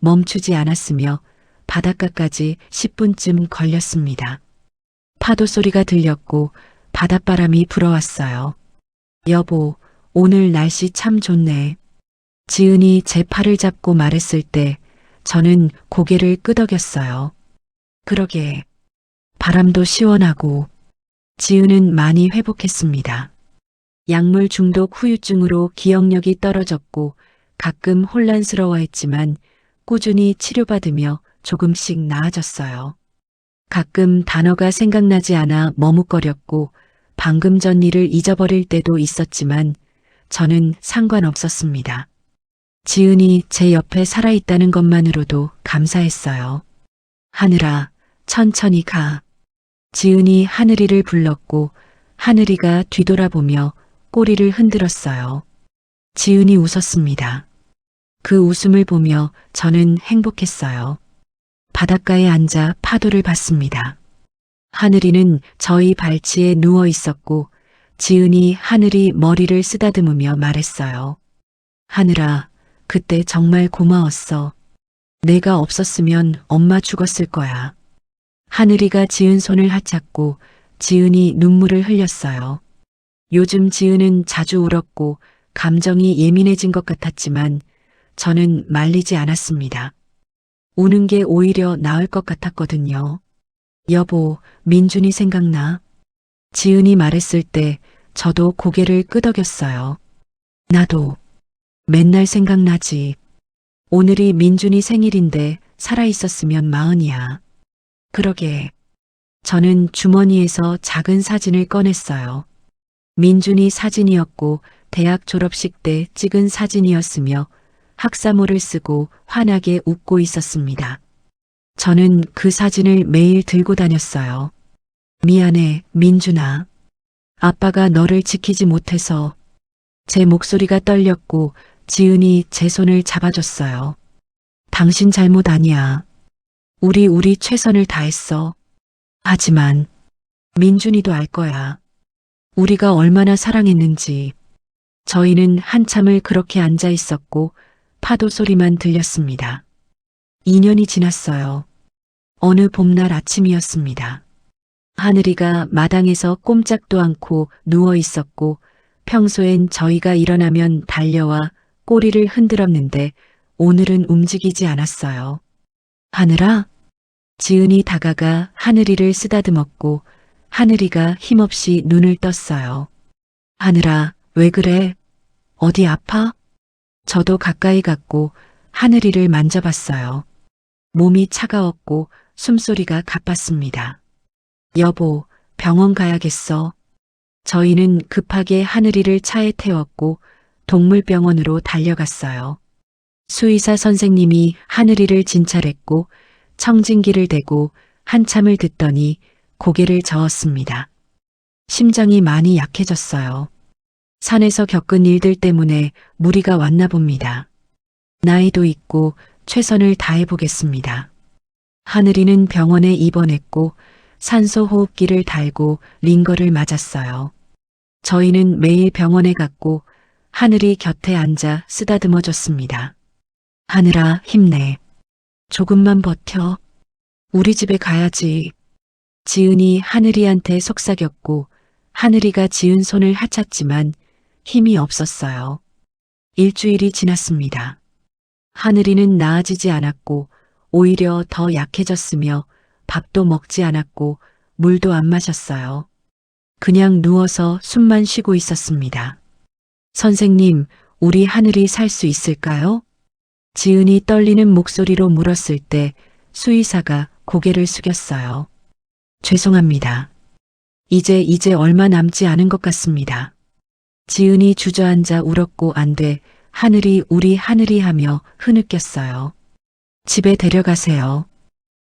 멈추지 않았으며 바닷가까지 10분쯤 걸렸습니다. 파도 소리가 들렸고 바닷바람이 불어왔어요. 여보, 오늘 날씨 참 좋네. 지은이 제 팔을 잡고 말했을 때 저는 고개를 끄덕였어요. 그러게. 바람도 시원하고. 지은은 많이 회복했습니다. 약물 중독 후유증으로 기억력이 떨어졌고 가끔 혼란스러워했지만 꾸준히 치료받으며 조금씩 나아졌어요. 가끔 단어가 생각나지 않아 머뭇거렸고 방금 전 일을 잊어버릴 때도 있었지만 저는 상관없었습니다. 지은이 제 옆에 살아있다는 것만으로도 감사했어요. 하늘아, 천천히 가. 지은이 하늘이를 불렀고 하늘이가 뒤돌아보며 꼬리를 흔들었어요. 지은이 웃었습니다. 그 웃음을 보며 저는 행복했어요. 바닷가에 앉아 파도를 봤습니다. 하늘이는 저희 발치에 누워 있었고 지은이 하늘이 머리를 쓰다듬으며 말했어요. 하늘아, 그때 정말 고마웠어. 내가 없었으면 엄마 죽었을 거야. 하늘이가 지은 손을 하찼고 지은이 눈물을 흘렸어요. 요즘 지은은 자주 울었고 감정이 예민해진 것 같았지만 저는 말리지 않았습니다. 우는 게 오히려 나을 것 같았거든요. 여보, 민준이 생각나? 지은이 말했을 때 저도 고개를 끄덕였어요. 나도. 맨날 생각나지. 오늘이 민준이 생일인데 살아있었으면 40이야. 그러게. 저는 주머니에서 작은 사진을 꺼냈어요. 민준이 사진이었고 대학 졸업식 때 찍은 사진이었으며 학사모를 쓰고 환하게 웃고 있었습니다. 저는 그 사진을 매일 들고 다녔어요. 미안해, 민준아. 아빠가 너를 지키지 못해서. 제 목소리가 떨렸고 지은이 제 손을 잡아줬어요. 당신 잘못 아니야. 우리 최선을 다했어. 하지만 민준이도 알 거야. 우리가 얼마나 사랑했는지. 저희는 한참을 그렇게 앉아 있었고 파도 소리만 들렸습니다. 2년이 지났어요. 어느 봄날 아침이었습니다. 하늘이가 마당에서 꼼짝도 않고 누워 있었고 평소엔 저희가 일어나면 달려와 꼬리를 흔들었는데 오늘은 움직이지 않았어요. 하늘아, 지은이 다가가 하늘이를 쓰다듬었고 하늘이가 힘없이 눈을 떴어요. 하늘아, 왜 그래? 어디 아파? 저도 가까이 갔고 하늘이를 만져봤어요. 몸이 차가웠고 숨소리가 가빴습니다. 여보, 병원 가야겠어. 저희는 급하게 하늘이를 차에 태웠고 동물병원으로 달려갔어요. 수의사 선생님이 하늘이를 진찰했고 청진기를 대고 한참을 듣더니 고개를 저었습니다. 심장이 많이 약해졌어요. 산에서 겪은 일들 때문에 무리가 왔나 봅니다. 나이도 있고 최선을 다해보겠습니다. 하늘이는 병원에 입원했고 산소 호흡기를 달고 링거를 맞았어요. 저희는 매일 병원에 갔고 하늘이 곁에 앉아 쓰다듬어줬습니다. 하늘아, 힘내. 조금만 버텨. 우리 집에 가야지. 지은이 하늘이한테 속삭였고 하늘이가 지은 손을 하찼지만 힘이 없었어요. 일주일이 지났습니다. 하늘이는 나아지지 않았고 오히려 더 약해졌으며 밥도 먹지 않았고 물도 안 마셨어요. 그냥 누워서 숨만 쉬고 있었습니다. 선생님, 우리 하늘이 살 수 있을까요? 지은이 떨리는 목소리로 물었을 때 수의사가 고개를 숙였어요. 죄송합니다. 이제 얼마 남지 않은 것 같습니다. 지은이 주저앉아 울었고 안 돼, 하늘이 우리 하늘이 하며 흐느꼈어요. 집에 데려가세요.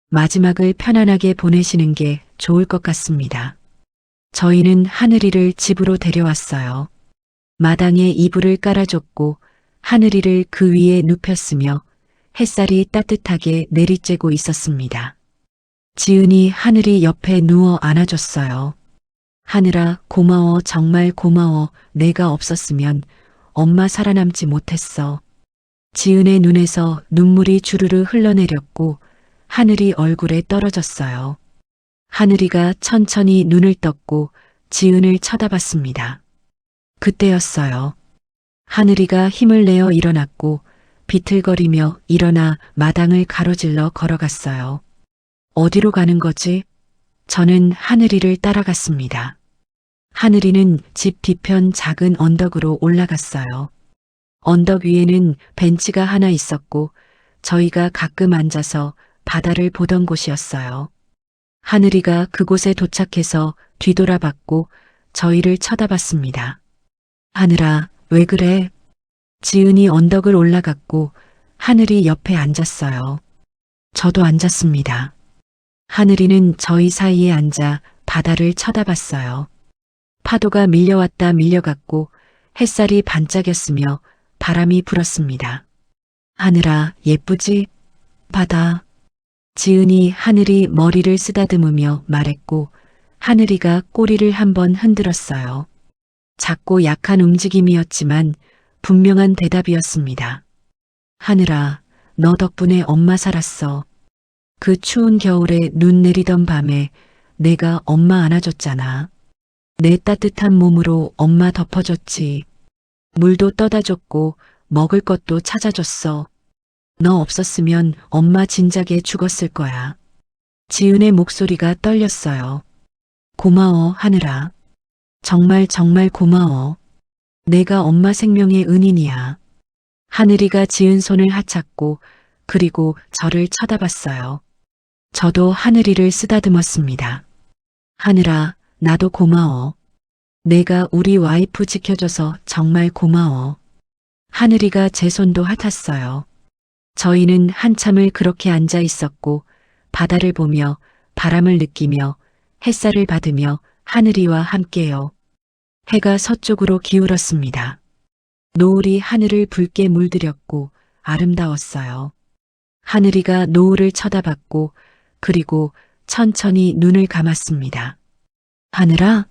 마지막을 편안하게 보내시는 게 좋을 것 같습니다. 저희는 하늘이를 집으로 데려왔어요. 마당에 이불을 깔아줬고 하늘이를 그 위에 눕혔으며 햇살이 따뜻하게 내리쬐고 있었습니다. 지은이 하늘이 옆에 누워 안아줬어요. 하늘아, 고마워, 정말 고마워. 내가 없었으면 엄마 살아남지 못했어. 지은의 눈에서 눈물이 주르르 흘러내렸고 하늘이 얼굴에 떨어졌어요. 하늘이가 천천히 눈을 떴고 지은을 쳐다봤습니다. 그때였어요. 하늘이가 힘을 내어 일어났고 비틀거리며 일어나 마당을 가로질러 걸어갔어요. 어디로 가는 거지? 저는 하늘이를 따라갔습니다. 하늘이는 집 뒤편 작은 언덕으로 올라갔어요. 언덕 위에는 벤치가 하나 있었고 저희가 가끔 앉아서 바다를 보던 곳이었어요. 하늘이가 그곳에 도착해서 뒤돌아봤고 저희를 쳐다봤습니다. 하늘아, 왜 그래? 지은이 언덕을 올라갔고 하늘이 옆에 앉았어요. 저도 앉았습니다. 하늘이는 저희 사이에 앉아 바다를 쳐다봤어요. 파도가 밀려왔다 밀려갔고 햇살이 반짝였으며 바람이 불었습니다. 하늘아, 예쁘지? 바다. 지은이 하늘이 머리를 쓰다듬으며 말했고 하늘이가 꼬리를 한번 흔들었어요. 작고 약한 움직임이었지만 분명한 대답이었습니다. 하늘아, 너 덕분에 엄마 살았어. 그 추운 겨울에 눈 내리던 밤에 내가 엄마 안아줬잖아. 내 따뜻한 몸으로 엄마 덮어줬지. 물도 떠다 줬고 먹을 것도 찾아줬어. 너 없었으면 엄마 진작에 죽었을 거야. 지은의 목소리가 떨렸어요. 고마워, 하늘아. 정말 정말 고마워. 내가 엄마 생명의 은인이야. 하늘이가 지은 손을 하찼고 그리고 저를 쳐다봤어요. 저도 하늘이를 쓰다듬었습니다. 하늘아, 나도 고마워. 내가 우리 와이프 지켜줘서 정말 고마워. 하늘이가 제 손도 핫았어요. 저희는 한참을 그렇게 앉아 있었고 바다를 보며 바람을 느끼며 햇살을 받으며 하늘이와 함께요. 해가 서쪽으로 기울었습니다. 노을이 하늘을 붉게 물들였고 아름다웠어요. 하늘이가 노을을 쳐다봤고 그리고 천천히 눈을 감았습니다. 하늘아?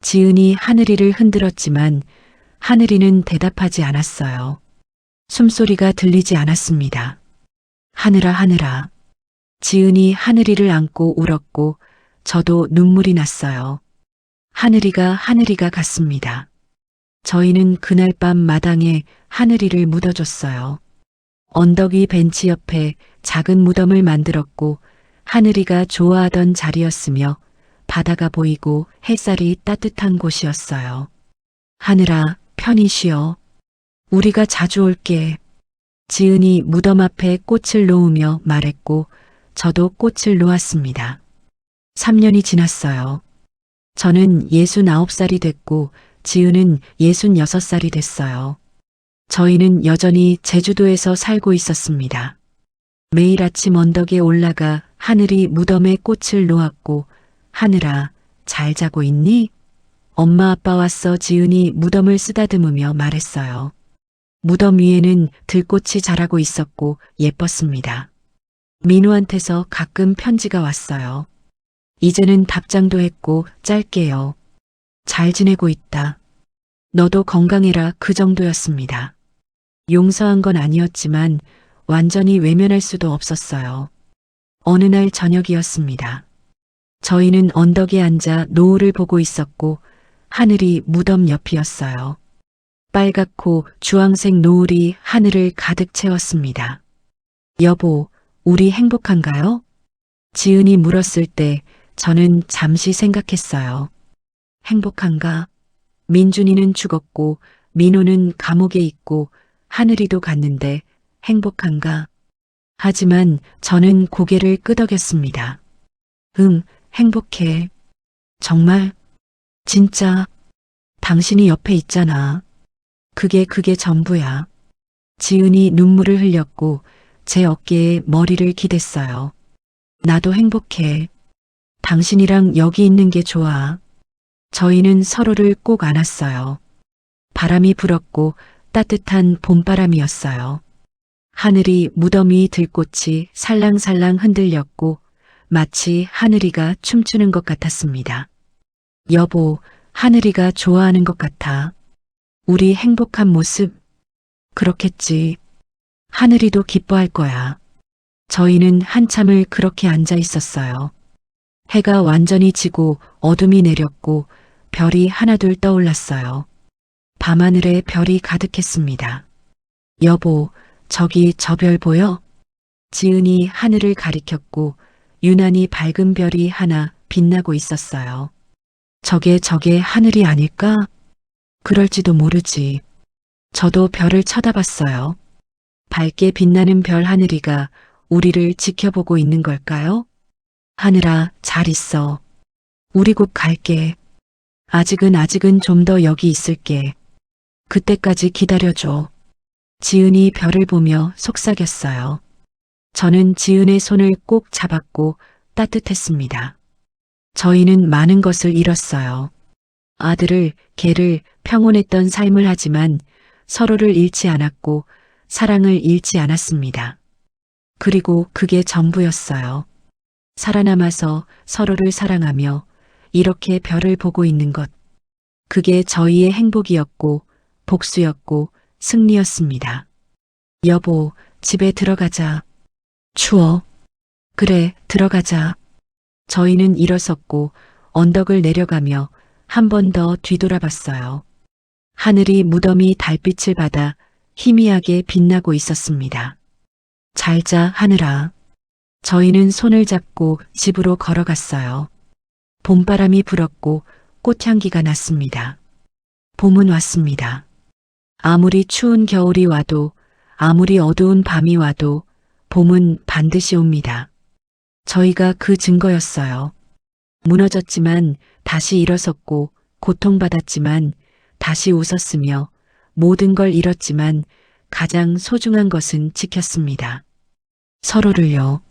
지은이 하늘이를 흔들었지만 하늘이는 대답하지 않았어요. 숨소리가 들리지 않았습니다. 하늘아, 하늘아. 지은이 하늘이를 안고 울었고 저도 눈물이 났어요. 하늘이가 같습니다. 저희는 그날 밤 마당에 하늘이를 묻어줬어요. 언덕 위 벤치 옆에 작은 무덤을 만들었고 하늘이가 좋아하던 자리였으며 바다가 보이고 햇살이 따뜻한 곳이었어요. 하늘아, 편히 쉬어. 우리가 자주 올게. 지은이 무덤 앞에 꽃을 놓으며 말했고 저도 꽃을 놓았습니다. 3년이 지났어요. 저는 69살이 됐고 지은은 66살이 됐어요. 저희는 여전히 제주도에서 살고 있었습니다. 매일 아침 언덕에 올라가 하늘이 무덤에 꽃을 놓았고 하늘아, 잘 자고 있니? 엄마 아빠 왔어. 지은이 무덤을 쓰다듬으며 말했어요. 무덤 위에는 들꽃이 자라고 있었고 예뻤습니다. 민우한테서 가끔 편지가 왔어요. 이제는 답장도 했고 짧게요. 잘 지내고 있다. 너도 건강해라. 그 정도였습니다. 용서한 건 아니었지만 완전히 외면할 수도 없었어요. 어느 날 저녁이었습니다. 저희는 언덕에 앉아 노을을 보고 있었고 하늘이 무덤 옆이었어요. 빨갛고 주황색 노을이 하늘을 가득 채웠습니다. 여보, 우리 행복한가요? 지은이 물었을 때 저는 잠시 생각했어요. 행복한가? 민준이는 죽었고 민호는 감옥에 있고 하늘이도 갔는데 행복한가? 하지만 저는 고개를 끄덕였습니다. 응, 행복해. 정말? 진짜? 당신이 옆에 있잖아. 그게 전부야. 지은이 눈물을 흘렸고 제 어깨에 머리를 기댔어요. 나도 행복해. 당신이랑 여기 있는 게 좋아. 저희는 서로를 꼭 안았어요. 바람이 불었고 따뜻한 봄바람이었어요. 하늘이 무덤 위 들꽃이 살랑살랑 흔들렸고 마치 하늘이가 춤추는 것 같았습니다. 여보, 하늘이가 좋아하는 것 같아. 우리 행복한 모습. 그렇겠지. 하늘이도 기뻐할 거야. 저희는 한참을 그렇게 앉아 있었어요. 해가 완전히 지고 어둠이 내렸고 별이 하나둘 떠올랐어요. 밤하늘에 별이 가득했습니다. 여보, 저기 저 별 보여? 지은이 하늘을 가리켰고 유난히 밝은 별이 하나 빛나고 있었어요. 저게 하늘이 아닐까? 그럴지도 모르지. 저도 별을 쳐다봤어요. 밝게 빛나는 별 하늘이가 우리를 지켜보고 있는 걸까요? 하늘아, 잘 있어. 우리 곧 갈게. 아직은 좀 더 여기 있을게. 그때까지 기다려줘. 지은이 별을 보며 속삭였어요. 저는 지은의 손을 꼭 잡았고 따뜻했습니다. 저희는 많은 것을 잃었어요. 아들을, 개를, 평온했던 삶을 하지만 서로를 잃지 않았고 사랑을 잃지 않았습니다. 그리고 그게 전부였어요. 살아남아서 서로를 사랑하며 이렇게 별을 보고 있는 것. 그게 저희의 행복이었고 복수였고 승리였습니다. 여보, 집에 들어가자. 추워. 그래, 들어가자. 저희는 일어섰고 언덕을 내려가며 한 번 더 뒤돌아봤어요. 하늘이 무덤이 달빛을 받아 희미하게 빛나고 있었습니다. 잘 자, 하늘아. 저희는 손을 잡고 집으로 걸어갔어요. 봄바람이 불었고 꽃향기가 났습니다. 봄은 왔습니다. 아무리 추운 겨울이 와도 아무리 어두운 밤이 와도 봄은 반드시 옵니다. 저희가 그 증거였어요. 무너졌지만 다시 일어섰고 고통받았지만 다시 웃었으며 모든 걸 잃었지만 가장 소중한 것은 지켰습니다. 서로를요.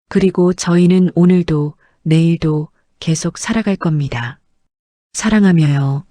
그리고 저희는 오늘도 내일도 계속 살아갈 겁니다. 사랑하며요.